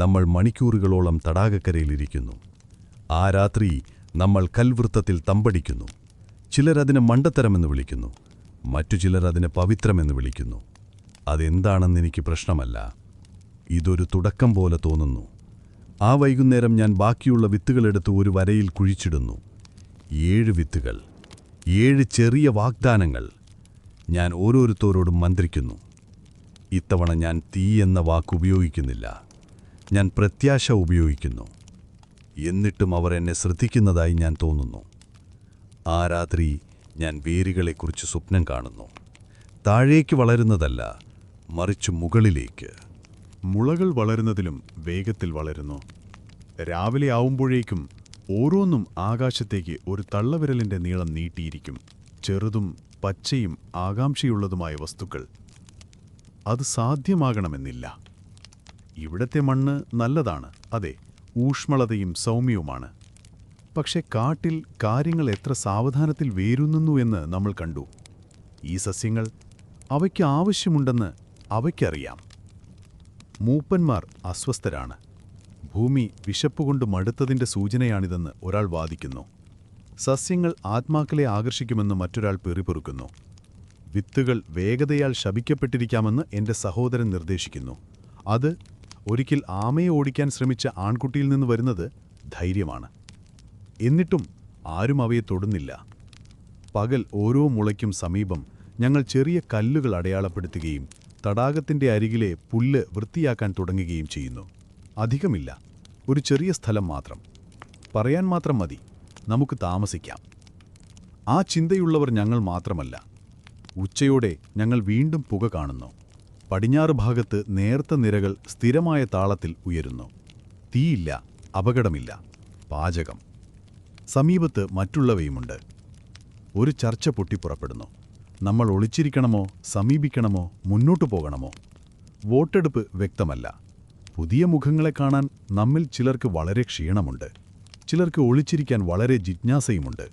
നമ്മൾ മണിക്കൂറുകളോളം തടാകക്കരയിലിരിക്കുന്നു. ആ രാത്രി നമ്മൾ കൽവൃത്തത്തിൽ തമ്പടിക്കുന്നു. ചിലരതിനെ മണ്ടത്തരമെന്ന് വിളിക്കുന്നു, മറ്റു ചിലർ അതിനെ പവിത്രമെന്ന് വിളിക്കുന്നു. അതെന്താണെന്നെനിക്ക് പ്രശ്നമല്ല. ഇതൊരു തുടക്കം പോലെ തോന്നുന്നു. ആ വൈകുന്നേരം ഞാൻ ബാക്കിയുള്ള വിത്തുകളെടുത്ത് ഒരു വരയിൽ കുഴിച്ചിടുന്നു. 7 വിത്തുകൾ, 7 ചെറിയ വാഗ്ദാനങ്ങൾ. ഞാൻ ഓരോരുത്തരോടും മന്ത്രിക്കുന്നു. ഇത്തവണ ഞാൻ തീ എന്ന വാക്ക് ഉപയോഗിക്കുന്നില്ല. ഞാൻ പ്രത്യാശ ഉപയോഗിക്കുന്നു. എന്നിട്ടും അവർ എന്നെ ശ്രദ്ധിക്കുന്നതായി ഞാൻ തോന്നുന്നു. ആ രാത്രി ഞാൻ വേരുകളെക്കുറിച്ച് സ്വപ്നം കാണുന്നു. താഴേക്ക് വളരുന്നതല്ല, മറിച്ച് മുകളിലേക്ക്. മുളകൾ വളരുന്നതിലും വേഗത്തിൽ വളരുന്നു. രാവിലെ ആവുമ്പോഴേക്കും ഓരോന്നും ആകാശത്തേക്ക് ഒരു തള്ളവിരലിൻ്റെ നീളം നീട്ടിയിരിക്കും. ചെറുതും പച്ചയും ആകാംക്ഷയുള്ളതുമായ വസ്തുക്കൾ. അത് സാധ്യമാകണമെന്നില്ല. ഇവിടത്തെ മണ്ണ് നല്ലതാണ്, അതെ, ഊഷ്മളതയും സൗമ്യവുമാണ്. പക്ഷെ കാട്ടിൽ കാര്യങ്ങൾ എത്ര സാവധാനത്തിൽ വേരുന്നു എന്ന് നമ്മൾ കണ്ടു. ഈ സസ്യങ്ങൾ അവയ്ക്ക് ആവശ്യമുണ്ടെന്ന് അവയ്ക്കറിയാം. മൂപ്പന്മാർ അസ്വസ്ഥരാണ്. ഭൂമി വിശപ്പുകൊണ്ട് മടുത്തതിൻ്റെ സൂചനയാണിതെന്ന് ഒരാൾ വാദിക്കുന്നു. സസ്യങ്ങൾ ആത്മാക്കളെ ആകർഷിക്കുമെന്ന് മറ്റൊരാൾ പെറിപെറുക്കുന്നു. വിത്തുകൾ വേഗതയാൽ ശപിക്കപ്പെട്ടിരിക്കാമെന്ന് എൻ്റെ സഹോദരൻ നിർദ്ദേശിക്കുന്നു. അത് ഒരിക്കൽ ആമയെ ഓടിക്കാൻ ശ്രമിച്ച ആൺകുട്ടിയിൽ നിന്ന് വരുന്നത് ധൈര്യമാണ്. എന്നിട്ടും ആരും അവയെ തൊടുന്നില്ല. പകൽ ഓരോ മുളയ്ക്കും സമീപം ഞങ്ങൾ ചെറിയ കല്ലുകൾ അടയാളപ്പെടുത്തുകയും തടാകത്തിൻ്റെ അരികിലെ പുല്ല് വൃത്തിയാക്കാൻ തുടങ്ങുകയും ചെയ്യുന്നു. അധികമില്ല, ഒരു ചെറിയ സ്ഥലം മാത്രം. പറയാൻ മാത്രം മതി, നമുക്ക് താമസിക്കാം. ആ ചിന്തയുള്ളവർ ഞങ്ങൾ മാത്രമല്ല. ഉച്ചയോടെ ഞങ്ങൾ വീണ്ടും പുക കാണുന്നു. പടിഞ്ഞാറ് ഭാഗത്ത് നേർത്ത നിരകൾ സ്ഥിരമായ താളത്തിൽ ഉയരുന്നു. തീയില്ല, അപകടമില്ല, പാചകം. സമീപത്ത് മറ്റുള്ളവയുമുണ്ട്. ഒരു ചർച്ച പൊട്ടിപ്പുറപ്പെടുന്നു. നമ്മൾ ഒളിച്ചിരിക്കണമോ, സമീപിക്കണമോ, മുന്നോട്ടു പോകണമോ? വോട്ടെടുപ്പ് വ്യക്തമല്ല. പുതിയ മുഖങ്ങളെ കാണാൻ നമ്മിൽ ചിലർക്ക് വളരെ ക്ഷീണമുണ്ട്. ചിലർക്ക് ഒളിച്ചിരിക്കാൻ വളരെ ജിജ്ഞാസയുമുണ്ട്.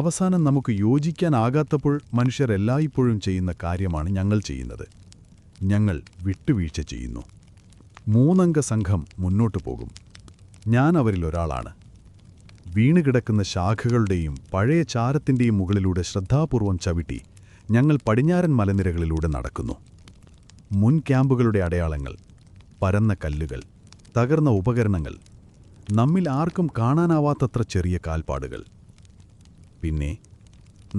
അവസാനം നമുക്ക് യോജിക്കാനാകാത്തപ്പോൾ മനുഷ്യർ എല്ലായ്പ്പോഴും ചെയ്യുന്ന കാര്യമാണ് ഞങ്ങൾ ചെയ്യുന്നത്. ഞങ്ങൾ വിട്ടുവീഴ്ച ചെയ്യുന്നു. 3 അംഗ സംഘം മുന്നോട്ടു പോകും. ഞാൻ അവരിലൊരാളാണ്. വീണുകിടക്കുന്ന ശാഖകളുടെയും പഴയ ചാരത്തിൻ്റെയും മുകളിലൂടെ ശ്രദ്ധാപൂർവം ചവിട്ടി ഞങ്ങൾ പടിഞ്ഞാറൻ മലനിരകളിലൂടെ നടക്കുന്നു. മുൻ ക്യാമ്പുകളുടെ അടയാളങ്ങൾ, പരന്ന കല്ലുകൾ, തകർന്ന ഉപകരണങ്ങൾ, നമ്മിൽ ആർക്കും കാണാനാവാത്തത്ര ചെറിയ കാൽപ്പാടുകൾ. പിന്നെ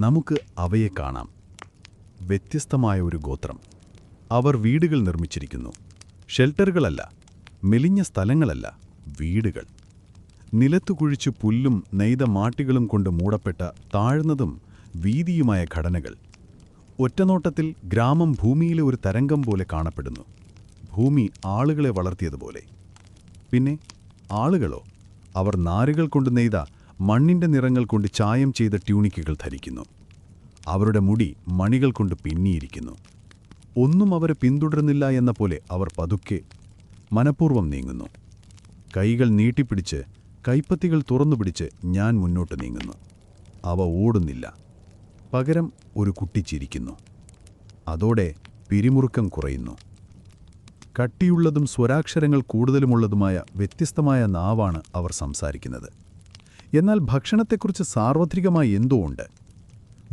നമുക്ക് അവയെ കാണാം. വ്യത്യസ്തമായ ഒരു ഗോത്രം. അവർ വീടുകൾ നിർമ്മിച്ചിരിക്കുന്നു. ഷെൽട്ടറുകളല്ല, മെലിഞ്ഞ സ്ഥലങ്ങളല്ല, വീടുകൾ. നിലത്തു കുഴിച്ച് പുല്ലും നെയ്ത മാട്ടികളും കൊണ്ട് മൂടപ്പെട്ട താഴ്ന്നതും വീതിയുമായ ഘടനകൾ. ഒറ്റനോട്ടത്തിൽ ഗ്രാമം ഭൂമിയിലെ ഒരു തരംഗം പോലെ കാണപ്പെടുന്നു. ഭൂമി ആളുകളെ വളർത്തിയതുപോലെ. പിന്നെ ആളുകളോ? അവർ നാരുകൾ കൊണ്ട് നെയ്ത മണ്ണിൻ്റെ നിറങ്ങൾ കൊണ്ട് ചായം ചെയ്ത ട്യൂണിക്കുകൾ ധരിക്കുന്നു. അവരുടെ മുടി മണികൾ കൊണ്ട് പിന്നിയിരിക്കുന്നു. ഒന്നും അവരെ പിന്തുടരുന്നില്ല എന്ന പോലെ അവർ പതുക്കെ മനഃപൂർവ്വം നീങ്ങുന്നു. കൈകൾ നീട്ടിപ്പിടിച്ച്, കൈപ്പത്തികൾ തുറന്നുപിടിച്ച് ഞാൻ മുന്നോട്ട് നീങ്ങുന്നു. അവ ഓടുന്നില്ല. പകരം ഒരു കുട്ടി ചിരിക്കുന്നു. അതോടെ പിരിമുറുക്കം കുറയുന്നു. കട്ടിയുള്ളതും സ്വരാക്ഷരങ്ങൾ കൂടുതലുമുള്ളതുമായ വ്യത്യസ്തമായ നാവാണ് അവർ സംസാരിക്കുന്നത്. എന്നാൽ ഭക്ഷണത്തെക്കുറിച്ച് സാർവത്രികമായി എന്തോ ഉണ്ട്.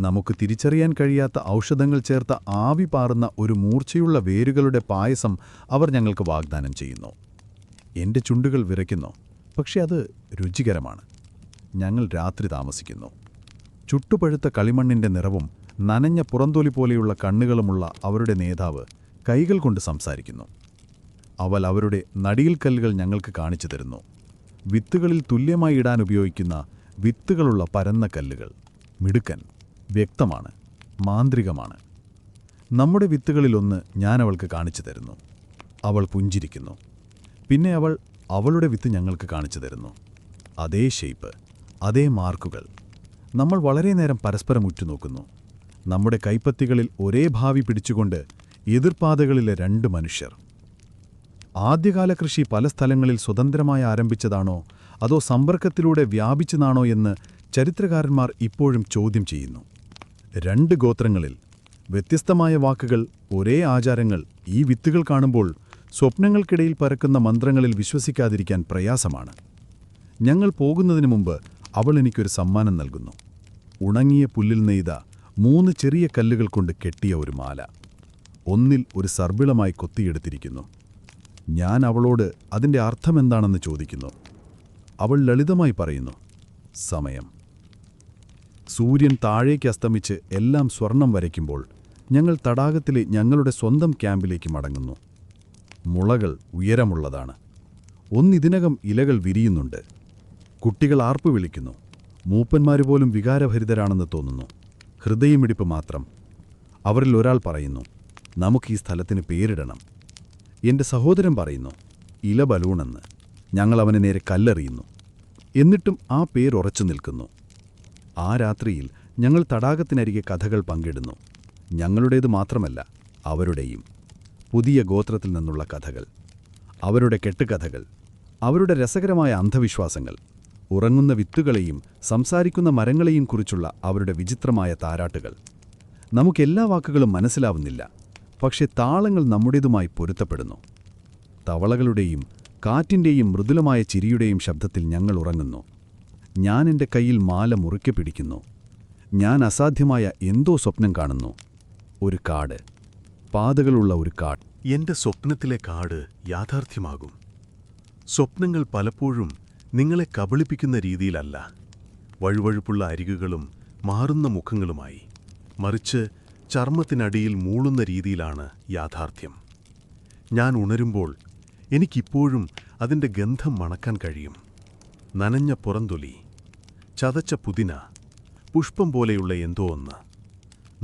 നമുക്ക് തിരിച്ചറിയാൻ കഴിയാത്ത ഔഷധങ്ങൾ ചേർത്ത ആവി പാറുന്ന ഒരു മൂർച്ചയുള്ള വേരുകളുടെ പായസം അവർ ഞങ്ങൾക്ക് വാഗ്ദാനം ചെയ്യുന്നു. എൻ്റെ ചുണ്ടുകൾ വിറയ്ക്കുന്നു. പക്ഷെ അത് രുചികരമാണ്. ഞങ്ങൾ രാത്രി താമസിക്കുന്നു. ചുട്ടുപഴുത്ത കളിമണ്ണിൻ്റെ നിറവും നനഞ്ഞ പുറന്തൊലി പോലെയുള്ള കണ്ണുകളുമുള്ള അവരുടെ നേതാവ് കൈകൾ കൊണ്ട് സംസാരിക്കുന്നു. അവൾ അവരുടെ നടിയിൽക്കല്ലുകൾ ഞങ്ങൾക്ക് കാണിച്ചു തരുന്നു. വിത്തുകളിൽ തുല്യമായി ഇടാൻ ഉപയോഗിക്കുന്ന വിത്തുകളുള്ള പരന്ന കല്ലുകൾ. മിടുക്കൻ, വ്യക്തമാണ്, മാന്ത്രികമാണ്. നമ്മുടെ വിത്തുകളിലൊന്ന് ഞാൻ അവൾക്ക് കാണിച്ചു തരുന്നു. അവൾ പുഞ്ചിരിക്കുന്നു. പിന്നെ അവൾ അവളുടെ വിത്ത് ഞങ്ങൾക്ക് കാണിച്ചു തരുന്നു. അതേ ഷേപ്പ്, അതേ മാർക്കുകൾ. നമ്മൾ വളരെ നേരം പരസ്പരം ഉറ്റുനോക്കുന്നു. നമ്മുടെ കൈപ്പത്തികളിൽ ഒരേ ഭാവി പിടിച്ചുകൊണ്ട് എതിർപാതകളിലെ 2 മനുഷ്യർ. ആദ്യകാല കൃഷി പല സ്ഥലങ്ങളിൽ സ്വതന്ത്രമായി ആരംഭിച്ചതാണോ അതോ സമ്പർക്കത്തിലൂടെ വ്യാപിച്ചതാണോ എന്ന് ചരിത്രകാരന്മാർ ഇപ്പോഴും ചോദ്യം ചെയ്യുന്നു. 2 ഗോത്രങ്ങളിൽ വ്യത്യസ്തമായ വാക്കുകൾ, ഒരേ ആചാരങ്ങൾ. ഈ വിത്തുകൾ കാണുമ്പോൾ സ്വപ്നങ്ങൾക്കിടയിൽ പരക്കുന്ന മന്ത്രങ്ങളിൽ വിശ്വസിക്കാതിരിക്കാൻ പ്രയാസമാണ്. ഞങ്ങൾ പോകുന്നതിന് മുമ്പ് അവൾ എനിക്കൊരു സമ്മാനം നൽകുന്നു. ഉണങ്ങിയ പുല്ലിൽ നെയ്ത 3 ചെറിയ കല്ലുകൾ കൊണ്ട് കെട്ടിയ ഒരു മാല. ഒന്നിൽ ഒരു സർബിളമായി കൊത്തിയെടുത്തിരിക്കുന്നു. ഞാൻ അവളോട് അതിൻ്റെ അർത്ഥമെന്താണെന്ന് ചോദിക്കുന്നു. അവൾ ലളിതമായി പറയുന്നു, സമയം. സൂര്യൻ താഴേക്ക് അസ്തമിച്ച് എല്ലാം സ്വർണം വരയ്ക്കുമ്പോൾ ഞങ്ങൾ തടാകത്തിലെ ഞങ്ങളുടെ സ്വന്തം ക്യാമ്പിലേക്ക് മടങ്ങുന്നു. മുളകൾ ഉയരമുള്ളതാണ്. ഒന്നിതിനകം ഇലകൾ വിരിയുന്നുണ്ട്. കുട്ടികൾ ആർപ്പു വിളിക്കുന്നു. മൂപ്പന്മാരുപോലും വികാരഭരിതരാണെന്ന് തോന്നുന്നു. ഹൃദയമിടിപ്പ് മാത്രം. അവരിൽ ഒരാൾ പറയുന്നു, നമുക്ക് ഈ സ്ഥലത്തിന് പേരിടണം. എൻ്റെ സഹോദരൻ പറയുന്നു, ഇല ബലൂണെന്ന്. ഞങ്ങൾ അവന് നേരെ കല്ലെറിയുന്നു. എന്നിട്ടും ആ പേരുറച്ചു നിൽക്കുന്നു. ആ രാത്രിയിൽ ഞങ്ങൾ തടാകത്തിനരികെ കഥകൾ പങ്കിടുന്നു. ഞങ്ങളുടേത് മാത്രമല്ല, അവരുടെയും. പുതിയ ഗോത്രത്തിൽ നിന്നുള്ള കഥകൾ, അവരുടെ കെട്ടുകഥകൾ, അവരുടെ രസകരമായ അന്ധവിശ്വാസങ്ങൾ, ഉറങ്ങുന്ന വിത്തുകളെയും സംസാരിക്കുന്ന മരങ്ങളെയും കുറിച്ചുള്ള അവരുടെ വിചിത്രമായ താരാട്ടുകൾ. നമുക്കെല്ലാ വാക്കുകളും മനസ്സിലാവുന്നില്ല, പക്ഷെ താളങ്ങൾ നമ്മുടേതുമായി പൊരുത്തപ്പെടുന്നു. തവളകളുടെയും കാറ്റിൻ്റെയും മൃദുലമായ ചിരിയുടെയും ശബ്ദത്തിൽ ഞങ്ങൾ ഉറങ്ങുന്നു. ഞാൻ എൻ്റെ കയ്യിൽ മാല മുറുക്കെ പിടിക്കുന്നു. ഞാൻ അസാധ്യമായ എന്തോ സ്വപ്നം കാണുന്നു. ഒരു കാട്, പാതകളുള്ള ഒരു കാട്. എൻ്റെ സ്വപ്നത്തിലെ കാട് യാഥാർത്ഥ്യമാകും. സ്വപ്നങ്ങൾ പലപ്പോഴും നിങ്ങളെ കബളിപ്പിക്കുന്ന രീതിയിലല്ല, വഴുവഴുപ്പുള്ള അരികുകളും മാറുന്ന മുഖങ്ങളുമായി, മറിച്ച് ചർമ്മത്തിനടിയിൽ മൂളുന്ന രീതിയിലാണ് യാഥാർത്ഥ്യം. ഞാൻ ഉണരുമ്പോൾ എനിക്കിപ്പോഴും അതിൻ്റെ ഗന്ധം മണക്കാൻ കഴിയും. നനഞ്ഞ പുറന്തൊലി, ചതച്ച പുതിന, പുഷ്പം പോലെയുള്ള എന്തോ ഒന്ന്.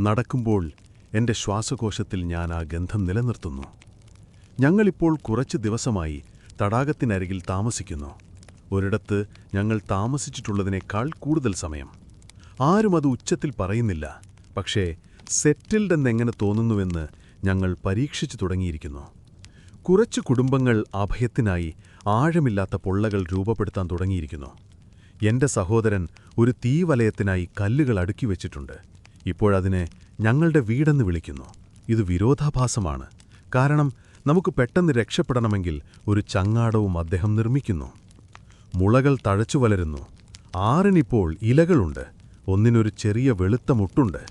നടക്കുമ്പോൾ എൻ്റെ ശ്വാസകോശത്തിൽ ഞാൻ ആ ഗന്ധം നിലനിർത്തുന്നു. ഞങ്ങളിപ്പോൾ കുറച്ച് ദിവസമായി തടാകത്തിനരികിൽ താമസിക്കുന്നു. ഒരിടത്ത് ഞങ്ങൾ താമസിച്ചിട്ടുള്ളതിനേക്കാൾ കൂടുതൽ സമയം. ആരും അത് ഉച്ചത്തിൽ പറയുന്നില്ല, പക്ഷേ സെറ്റിൽഡ് എന്നെങ്ങനെ തോന്നുന്നുവെന്ന് ഞങ്ങൾ പരീക്ഷിച്ചു തുടങ്ങിയിരിക്കുന്നു. കുറച്ച് കുടുംബങ്ങൾ അഭയത്തിനായി ആഴമില്ലാത്ത പൊള്ളകൾ രൂപപ്പെടുത്താൻ തുടങ്ങിയിരിക്കുന്നു. എൻ്റെ സഹോദരൻ ഒരു തീവലയത്തിനായി കല്ലുകൾ അടുക്കി വച്ചിട്ടുണ്ട്. ഇപ്പോഴതിനെ ഞങ്ങളുടെ വീടെന്ന് വിളിക്കുന്നു. ഇത് വിരോധാഭാസമാണ്. കാരണം നമുക്ക് പെട്ടെന്ന് രക്ഷപ്പെടണമെങ്കിൽ ഒരു ചങ്ങാടവും അദ്ദേഹം നിർമ്മിക്കുന്നു. മുളകൾ തഴച്ചു വളരുന്നു. ആറിനിപ്പോൾ ഇലകളുണ്ട്. ഒന്നിനൊരു ചെറിയ വെളുത്ത മുട്ടുണ്ട്.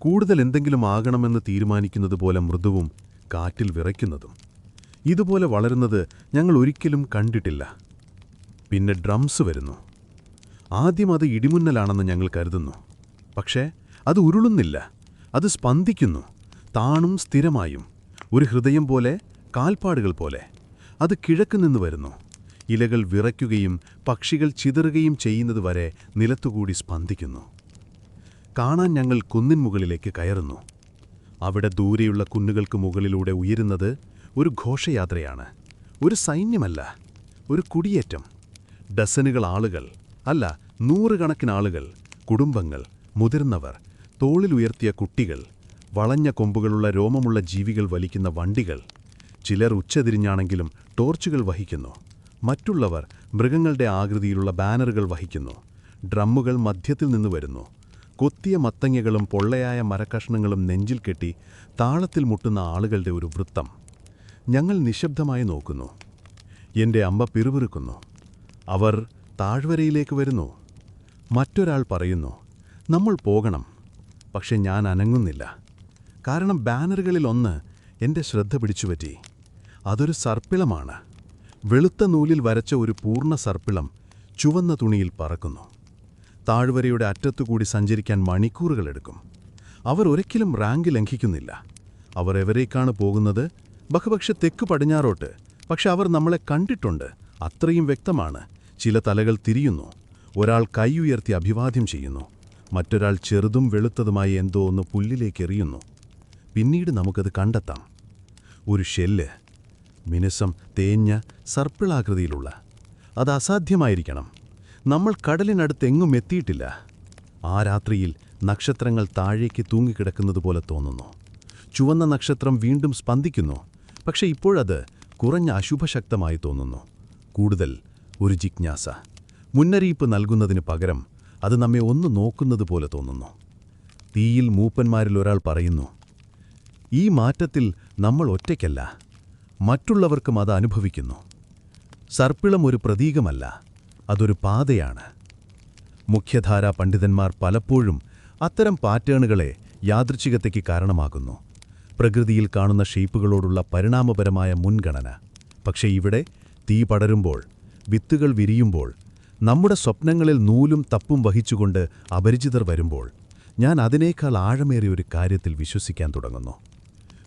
കൂടുതൽ എന്തെങ്കിലും ആകണമെന്ന് തീരുമാനിക്കുന്നത് പോലെ മൃദുവും കാറ്റിൽ വിറയ്ക്കുന്നതും. ഇതുപോലെ വളരുന്നത് ഞങ്ങൾ ഒരിക്കലും കണ്ടിട്ടില്ല. പിന്നെ ഡ്രംസ് വരുന്നു. ആദ്യം അത് ഇടിമുന്നലാണെന്ന് ഞങ്ങൾ കരുതുന്നു. പക്ഷേ അത് ഉരുളുന്നില്ല. അത് സ്പന്ദിക്കുന്നു, താണും സ്ഥിരമായും, ഒരു ഹൃദയം പോലെ, കാൽപ്പാടുകൾ പോലെ. അത് കിഴക്ക് നിന്ന് വരുന്നു. ഇലകൾ വിറയ്ക്കുകയും പക്ഷികൾ ചിതറുകയും ചെയ്യുന്നതുവരെ നിലത്തുകൂടി സ്പന്ദിക്കുന്നു. കാണാൻ ഞങ്ങൾ കുന്നിൻ മുകളിലേക്ക് കയറുന്നു. അവിടെ ദൂരെയുള്ള കുന്നുകൾക്ക് മുകളിലൂടെ ഉയരുന്നത് ഒരു ഘോഷയാത്രയാണ്. ഒരു സൈന്യമല്ല, ഒരു കുടിയേറ്റം. ഡസനുകൾ ആളുകൾ, അല്ല, നൂറുകണക്കിന് ആളുകൾ, കുടുംബങ്ങൾ, മുതിർന്നവർ, തോളിലുയർത്തിയ കുട്ടികൾ, വളഞ്ഞ കൊമ്പുകളുള്ള രോമമുള്ള ജീവികൾ വലിക്കുന്ന വണ്ടികൾ. ചിലർ ഉച്ചതിരിഞ്ഞാണെങ്കിലും ടോർച്ചുകൾ വഹിക്കുന്നു. മറ്റുള്ളവർ മൃഗങ്ങളുടെ ആകൃതിയിലുള്ള ബാനറുകൾ വഹിക്കുന്നു. ഡ്രമ്മുകൾ മധ്യത്തിൽ നിന്ന് വരുന്നു. കൊത്തിയ മത്തങ്ങകളും പൊള്ളയായ മരക്കഷ്ണങ്ങളും നെഞ്ചിൽ കെട്ടി താളത്തിൽ മുട്ടുന്ന ആളുകളുടെ ഒരു വൃത്തം. ഞങ്ങൾ നിശബ്ദമായി നോക്കുന്നു. എൻ്റെ അമ്മ പിറുപിറുക്കുന്നു. അവർ താഴ്വരയിലേക്ക് വരുന്നു. മറ്റൊരാൾ പറയുന്നു, നമ്മൾ പോകണം. പക്ഷെ ഞാൻ അനങ്ങുന്നില്ല. കാരണം ബാനറുകളിലൊന്ന് എൻ്റെ ശ്രദ്ധ പിടിച്ചുപറ്റി. അതൊരു സർപ്പിളമാണ്. വെളുത്ത നൂലിൽ വരച്ച ഒരു പൂർണ്ണ സർപ്പിളം ചുവന്ന തുണിയിൽ പറക്കുന്നു. താഴ്വരയുടെ അറ്റത്തുകൂടി സഞ്ചരിക്കാൻ മണിക്കൂറുകളെടുക്കും. അവർ ഒരിക്കലും റാങ്ക് ലംഘിക്കുന്നില്ല. അവർ എവരേക്കാണ് പോകുന്നത്? ബഹുപക്ഷെ തെക്ക് പടിഞ്ഞാറോട്ട്. പക്ഷെ അവർ നമ്മളെ കണ്ടിട്ടുണ്ട്. അത്രയും വ്യക്തമാണ്. ചില തലകൾ തിരിയുന്നു. ഒരാൾ കൈ ഉയർത്തി അഭിവാദ്യം ചെയ്യുന്നു. മറ്റൊരാൾ ചെറുതും വെളുത്തതുമായി എന്തോ ഒന്ന് പുല്ലിലേക്ക് എറിയുന്നു. പിന്നീട് നമുക്കത് കണ്ടെത്താം. ഒരു ഷെല്ല്, മിനുസം തേഞ്ഞ സർപ്പിളാകൃതിയിലുള്ള. അത് അസാധ്യമായിരിക്കണം. നമ്മൾ കടലിനടുത്തെങ്ങും എത്തിയിട്ടില്ല. ആ രാത്രിയിൽ നക്ഷത്രങ്ങൾ താഴേക്ക് തൂങ്ങിക്കിടക്കുന്നതുപോലെ തോന്നുന്നു. ചുവന്ന നക്ഷത്രം വീണ്ടും സ്പന്ദിക്കുന്നു. പക്ഷെ ഇപ്പോഴത് കുറഞ്ഞ അശുഭശക്തമായി തോന്നുന്നു. കൂടുതൽ ഒരു ജിജ്ഞാസ. മുന്നറിയിപ്പ് നൽകുന്നതിന് പകരം അത് നമ്മെ ഒന്ന് നോക്കുന്നത് പോലെ തോന്നുന്നു. തീയിൽ മൂപ്പന്മാരിൽ ഒരാൾ പറയുന്നു, ഈ മാറ്റത്തിൽ നമ്മൾ ഒറ്റയ്ക്കല്ല, മറ്റുള്ളവർക്കും അത് അനുഭവിക്കുന്നു. സർപ്പിളം ഒരു പ്രതീകമല്ല, അതൊരു പാതയാണ്. മുഖ്യധാരാ പണ്ഡിതന്മാർ പലപ്പോഴും അത്തരം പാറ്റേണുകളെ യാദൃച്ഛികതയ്ക്ക് കാരണമാകുന്നു. പ്രകൃതിയിൽ കാണുന്ന ഷേപ്പുകളോടുള്ള പരിണാമപരമായ മുൻഗണന. പക്ഷേ ഇവിടെ തീ പടരുമ്പോൾ, വിത്തുകൾ വിരിയുമ്പോൾ, നമ്മുടെ സ്വപ്നങ്ങളിൽ നൂലും തപ്പും വഹിച്ചുകൊണ്ട് അപരിചിതർ വരുമ്പോൾ, ഞാൻ അതിനേക്കാൾ ആഴമേറിയ ഒരു കാര്യത്തിൽ വിശ്വസിക്കാൻ തുടങ്ങുന്നു.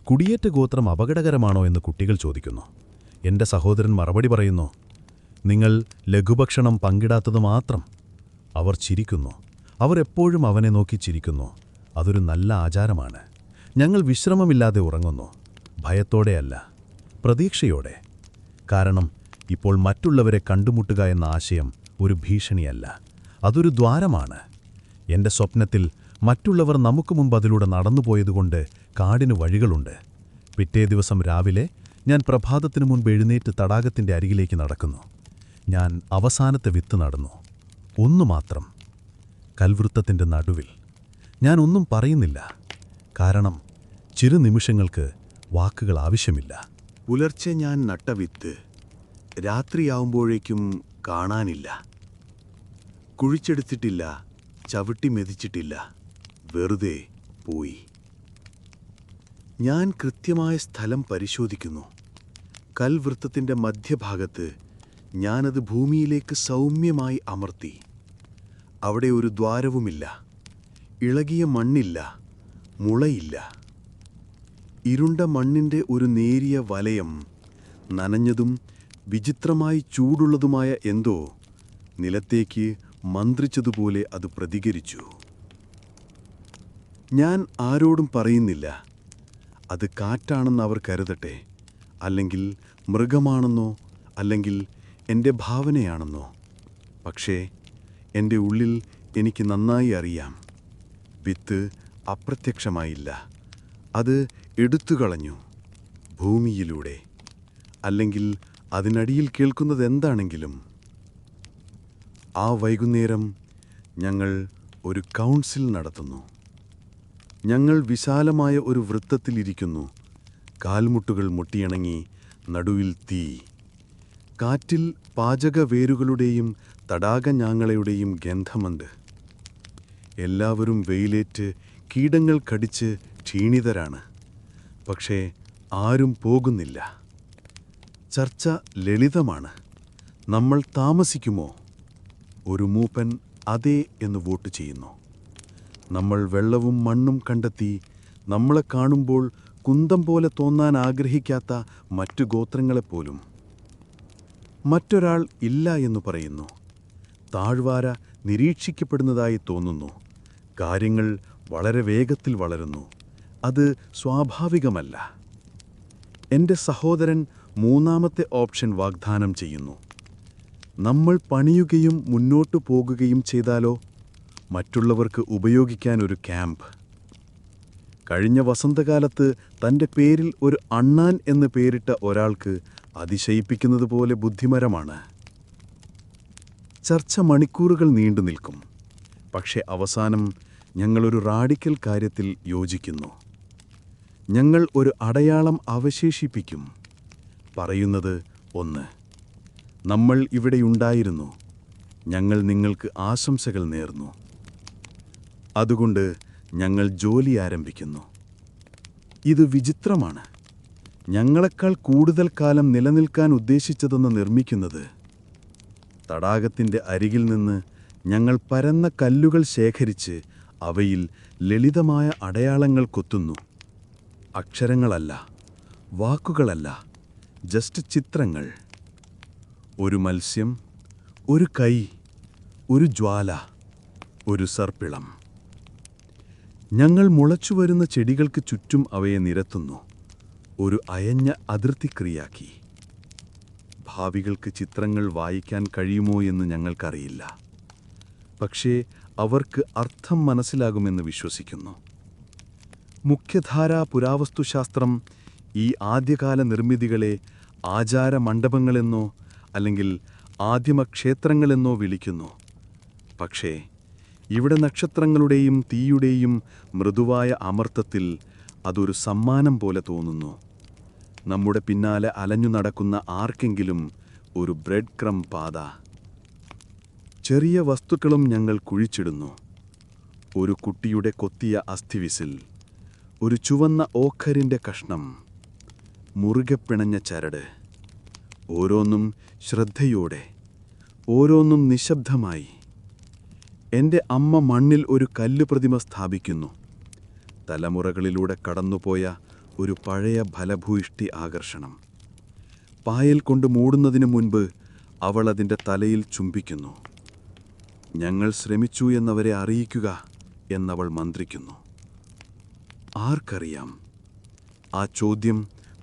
കുടിയേറ്റ ഗോത്രം അപകടകരമാണോ എന്ന് കുട്ടികൾ ചോദിക്കുന്നു. എൻ്റെ സഹോദരൻ മറുപടി പറയുന്നു, നിങ്ങൾ ലഘുഭക്ഷണം പങ്കിടാത്തത് മാത്രം. അവർ ചിരിക്കുന്നു. അവർ എപ്പോഴും അവനെ നോക്കി ചിരിക്കുന്നു. അതൊരു നല്ല ആചാരമാണ്. ഞങ്ങൾ വിശ്രമമില്ലാതെ ഉറങ്ങുന്നു. ഭയത്തോടെയല്ല, പ്രതീക്ഷയോടെ. കാരണം ഇപ്പോൾ മറ്റുള്ളവരെ കണ്ടുമുട്ടുക എന്ന ആശയം ഒരു ഭീഷണിയല്ല, അതൊരു ദ്വാരമാണ്. എൻ്റെ സ്വപ്നത്തിൽ മറ്റുള്ളവർ നമുക്ക് മുമ്പ് അതിലൂടെ നടന്നുപോയതുകൊണ്ട് കാടിന് വഴികളുണ്ട്. പിറ്റേ ദിവസം രാവിലെ ഞാൻ പ്രഭാതത്തിനു മുൻപ് എഴുന്നേറ്റ് തടാകത്തിൻ്റെ അരികിലേക്ക് നടക്കുന്നു. ഞാൻ അവസാനത്തെ വിത്ത് നടന്നു. ഒന്നു മാത്രം, കൽവൃത്തത്തിൻ്റെ നടുവിൽ. ഞാൻ ഒന്നും പറയുന്നില്ല. കാരണം ചിരുനിമിഷങ്ങൾക്ക് വാക്കുകൾ ആവശ്യമില്ല. പുലർച്ചെ ഞാൻ നട്ട വിത്ത് രാത്രിയാവുമ്പോഴേക്കും കാണാനില്ല. കുഴിച്ചെടുത്തിട്ടില്ല, ചവിട്ടി മെതിച്ചിട്ടില്ല, വെറുതെ പോയി. ഞാൻ കൃത്യമായ സ്ഥലം പരിശോധിക്കുന്നു. കൽവൃത്തത്തിൻ്റെ മധ്യഭാഗത്ത് ഞാനത് ഭൂമിയിലേക്ക് സൗമ്യമായി അമർത്തി. അവിടെ ഒരു ദ്വാരവുമില്ല, ഇളകിയ മണ്ണില്ല, മുളയില്ല. ഇരുണ്ട മണ്ണിൻ്റെ ഒരു നേരിയ വലയം, നനഞ്ഞതും വിചിത്രമായി ചൂടുള്ളതുമായ എന്തോ നിലത്തേക്ക് മന്ത്രിച്ചതുപോലെ അത് പ്രതികരിച്ചു. ഞാൻ ആരോടും പറയുന്നില്ല, അത് കാറ്റാണെന്ന് അവർ കരുതട്ടെ, അല്ലെങ്കിൽ മൃഗമാണെന്നോ, അല്ലെങ്കിൽ എൻ്റെ ഭാവനയാണെന്നോ. പക്ഷേ എൻ്റെ ഉള്ളിൽ എനിക്ക് നന്നായി അറിയാം, വിത്ത് അപ്രത്യക്ഷമായില്ല. അത് എടുത്തുകളഞ്ഞു ഭൂമിയിലൂടെ. അല്ലെങ്കിൽ അതിനടിയിൽ കേൾക്കുന്നതെന്താണെങ്കിലും. ആ വൈകുന്നേരം ഞങ്ങൾ ഒരു കൗൺസിൽ നടത്തുന്നു. ഞങ്ങൾ വിശാലമായ ഒരു വൃത്തത്തിലിരിക്കുന്നു. കാൽമുട്ടുകൾ മുട്ടിയിണങ്ങി, നടുവിൽ തീ. കാറ്റിൽ പാചകവേരുകളുടെയും തടാകഞ്ഞാങ്ങളയുടെയും ഗന്ധമുണ്ട്. എല്ലാവരും വെയിലേറ്റ് കീടങ്ങൾ കടിച്ച് ക്ഷീണിതരാണ്. പക്ഷേ ആരും പോകുന്നില്ല. ചർച്ച ലളിതമാണ്. നമ്മൾ താമസിക്കുമോ? ഒരു മൂപ്പൻ അതെ എന്ന് വോട്ട് ചെയ്യുന്നു. നമ്മൾ വെള്ളവും മണ്ണും കണ്ടെത്തി. നമ്മളെ കാണുമ്പോൾ കുന്തം പോലെ തോന്നാൻ ആഗ്രഹിക്കാത്ത മറ്റു ഗോത്രങ്ങളെപ്പോലും. മറ്റൊരാൾ ഇല്ല എന്ന് പറയുന്നു. താഴ്വാര നിരീക്ഷിക്കപ്പെടുന്നതായി തോന്നുന്നു. കാര്യങ്ങൾ വളരെ വേഗത്തിൽ വളരുന്നു. അത് സ്വാഭാവികമല്ല. എൻ്റെ സഹോദരൻ മൂന്നാമത്തെ ഓപ്ഷൻ വാഗ്ദാനം ചെയ്യുന്നു. നമ്മൾ പണിയുകയും മുന്നോട്ടു പോകുകയും ചെയ്താലോ? മറ്റുള്ളവർക്ക് ഉപയോഗിക്കാൻ ഒരു ക്യാമ്പ്. കഴിഞ്ഞ വസന്തകാലത്ത് തൻ്റെ പേരിൽ ഒരു അണ്ണാൻ എന്ന് പേരിട്ട ഒരാൾക്ക് അതിശയിപ്പിക്കുന്നതുപോലെ ബുദ്ധിമരമാണ്. ചർച്ച മണിക്കൂറുകൾ നീണ്ടു നിൽക്കും. പക്ഷേ അവസാനം ഞങ്ങളൊരു റാഡിക്കൽ കാര്യത്തിൽ യോജിക്കുന്നു. ഞങ്ങൾ ഒരു അടയാളം അവശേഷിപ്പിക്കും. പറയുന്നത് ഒന്ന്: നമ്മൾ ഇവിടെയുണ്ടായിരുന്നു. ഞങ്ങൾ നിങ്ങൾക്ക് ആശംസകൾ നേർന്നു. അതുകൊണ്ട് ഞങ്ങൾ ജോലി ആരംഭിക്കുന്നു. ഇത് വിചിത്രമാണ്. ഞങ്ങളെക്കാൾ കൂടുതൽ കാലം നിലനിൽക്കാൻ ഉദ്ദേശിച്ചതൊന്ന് നിർമ്മിക്കുന്നത്. തടാകത്തിൻ്റെ അരികിൽ നിന്ന് ഞങ്ങൾ പരന്ന കല്ലുകൾ ശേഖരിച്ച് അവയിൽ ലളിതമായ അടയാളങ്ങൾ കൊത്തുന്നു. അക്ഷരങ്ങളല്ല, വാക്കുകളല്ല, ജസ്റ്റ് ചിത്രങ്ങൾ. ഒരു മത്സ്യം, ഒരു കൈ, ഒരു ജ്വാല, ഒരു സർപ്പിളം. ഞങ്ങൾ മുളച്ചുവരുന്ന ചെടികൾക്ക് ചുറ്റും അവയെ നിരത്തുന്നു. ഒരു അയഞ്ഞ അതിർത്തിക്രിയാക്കി. ഭാവികൾക്ക് ചിത്രങ്ങൾ വായിക്കാൻ കഴിയുമോ എന്ന് ഞങ്ങൾക്കറിയില്ല. പക്ഷേ അവർക്ക് അർത്ഥം മനസ്സിലാകുമെന്ന് വിശ്വസിക്കുന്നു. മുഖ്യധാരാ പുരാവസ്തുശാസ്ത്രം ഈ ആദ്യകാല നിർമ്മിതികളെ ആചാരമണ്ഡപങ്ങളെന്നോ അല്ലെങ്കിൽ ആദിമക്ഷേത്രങ്ങളെന്നോ വിളിക്കുന്നു. പക്ഷേ ഇവിടെ നക്ഷത്രങ്ങളുടെയും തീയുടെയും മൃദുവായ അമർത്തത്തിൽ അതൊരു സമ്മാനം പോലെ തോന്നുന്നു. നമ്മുടെ പിന്നാലെ അലഞ്ഞു നടക്കുന്ന ആർക്കെങ്കിലും ഒരു ബ്രെഡ് ക്രം പാത. ചെറിയ വസ്തുക്കളും ഞങ്ങൾ കുഴിച്ചിടുന്നു. ഒരു കുട്ടിയുടെ കൊത്തിയ അസ്ഥിവിസിൽ, ഒരു ചുവന്ന ഓഖരിൻ്റെ കഷ്ണം, മുറുകെ പിണഞ്ഞ ചരട്. ഓരോന്നും ശ്രദ്ധയോടെ, ഓരോന്നും നിശബ്ദമായി. എൻ്റെ അമ്മ മണ്ണിൽ ഒരു കല്ലുപ്രതിമ സ്ഥാപിക്കുന്നു. തലമുറകളിലൂടെ കടന്നുപോയ ഒരു പഴയ ഫലഭൂയിഷ്ടി ആകർഷണം. പായൽ കൊണ്ട് മൂടുന്നതിനു മുൻപ് അവൾ അതിൻ്റെ തലയിൽ ചുംബിക്കുന്നു. ഞങ്ങൾ ശ്രമിച്ചു എന്നവരെ അറിയിക്കുക എന്നവൾ മന്ത്രിക്കുന്നു. ആർക്കറിയാം? ആ ചോദ്യം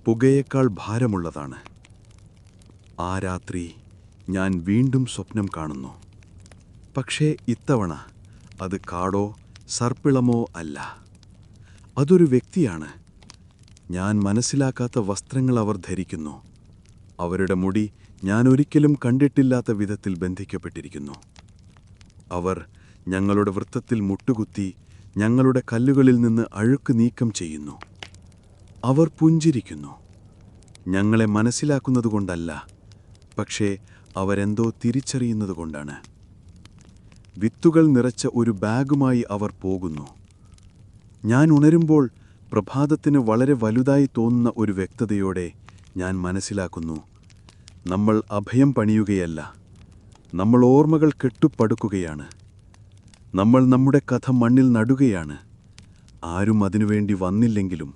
പുകയേക്കാൾ ഭാരമുള്ളതാണ്. ആ രാത്രി ഞാൻ വീണ്ടും സ്വപ്നം കാണുന്നു. പക്ഷേ ഇത്തവണ അത് കാടോ സർപ്പിളമോ അല്ല. അതൊരു വ്യക്തിയാണ്. ഞാൻ മനസ്സിലാക്കാത്ത വസ്ത്രങ്ങൾ അവർ ധരിക്കുന്നു. അവരുടെ മുടി ഞാൻ ഒരിക്കലും കണ്ടിട്ടില്ലാത്ത വിധത്തിൽ ബന്ധിക്കപ്പെട്ടിരിക്കുന്നു. അവർ ഞങ്ങളുടെ വൃത്തത്തിൽ മുട്ടുകുത്തി ഞങ്ങളുടെ കല്ലുകളിൽ നിന്ന് അഴുക്ക് നീക്കം ചെയ്യുന്നു. അവർ പുഞ്ചിരിക്കുന്നു. ഞങ്ങളെ മനസ്സിലാക്കുന്നതുകൊണ്ടല്ല, പക്ഷേ അവരെന്തോ തിരിച്ചറിയുന്നതുകൊണ്ടാണ്. വിത്തുകൾ നിറച്ച ഒരു ബാഗുമായി അവർ പോകുന്നു. ഞാൻ ഉണരുമ്പോൾ പ്രഭാതത്തിന് വളരെ വലുതായി തോന്നുന്ന ഒരു വ്യക്തതയോടെ ഞാൻ മനസ്സിലാക്കുന്നു, നമ്മൾ അഭയം പണിയുകയല്ല, നമ്മൾ ഓർമ്മകൾ കെട്ടുപടുക്കുകയാണ്. നമ്മൾ നമ്മുടെ കഥ മണ്ണിൽ നടുകയാണ്. ആരും അതിനുവേണ്ടി വന്നില്ലെങ്കിലും,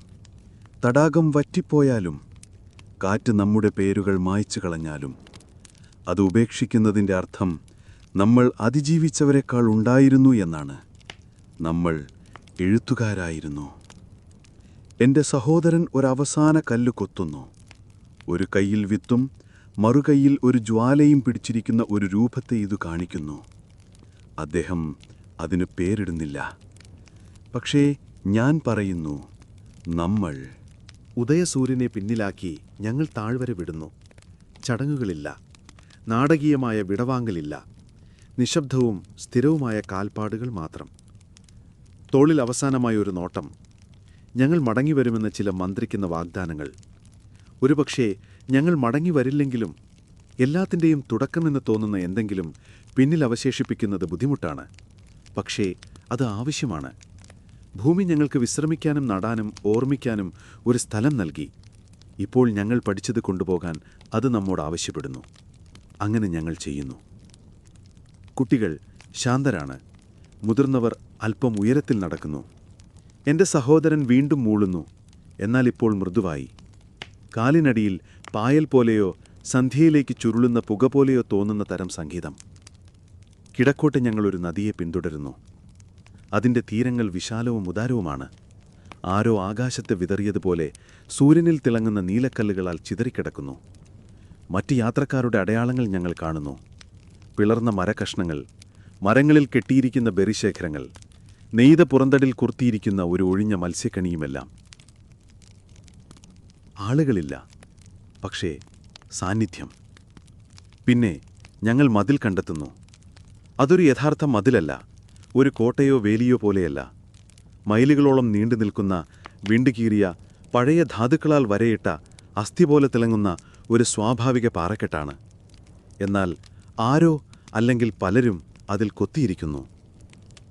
തടാകം വറ്റിപ്പോയാലും, കാറ്റ് നമ്മുടെ പേരുകൾ മായ്ച്ചു കളഞ്ഞാലും, അത് ഉപേക്ഷിക്കുന്നതിൻ്റെ അർത്ഥം നമ്മൾ അതിജീവിച്ചവരെക്കാൾ ഉണ്ടായിരുന്നു എന്നാണ്. നമ്മൾ എഴുത്തുകാരായിരുന്നു. എന്റെ സഹോദരൻ ഒരവസാന കല്ല് കൊത്തുന്നു. ഒരു കൈയിൽ വിത്തും മറുകൈയിൽ ഒരു ജ്വാലയും പിടിച്ചിരിക്കുന്ന ഒരു രൂപത്തെ ഇത് കാണിക്കുന്നു. അദ്ദേഹം അതിന് പേരിടുന്നില്ല. പക്ഷേ ഞാൻ പറയുന്നു, നമ്മൾ ഉദയസൂര്യനെ പിന്നിലാക്കി ഞങ്ങൾ താഴ്വര വിടുന്നു. ചടങ്ങുകളില്ല, നാടകീയമായ വിടവാങ്ങലില്ല, നിശബ്ദവും സ്ഥിരവുമായ കാൽപ്പാടുകൾ മാത്രം. തോളിൽ അവസാനമായ ഒരു നോട്ടം, ഞങ്ങൾ മടങ്ങിവരുമെന്ന് ചില മന്ത്രിക്കുന്ന വാഗ്ദാനങ്ങൾ. ഒരുപക്ഷേ ഞങ്ങൾ മടങ്ങിവരില്ലെങ്കിലും എല്ലാത്തിൻ്റെയും തുടക്കമെന്ന് തോന്നുന്ന എന്തെങ്കിലും പിന്നിൽ അവശേഷിപ്പിക്കുന്നത് ബുദ്ധിമുട്ടാണ്. പക്ഷേ അത് ആവശ്യമാണ്. ഭൂമി ഞങ്ങൾക്ക് വിശ്രമിക്കാനും നടാനും ഓർമ്മിക്കാനും ഒരു സ്ഥലം നൽകി. ഇപ്പോൾ ഞങ്ങൾ പഠിച്ചത് കൊണ്ടുപോകാൻ അത് നമ്മോട് ആവശ്യപ്പെടുന്നു. അങ്ങനെ ഞങ്ങൾ ചെയ്യുന്നു. കുട്ടികൾ ശാന്തരാണ്. മുതിർന്നവർ അല്പം ഉയരത്തിൽ നടക്കുന്നു. എൻ്റെ സഹോദരൻ വീണ്ടും മൂളുന്നു, എന്നാൽ ഇപ്പോൾ മൃദുവായി. കാലിനടിയിൽ പായൽ പോലെയോ സന്ധ്യയിലേക്ക് ചുരുളുന്ന പുക പോലെയോ തോന്നുന്ന തരം സംഗീതം. കിഴക്കോട്ട് ഞങ്ങളൊരു നദിയെ പിന്തുടരുന്നു. അതിൻ്റെ തീരങ്ങൾ വിശാലവും ഉദാരവുമാണ്. ആരോ ആകാശത്തെ വിതറിയതുപോലെ സൂര്യനിൽ തിളങ്ങുന്ന നീലക്കല്ലുകളാൽ ചിതറിക്കിടക്കുന്നു. മറ്റ് യാത്രക്കാരുടെ അടയാളങ്ങൾ ഞങ്ങൾ കാണുന്നു. പിളർന്ന മരക്കഷ്ണങ്ങൾ, മരങ്ങളിൽ കെട്ടിയിരിക്കുന്ന ബെറിശേഖരങ്ങൾ, നെയ്ത പുറന്തടിൽ കുർത്തിയിരിക്കുന്ന ഒരു ഒഴിഞ്ഞ മത്സ്യക്കണിയുമെല്ലാം. ആളുകളില്ല, പക്ഷേ സാന്നിധ്യം. പിന്നെ ഞങ്ങൾ മതിൽ കണ്ടെത്തുന്നു. അതൊരു യഥാർത്ഥ മതിലല്ല, ഒരു കോട്ടയോ വേലിയോ പോലെയല്ല. മൈലുകളോളം നീണ്ടു നിൽക്കുന്ന വിണ്ടുകീറിയ പഴയ ധാതുക്കളാൽ വരയിട്ട അസ്ഥി പോലെ തിളങ്ങുന്ന ഒരു സ്വാഭാവിക പാറക്കെട്ടാണ്. എന്നാൽ ആരോ അല്ലെങ്കിൽ പലരും അതിൽ കൊത്തിയിരിക്കുന്നു.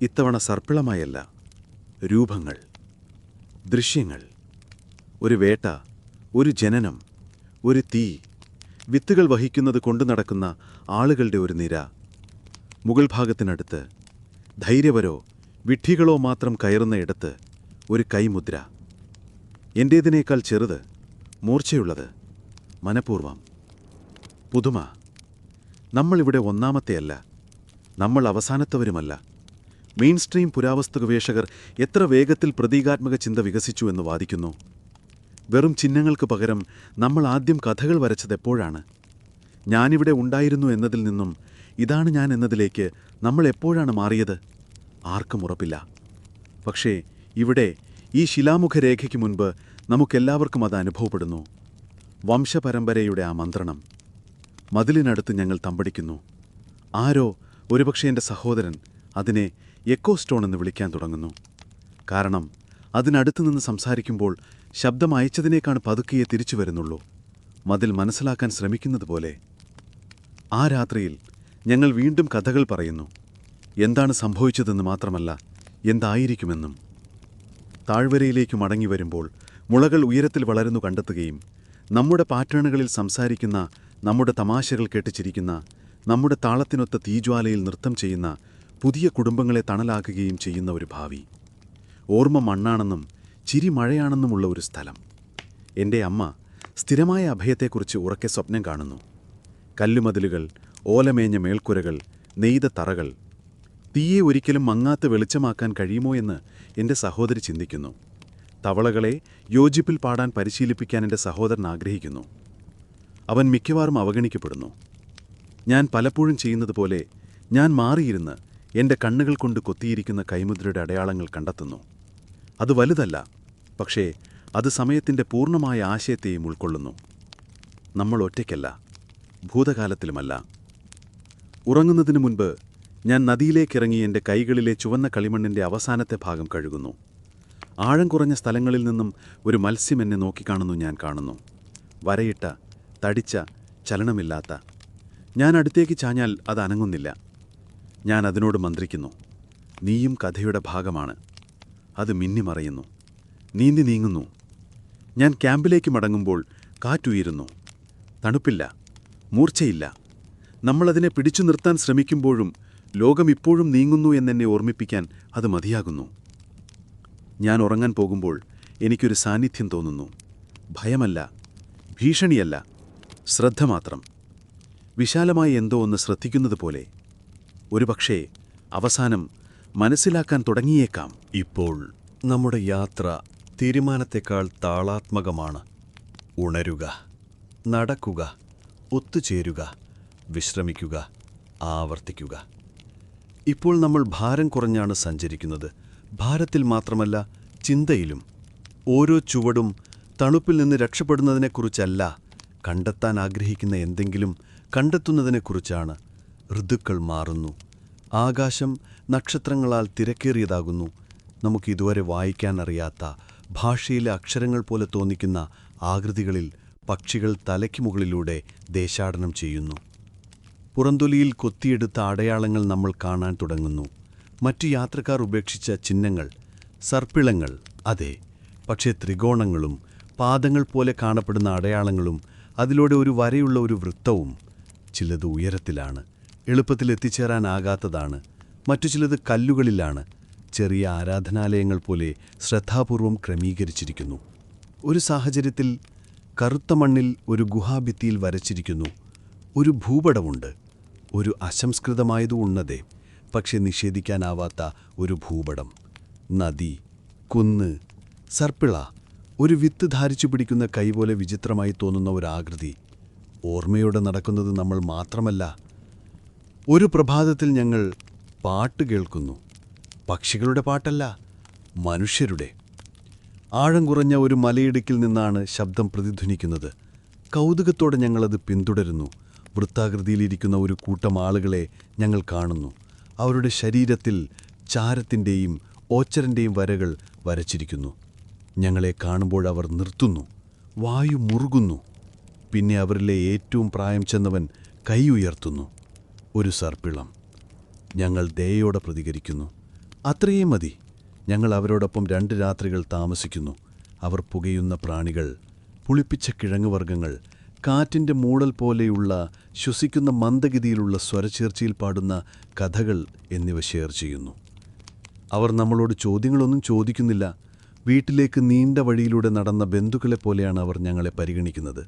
ഇത്തവണ സർപ്പിളമായല്ല, രൂപങ്ങൾ, ദൃശ്യങ്ങൾ. ഒരു വേട്ട, ഒരു ജനനം, ഒരു തീ, വിത്തുകൾ വഹിക്കുന്നത് കൊണ്ടു നടക്കുന്ന ആളുകളുടെ ഒരു നിര. മുകൾ ഭാഗത്തിനടുത്ത് ധൈര്യവരോ വിഡ്ഢികളോ മാത്രം കയറുന്ന ഇടത്ത് ഒരു കൈമുദ്ര. എൻ്റേതിനേക്കാൾ ചെറുത്, മൂർച്ചയുള്ളത്, മനഃപൂർവം. പുതുമ. നമ്മളിവിടെ ഒന്നാമത്തെയല്ല, നമ്മൾ അവസാനത്തവരുമല്ല. മെയിൻ സ്ട്രീം പുരാവസ്തു ഗവേഷകർ എത്ര വേഗത്തിൽ പ്രതീകാത്മക ചിന്ത വികസിച്ചു എന്ന് വാദിക്കുന്നു. വെറും ചിഹ്നങ്ങൾക്ക് പകരം നമ്മൾ ആദ്യം കഥകൾ വരച്ചത് എപ്പോഴാണ്? ഞാനിവിടെ ഉണ്ടായിരുന്നു എന്നതിൽ നിന്നും ഇതാണ് ഞാൻ എന്നതിലേക്ക് നമ്മൾ എപ്പോഴാണ് മാറിയത്? ആർക്കും ഉറപ്പില്ല. പക്ഷേ ഇവിടെ ഈ ശിലാമുഖരേഖയ്ക്ക് മുൻപ് നമുക്കെല്ലാവർക്കും അത് അനുഭവപ്പെടുന്നു. വംശപരമ്പരയുടെ ആ മന്ത്രണം. മതിലിനടുത്ത് ഞങ്ങൾ തമ്പടിക്കുന്നു. ആരോ, ഒരുപക്ഷെ എൻ്റെ സഹോദരൻ, അതിനെ എക്കോ സ്റ്റോൺ എന്ന് വിളിക്കാൻ തുടങ്ങുന്നു. കാരണം അതിനടുത്ത് നിന്ന് സംസാരിക്കുമ്പോൾ ശബ്ദം അയച്ചതിനേക്കാണ് പതുക്കിയെ തിരിച്ചു വരുന്നുള്ളൂ. മതിൽ മനസ്സിലാക്കാൻ ശ്രമിക്കുന്നത് പോലെ. ആ രാത്രിയിൽ ഞങ്ങൾ വീണ്ടും കഥകൾ പറയുന്നു. എന്താണ് സംഭവിച്ചതെന്ന് മാത്രമല്ല, എന്തായിരിക്കുമെന്നും. താഴ്വരയിലേക്ക് മടങ്ങി വരുമ്പോൾ മുളകൾ ഉയരത്തിൽ വളരുന്നു കണ്ടെത്തുകയും നമ്മുടെ പാറ്റേണുകളിൽ സംസാരിക്കുന്ന, നമ്മുടെ തമാശകൾ കേട്ടുചിരിക്കുന്ന, നമ്മുടെ താളത്തിനൊത്ത തീജ്വാലയിൽ നൃത്തം ചെയ്യുന്ന പുതിയ കുടുംബങ്ങളെ തണലാക്കുകയും ചെയ്യുന്ന ഒരു ഭാവി. ഓർമ്മ മണ്ണാണെന്നും ചിരി മഴയാണെന്നുമുള്ള ഒരു സ്ഥലം. എൻ്റെ അമ്മ സ്ഥിരമായ അഭയത്തെക്കുറിച്ച് ഉറക്കെ സ്വപ്നം കാണുന്നു. കല്ലുമതിലുകൾ, ഓലമേഞ്ഞ മേൽക്കുരകൾ, നെയ്ത തറകൾ. തീയെ ഒരിക്കലും മങ്ങാത്ത വെളിച്ചമാക്കാൻ കഴിയുമോ എന്ന് എൻ്റെ സഹോദരി ചിന്തിക്കുന്നു. തവളകളെ യോജിപ്പിൽ പാടാൻ പരിശീലിപ്പിക്കാൻ എൻ്റെ സഹോദരൻ ആഗ്രഹിക്കുന്നു. അവൻ മിക്കവാറും അവഗണിക്കപ്പെടുന്നു. ഞാൻ പലപ്പോഴും ചെയ്യുന്നതുപോലെ ഞാൻ മാറിയിരുന്ന് എൻ്റെ കണ്ണുകൾ കൊണ്ട് കൊത്തിയിരിക്കുന്ന കൈമുദ്രയുടെ അടയാളങ്ങൾ കണ്ടെത്തുന്നു. അത് വലുതല്ല, പക്ഷേ അത് സമയത്തിൻ്റെ പൂർണ്ണമായ ആശയത്തെയും ഉൾക്കൊള്ളുന്നു. നമ്മൾ ഒറ്റയ്ക്കല്ല, ഭൂതകാലത്തിലുമല്ല. ഉറങ്ങുന്നതിനു മുൻപ് ഞാൻ നദിയിലേക്കിറങ്ങി എൻ്റെ കൈകളിലെ ചുവന്ന കളിമണ്ണിൻ്റെ അവസാനത്തെ ഭാഗം കഴുകുന്നു. ആഴം കുറഞ്ഞ സ്ഥലങ്ങളിൽ നിന്നും ഒരു മത്സ്യം എന്നെ നോക്കിക്കാണുന്നു. ഞാൻ കാണുന്നു. വരയിട്ട, തടിച്ച, ചലനമില്ലാത്ത. ഞാൻ അടുത്തേക്ക് ചാഞ്ഞാൽ അത് അനങ്ങുന്നില്ല. ഞാൻ അതിനോട് മന്ത്രിക്കുന്നു. നീയും കഥയുടെ ഭാഗമാണ്. അത് മിന്നിമറയുന്നു, നീന്തി നീങ്ങുന്നു. ഞാൻ ക്യാമ്പിലേക്ക് മടങ്ങുമ്പോൾ കാറ്റുയരുന്നു. തണുപ്പില്ല, മൂർച്ചയില്ല. നമ്മളതിനെ പിടിച്ചു നിർത്താൻ ശ്രമിക്കുമ്പോഴും ലോകം ഇപ്പോഴും നീങ്ങുന്നു എന്നെന്നെ ഓർമ്മിപ്പിക്കാൻ അത് മതിയാകുന്നു. ഞാൻ ഉറങ്ങാൻ പോകുമ്പോൾ എനിക്കൊരു സാന്നിധ്യം തോന്നുന്നു. ഭയമല്ല, ഭീഷണിയല്ല, ശ്രദ്ധ മാത്രം. വിശാലമായി എന്തോ ഒന്ന് ശ്രദ്ധിക്കുന്നത് പോലെ. ഒരുപക്ഷേ അവസാനം മനസ്സിലാക്കാൻ തുടങ്ങിയേക്കാം. ഇപ്പോൾ നമ്മുടെ യാത്ര തീരുമാനത്തേക്കാൾ താളാത്മകമാണ്. ഉണരുക, നടക്കുക, ഒത്തുചേരുക, വിശ്രമിക്കുക, ആവർത്തിക്കുക. ഇപ്പോൾ നമ്മൾ ഭാരം കുറഞ്ഞാണ് സഞ്ചരിക്കുന്നത്. ഭാരത്തിൽ മാത്രമല്ല, ചിന്തയിലും. ഓരോ ചുവടും തണുപ്പിൽ നിന്ന് രക്ഷപ്പെടുന്നതിനെക്കുറിച്ചല്ല, കണ്ടെത്താൻ ആഗ്രഹിക്കുന്ന എന്തെങ്കിലും കണ്ടെത്തുന്നതിനെക്കുറിച്ചാണ്. ഋതുക്കൾ മാറുന്നു. ആകാശം നക്ഷത്രങ്ങളാൽ തിരക്കേറിയതാകുന്നു. നമുക്കിതുവരെ വായിക്കാനറിയാത്ത ഭാഷയിലെ അക്ഷരങ്ങൾ പോലെ തോന്നിക്കുന്ന ആകൃതികളിൽ പക്ഷികൾ തലയ്ക്ക് മുകളിലൂടെ ദേശാടനം ചെയ്യുന്നു. പുറന്തൊലിയിൽ കൊത്തിയെടുത്ത അടയാളങ്ങൾ നമ്മൾ കാണാൻ തുടങ്ങുന്നു. മറ്റു യാത്രക്കാർ ഉപേക്ഷിച്ച ചിഹ്നങ്ങൾ, സർപ്പിളങ്ങൾ, അതെ, പക്ഷേ ത്രികോണങ്ങളും പാദങ്ങൾ പോലെ കാണപ്പെടുന്ന അടയാളങ്ങളും അതിലൂടെ ഒരു വരയുള്ള ഒരു വൃത്തവും. ചിലത് ഉയരത്തിലാണ്, എളുപ്പത്തിൽ എത്തിച്ചേരാനാകാത്തതാണ്. മറ്റു ചിലത് കല്ലുകളിലാണ്, ചെറിയ ആരാധനാലയങ്ങൾ പോലെ ശ്രദ്ധാപൂർവം ക്രമീകരിച്ചിരിക്കുന്നു. ഒരു സാഹചര്യത്തിൽ കറുത്ത മണ്ണിൽ ഒരു ഗുഹാഭിത്തിയിൽ വരച്ചിരിക്കുന്നു. ഒരു ഭൂപടമുണ്ട്. ഒരു അസംസ്കൃതമായതും ഉന്നതേ, പക്ഷെ നിഷേധിക്കാനാവാത്ത ഒരു ഭൂപടം. നദി, കുന്ന്, സർപ്പിള, ഒരു വിത്ത് ധാരിച്ചു പിടിക്കുന്ന കൈപോലെ വിചിത്രമായി തോന്നുന്ന ഒരാകൃതി. ഓർമ്മയോടെ നടക്കുന്നത് നമ്മൾ മാത്രമല്ല. ഒരു പ്രഭാതത്തിൽ ഞങ്ങൾ പാട്ട് കേൾക്കുന്നു. പക്ഷികളുടെ പാട്ടല്ല, മനുഷ്യരുടെ. ആഴം കുറഞ്ഞ ഒരു മലയിടുക്കിൽ നിന്നാണ് ശബ്ദം പ്രതിധ്വനിക്കുന്നത്. കൗതുകത്തോടെ ഞങ്ങളത് പിന്തുടരുന്നു. വൃത്താകൃതിയിലിരിക്കുന്ന ഒരു കൂട്ടം ആളുകളെ ഞങ്ങൾ കാണുന്നു. അവരുടെ ശരീരത്തിൽ ചാരത്തിൻ്റെയും ഓച്ചരൻ്റെയും വരകൾ വരച്ചിരിക്കുന്നു. ഞങ്ങളെ കാണുമ്പോൾ അവർ നിർത്തുന്നു. വായു മുറുകുന്നു. പിന്നെ അവരിലെ ഏറ്റവും പ്രായം ചെന്നവൻ കൈ ഉയർത്തുന്നു. ഒരു സർപ്പിളം. ഞങ്ങൾ ദയയോടെ പ്രതികരിക്കുന്നു. അത്രയേ മതി. ഞങ്ങൾ അവരോടൊപ്പം 2 രാത്രികൾ താമസിക്കുന്നു. അവർ പുകയുന്ന പ്രാണികൾ, പുളിപ്പിച്ച കിഴങ്ങുവർഗ്ഗങ്ങൾ, കാറ്റിൻ്റെ മൂടൽ പോലെയുള്ള ശ്വസിക്കുന്ന മന്ദഗതിയിലുള്ള സ്വരച്ചേർച്ചയിൽ പാടുന്ന കഥകൾ എന്നിവ ഷെയർ ചെയ്യുന്നു. അവർ നമ്മളോട് ചോദ്യങ്ങളൊന്നും ചോദിക്കുന്നില്ല. വീട്ടിലേക്ക് നീണ്ട വഴിയിലൂടെ നടന്ന ബന്ധുക്കളെ പോലെയാണ് അവർ ഞങ്ങളെ പരിഗണിക്കുന്നത്.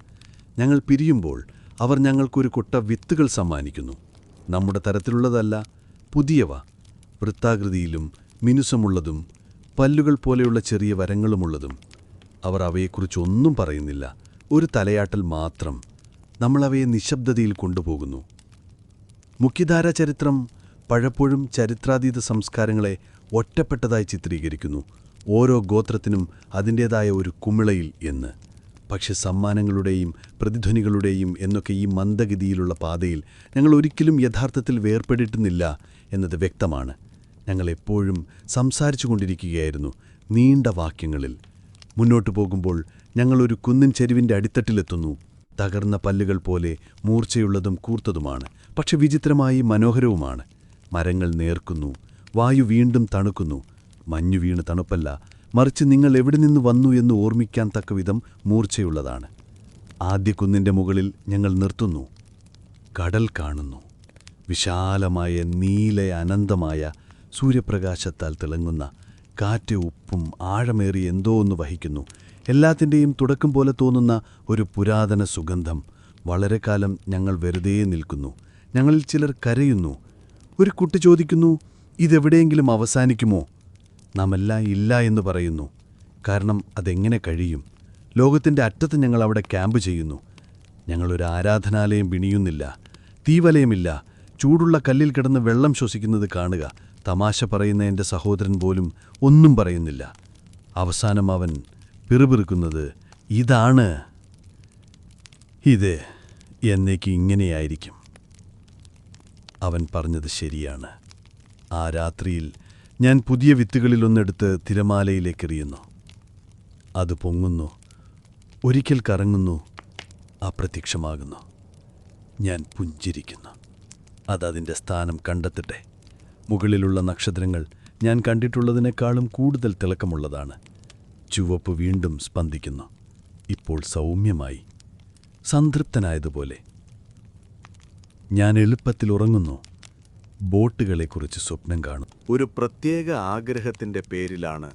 ഞങ്ങൾ പിരിയുമ്പോൾ അവർ ഞങ്ങൾക്കൊരു കൊട്ട വിത്തുകൾ സമ്മാനിക്കുന്നു. നമ്മുടെ തരത്തിലുള്ളതല്ല, പുതിയവ, വൃത്താകൃതിയിലും മിനുസമുള്ളതും പല്ലുകൾ പോലെയുള്ള ചെറിയ വരങ്ങളുമുള്ളതും. അവർ അവയെക്കുറിച്ചൊന്നും പറയുന്നില്ല, ഒരു തലയാട്ടൽ മാത്രം. നമ്മളവയെ നിശബ്ദതയിൽ കൊണ്ടുപോകുന്നു. മുഖ്യധാരാ ചരിത്രം പലപ്പോഴും ചരിത്രാതീത സംസ്കാരങ്ങളെ ഒറ്റപ്പെട്ടതായി ചിത്രീകരിക്കുന്നു. ഓരോ ഗോത്രത്തിനും അതിൻ്റേതായ ഒരു കുമിളയിൽ എന്ന്. പക്ഷെ സമ്മാനങ്ങളുടെയും പ്രതിധ്വനികളുടെയും എന്നൊക്കെ ഈ മന്ദഗതിയിലുള്ള പാതയിൽ ഞങ്ങൾ ഒരിക്കലും യഥാർത്ഥത്തിൽ വേർപെട്ടിട്ടുന്നില്ല എന്നത് വ്യക്തമാണ്. ഞങ്ങൾ എപ്പോഴും സംസാരിച്ചു കൊണ്ടിരിക്കുകയായിരുന്നു, നീണ്ട വാക്യങ്ങളിൽ. മുന്നോട്ടു പോകുമ്പോൾ ഞങ്ങളൊരു കുന്നിൻ ചെരുവിൻ്റെ അടിത്തട്ടിലെത്തുന്നു. തകർന്ന പല്ലുകൾ പോലെ മൂർച്ചയുള്ളതും കൂർത്തതുമാണ്, പക്ഷെ വിചിത്രമായി മനോഹരവുമാണ്. മരങ്ങൾ നേർക്കുന്നു. വായു വീണ്ടും തണുക്കുന്നു. മഞ്ഞു വീണ് തണുപ്പല്ല, മറിച്ച് നിങ്ങൾ എവിടെ നിന്ന് വന്നു എന്ന് ഓർമ്മിക്കാൻ തക്കവിധം മൂർച്ചയുള്ളതാണ്. ആദ്യ കുന്നിൻ്റെ മുകളിൽ ഞങ്ങൾ നിർത്തുന്നു. കടൽ കാണുന്നു. വിശാലമായ നീല അനന്തമായ സൂര്യപ്രകാശത്താൽ തിളങ്ങുന്ന. കാറ്റ് ഉപ്പും ആഴമേറി എന്തോ ഒന്ന് വഹിക്കുന്നു. എല്ലാത്തിൻ്റെയും തുടക്കം പോലെ തോന്നുന്ന ഒരു പുരാതന സുഗന്ധം. വളരെ കാലം ഞങ്ങൾ വെറുതെ നിൽക്കുന്നു. ഞങ്ങളിൽ ചിലർ കരയുന്നു. ഒരു കുട്ടി ചോദിക്കുന്നു, ഇതെവിടെയെങ്കിലും അവസാനിക്കുമോ? നാമെല്ലാം ഇല്ല എന്ന് പറയുന്നു. കാരണം അതെങ്ങനെ കഴിയും? ലോകത്തിൻ്റെ അറ്റത്ത് ഞങ്ങൾ അവിടെ ക്യാമ്പ് ചെയ്യുന്നു. ഞങ്ങളൊരു ആരാധനാലയം പിണിയുന്നില്ല, തീവലയമില്ല. ചൂടുള്ള കല്ലിൽ കിടന്ന് വെള്ളം ശ്വസിക്കുന്നത് കാണുക. തമാശ പറയുന്ന എൻ്റെ സഹോദരൻ പോലും ഒന്നും പറയുന്നില്ല. അവസാനം അവൻ പിറുപിറുക്കുന്നത്, ഇതാണ്, ഇത് എന്നേക്ക് ഇങ്ങനെയായിരിക്കും. അവൻ പറഞ്ഞത് ശരിയാണ്. ആ രാത്രിയിൽ ഞാൻ പുതിയ വിത്തുകളിലൊന്നെടുത്ത് തിരമാലയിലേക്കെറിയുന്നു. അത് പൊങ്ങുന്നു, ഒരിക്കൽ കറങ്ങുന്നു, അപ്രത്യക്ഷമാകുന്നു. ഞാൻ പുഞ്ചിരിക്കുന്നു. അതതിൻ്റെ സ്ഥാനം കണ്ടെത്തട്ടെ. മുകളിലുള്ള നക്ഷത്രങ്ങൾ ഞാൻ കണ്ടിട്ടുള്ളതിനേക്കാളും കൂടുതൽ തിളക്കമുള്ളതാണ്. ചുവപ്പ് വീണ്ടും സ്പന്ദിക്കുന്നു. ഇപ്പോൾ സൗമ്യമായി, സംതൃപ്തനായതുപോലെ. ഞാൻ എളുപ്പത്തിൽ ഉറങ്ങുന്നു. ബോട്ടുകളെക്കുറിച്ച് സ്വപ്നം കാണും. ഒരു പ്രത്യേക ആഗ്രഹത്തിൻ്റെ പേരിലാണ്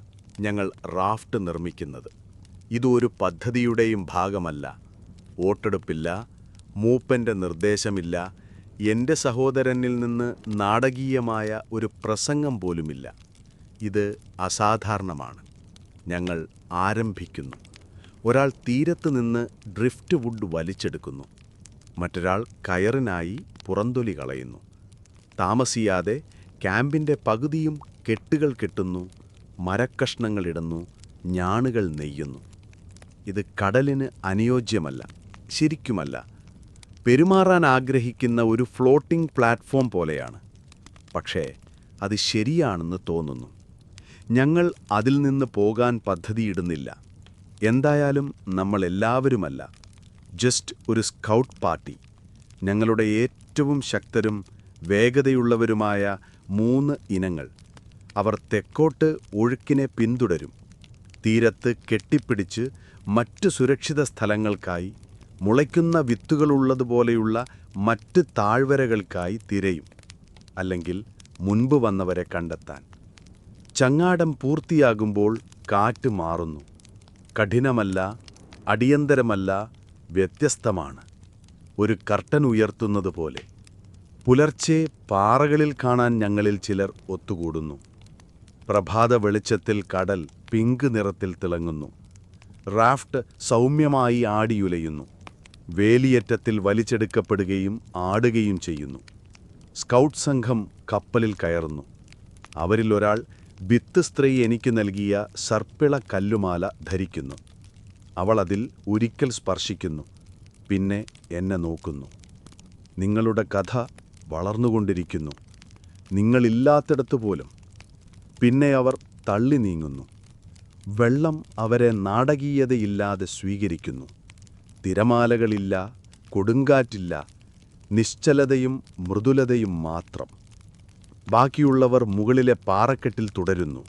ഞങ്ങൾ റാഫ്റ്റ് നിർമ്മിക്കുന്നത്. ഇതൊരു പദ്ധതിയുടെയും ഭാഗമല്ല. വോട്ടെടുപ്പില്ല, മൂപ്പൻ്റെ നിർദ്ദേശമില്ല, എൻ്റെ സഹോദരനിൽ നിന്ന് നാടകീയമായ ഒരു പ്രസംഗം പോലുമില്ല. ഇത് അസാധാരണമാണ്. ഞങ്ങൾ ആരംഭിക്കുന്നു. ഒരാൾ തീരത്ത് നിന്ന് ഡ്രിഫ്റ്റ് വുഡ് വലിച്ചെടുക്കുന്നു. മറ്റൊരാൾ കയറിനായി പുറന്തൊലി കളയുന്നു. താമസിയാതെ ക്യാമ്പിൻ്റെ പകുതിയും കെട്ടുകൾ കെട്ടുന്നു, മരക്കഷ്ണങ്ങളിടുന്നു, ഞാണുകൾ നെയ്യുന്നു. ഇത് കടലിന് അനുയോജ്യമല്ല, ശരിക്കുമല്ല. പെരുമാറാൻ ആഗ്രഹിക്കുന്ന ഒരു ഫ്ലോട്ടിംഗ് പ്ലാറ്റ്ഫോം പോലെയാണ്. പക്ഷേ അത് ശരിയാണെന്ന് തോന്നുന്നു. ഞങ്ങൾ അതിൽ നിന്ന് പോകാൻ പദ്ധതിയിടുന്നില്ല. എന്തായാലും നമ്മളെല്ലാവരുമല്ല, ജസ്റ്റ് ഒരു സ്കൗട്ട് പാർട്ടി. ഞങ്ങളുടെ ഏറ്റവും ശക്തരും വേഗതയുള്ളവരുമായ 3 ഇനങ്ങൾ. അവർ തെക്കോട്ട് ഒഴുക്കിനെ പിന്തുടരും. തീരത്ത് കെട്ടിപ്പിടിച്ച് മറ്റ് സുരക്ഷിത സ്ഥലങ്ങൾക്കായി, മുളയ്ക്കുന്ന വിത്തുകളുള്ളതുപോലെയുള്ള മറ്റ് താഴ്വരകൾക്കായി തിരയും. അല്ലെങ്കിൽ മുൻപ് വന്നവരെ കണ്ടെത്താൻ. ചങ്ങാടം പൂർത്തിയാകുമ്പോൾ കാറ്റ് മാറുന്നു. കഠിനമല്ല, അടിയന്തരമല്ല, വ്യത്യസ്തമാണ്. ഒരു കർട്ടൻ ഉയർത്തുന്നതുപോലെ. പുലർച്ചെ പാറകളിൽ കാണാൻ ഞങ്ങളിൽ ചിലർ ഒത്തുകൂടുന്നു. പ്രഭാത വെളിച്ചത്തിൽ കടൽ പിങ്ക് നിറത്തിൽ തിളങ്ങുന്നു. റാഫ്റ്റ് സൗമ്യമായി ആടിയുലയുന്നു. വേലിയേറ്റത്തിൽ വലിച്ചെടുക്കപ്പെടുകയും ആടുകയും ചെയ്യുന്നു. സ്കൗട്ട് സംഘം കപ്പലിൽ കയറുന്നു. അവരിൽ ഒരാൾ ഭിത്ത് സ്ത്രീ എനിക്ക് നൽകിയ സർപ്പിള കല്ലുമാല ധരിക്കുന്നു. അവൾ അതിൽ ഒരിക്കൽ സ്പർശിക്കുന്നു, പിന്നെ എന്നെ നോക്കുന്നു. നിങ്ങളുടെ കഥ വളർന്നുകൊണ്ടിരിക്കുന്നു, നിങ്ങളില്ലാത്തിടത്ത് പോലും. പിന്നെ അവർ തള്ളി നീങ്ങുന്നു. വെള്ളം അവരെ നാടകീയതയില്ലാതെ സ്വീകരിക്കുന്നു. തിരമാലകളില്ല, കൊടുങ്കാറ്റില്ല, നിശ്ചലതയും മൃദുലതയും മാത്രം. ബാക്കിയുള്ളവർ മുകളിലെ പാറക്കെട്ടിൽ തുടരുന്നു,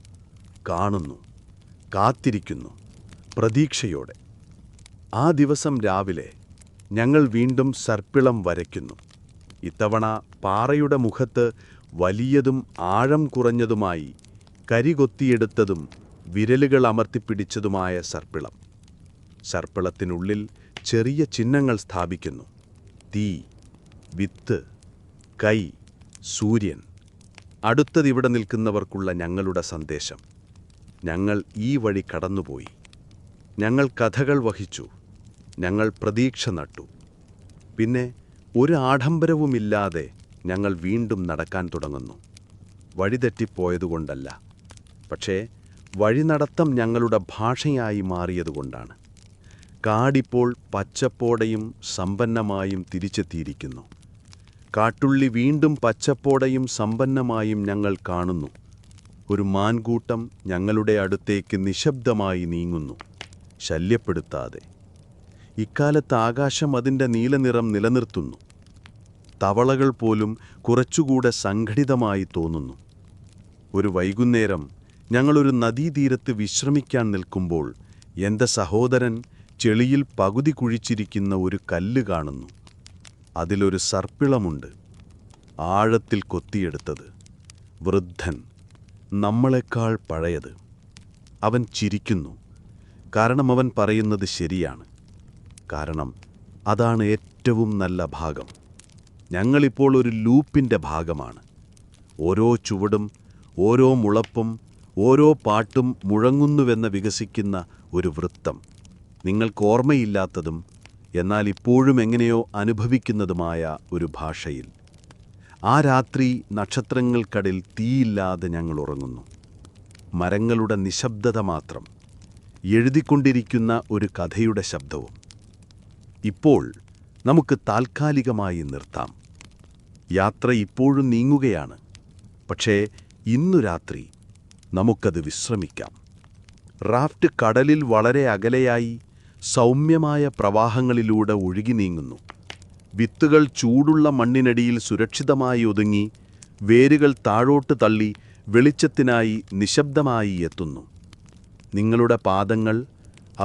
കാണുന്നു, കാത്തിരിക്കുന്നു, പ്രതീക്ഷയോടെ. ആ ദിവസം രാവിലെ ഞങ്ങൾ വീണ്ടും സർപ്പിളം വരയ്ക്കുന്നു. ഇത്തവണ പാറയുടെ മുഖത്ത് വലിയതും ആഴം കുറഞ്ഞതുമായി കരികൊത്തിയെടുത്തതും വിരലുകൾ അമർത്തിപ്പിടിച്ചതുമായ സർപ്പിളം. സർപ്പിളത്തിനുള്ളിൽ ചെറിയ ചിഹ്നങ്ങൾ സ്ഥാപിക്കുന്നു. തീ, വിത്ത്, കൈ, സൂര്യൻ. അടുത്തതിവിടെ നിൽക്കുന്നവർക്കുള്ള ഞങ്ങളുടെ സന്ദേശം. ഞങ്ങൾ ഈ വഴി കടന്നുപോയി. ഞങ്ങൾ കഥകൾ വഹിച്ചു. ഞങ്ങൾ പ്രതീക്ഷ നട്ടു. പിന്നെ ഒരു ആഡംബരവുമില്ലാതെ ഞങ്ങൾ വീണ്ടും നടക്കാൻ തുടങ്ങുന്നു. വഴിതെറ്റിപ്പോയതുകൊണ്ടല്ല, പക്ഷേ വഴിനടത്തം ഞങ്ങളുടെ ഭാഷയായി മാറിയതുകൊണ്ടാണ്. കാടിപ്പോൾ പച്ചപ്പോടെയും സമ്പന്നമായും തിരിച്ചെത്തിയിരിക്കുന്നു. കാട്ടുള്ളി വീണ്ടും പച്ചപ്പോടെയും സമ്പന്നമായും ഞങ്ങൾ കാണുന്നു. ഒരു മാൻകൂട്ടം ഞങ്ങളുടെ അടുത്തേക്ക് നിശബ്ദമായി നീങ്ങുന്നു, ശല്യപ്പെടുത്താതെ. ഇക്കാലത്ത് ആകാശം അതിൻ്റെ നീലനിറം നിലനിർത്തുന്നു. തവളകൾ പോലും കുറച്ചുകൂടെ സംഘടിതമായി തോന്നുന്നു. ഒരു വൈകുന്നേരം ഞങ്ങളൊരു നദീതീരത്ത് വിശ്രമിക്കാൻ നിൽക്കുമ്പോൾ എൻ്റെ സഹോദരൻ ചെളിയിൽ പകുതി കുഴിച്ചിരിക്കുന്ന ഒരു കല്ല് കാണുന്നു. അതിലൊരു സർപ്പിളമുണ്ട്, ആഴത്തിൽ കൊത്തിയെടുത്തത്. വൃദ്ധൻ, നമ്മളെക്കാൾ പഴയത്. അവൻ ചിരിക്കുന്നു, കാരണം അവൻ പറയുന്നത് ശരിയാണ്. കാരണം അതാണ് ഏറ്റവും നല്ല ഭാഗം. ഞങ്ങളിപ്പോൾ ഒരു ലൂപ്പിൻ്റെ ഭാഗമാണ്. ഓരോ ചുവടും, ഓരോ മുളപ്പും, ഓരോ പാട്ടും മുഴങ്ങുന്നുവെന്ന് വികസിക്കുന്ന ഒരു വൃത്തം. നിങ്ങൾക്ക് ഓർമ്മയില്ലാത്തതും എന്നാൽ ഇപ്പോഴും എങ്ങനെയോ അനുഭവിക്കുന്നതുമായ ഒരു ഭാഷയിൽ. ആ രാത്രി നക്ഷത്രങ്ങൾക്കടിൽ തീയില്ലാതെ ഞങ്ങൾ ഉറങ്ങുന്നു. മരങ്ങളുടെ നിശബ്ദത മാത്രം, എഴുതിക്കൊണ്ടിരിക്കുന്ന ഒരു കഥയുടെ ശബ്ദവും. ഇപ്പോൾ നമുക്ക് താൽക്കാലികമായി നിർത്താം. യാത്ര ഇപ്പോഴും നീങ്ങുകയാണ്. പക്ഷേ ഇന്നു രാത്രി നമുക്കത് വിശ്രമിക്കാം. റാഫ്റ്റ് കടലിൽ വളരെ അകലെയായി സൗമ്യമായ പ്രവാഹങ്ങളിലൂടെ ഒഴുകി നീങ്ങുന്നു. വിത്തുകൾ ചൂടുള്ള മണ്ണിനടിയിൽ സുരക്ഷിതമായി ഒതുങ്ങി, വേരുകൾ താഴോട്ട് തള്ളി വെളിച്ചത്തിനായി നിശബ്ദമായി എത്തുന്നു. നിങ്ങളുടെ പാദങ്ങൾ,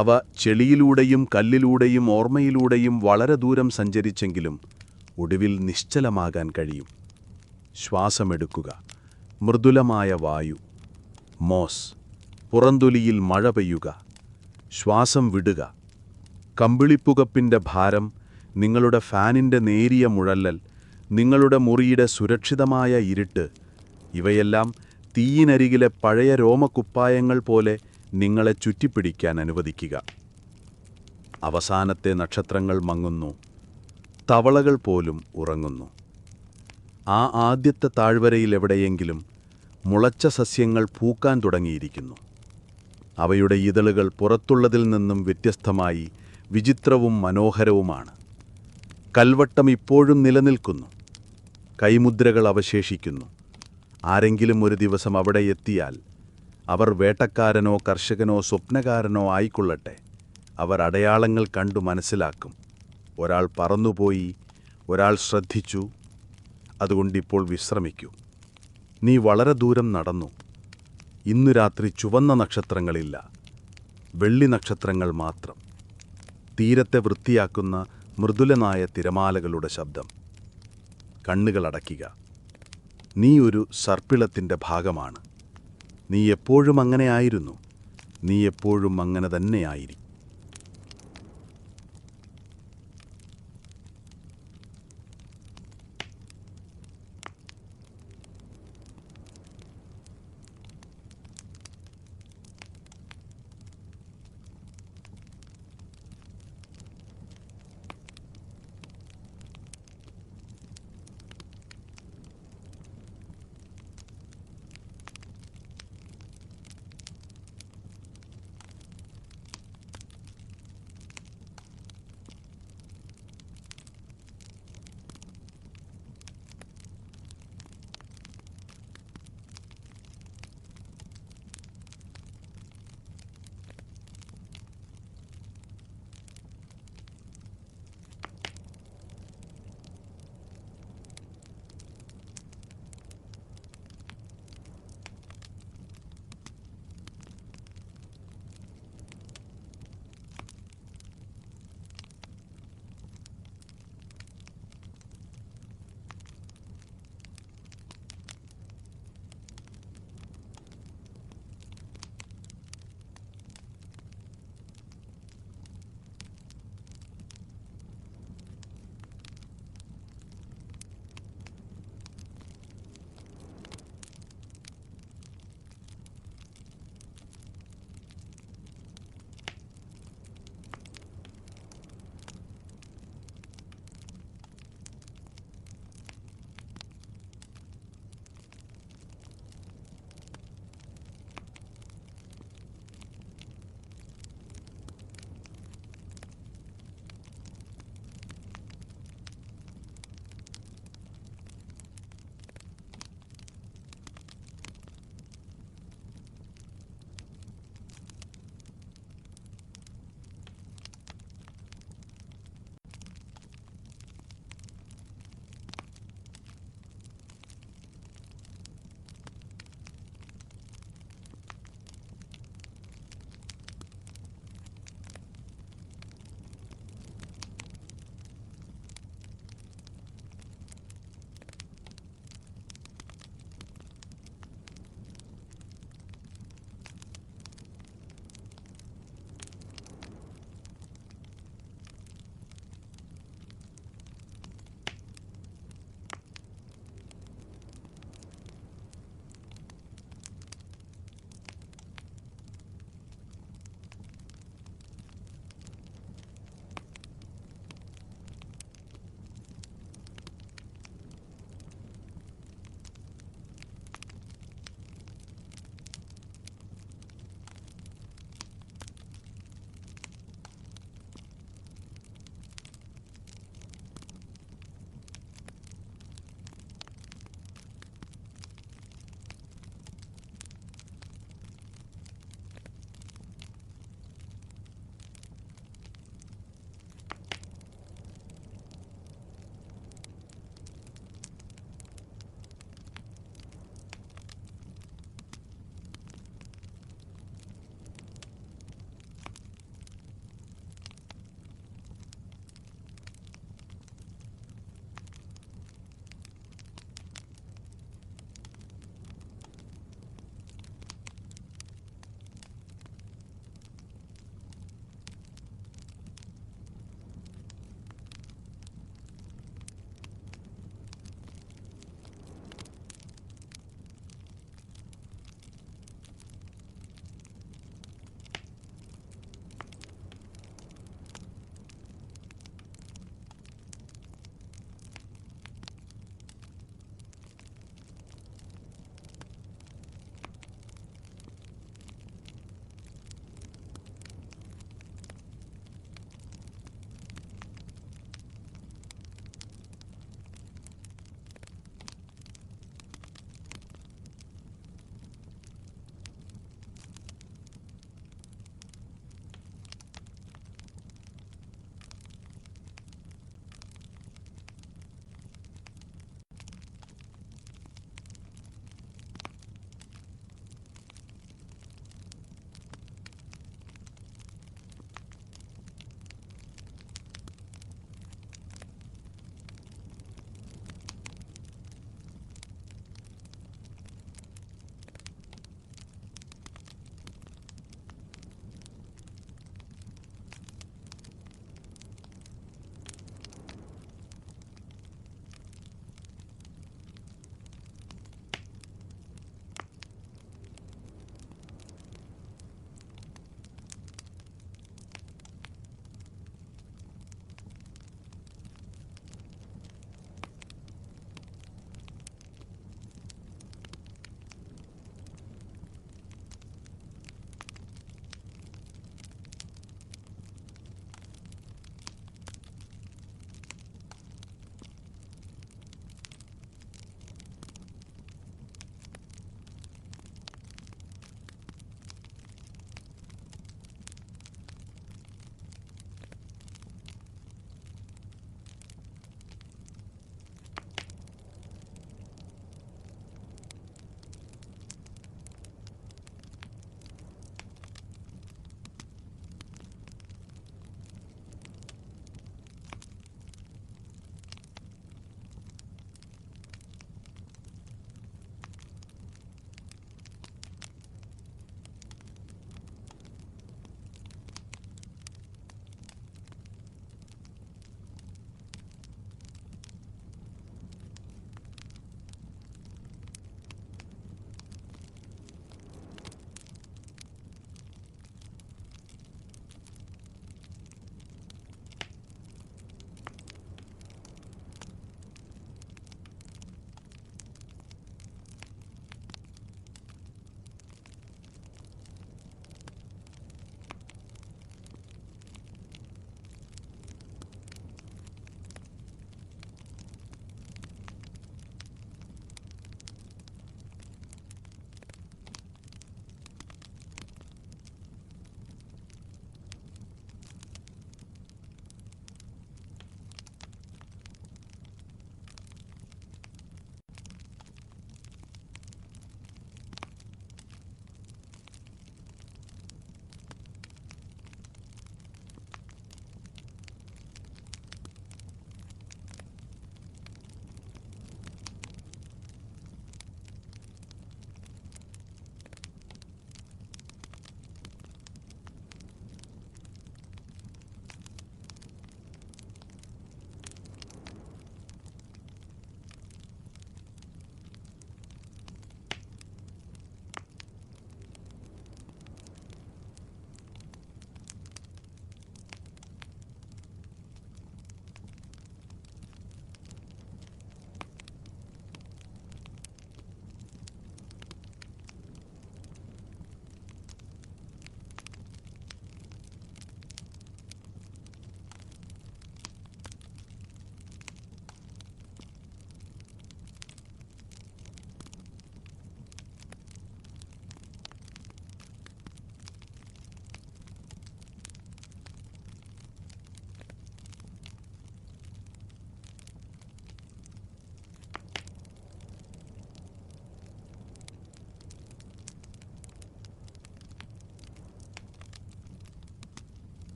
അവ ചെളിയിലൂടെയും കല്ലിലൂടെയും ഓർമ്മയിലൂടെയും വളരെ ദൂരം സഞ്ചരിച്ചെങ്കിലും ഒടുവിൽ നിശ്ചലമാകാൻ കഴിയും. ശ്വാസമെടുക്കുക. മൃദുലമായ വായു. മോസ്. പുറന്തൊലിയിൽ മഴ പെയ്യുക. ശ്വാസം വിടുക. കമ്പിളിപ്പുകപ്പിൻ്റെ ഭാരം, നിങ്ങളുടെ ഫാനിൻ്റെ നേരിയ മുഴല്ലൽ, നിങ്ങളുടെ മുറിയുടെ സുരക്ഷിതമായ ഇരുട്ട്, ഇവയെല്ലാം തീയിനരികിലെ പഴയ രോമക്കുപ്പായങ്ങൾ പോലെ നിങ്ങളെ ചുറ്റിപ്പിടിക്കാൻ അനുവദിക്കുക. അവസാനത്തെ നക്ഷത്രങ്ങൾ മങ്ങുന്നു, തവളകൾ പോലും ഉറങ്ങുന്നു. ആ ആദ്യത്തെ താഴ്വരയിൽ എവിടെയെങ്കിലും മുളച്ച സസ്യങ്ങൾ പൂക്കാൻ തുടങ്ങിയിരിക്കുന്നു. അവയുടെ ഇതളുകൾ പുറത്തുള്ളതിൽ നിന്നും വ്യത്യസ്തമായി വിചിത്രവും മനോഹരവുമാണ്. കൽവട്ടം ഇപ്പോഴും നിലനിൽക്കുന്നു. കൈമുദ്രകൾ അവശേഷിക്കുന്നു. ആരെങ്കിലും ഒരു ദിവസം അവിടെ എത്തിയാൽ, അവർ വേട്ടക്കാരനോ കർഷകനോ സ്വപ്നകാരനോ ആയിക്കൊള്ളട്ടെ, അവർ അടയാളങ്ങൾ കണ്ടു മനസ്സിലാക്കും. ഒരാൾ പറന്നുപോയി, ഒരാൾ ശ്രദ്ധിച്ചു. അതുകൊണ്ടിപ്പോൾ വിശ്രമിക്കൂ. നീ വളരെ ദൂരം നടന്നു. ഇന്നു രാത്രി ചുവന്ന നക്ഷത്രങ്ങളില്ല, വെള്ളി നക്ഷത്രങ്ങൾ മാത്രം. തീരത്തെ വൃത്തിയാക്കുന്ന മൃദുലനായ തിരമാലകളുടെ ശബ്ദം. കണ്ണുകളടയ്ക്കുക. നീ ഒരു സർപ്പിളത്തിൻ്റെ ഭാഗമാണ്. നീ എപ്പോഴും അങ്ങനെയായിരുന്നു. നീ എപ്പോഴും അങ്ങനെ തന്നെയായിരിക്കും.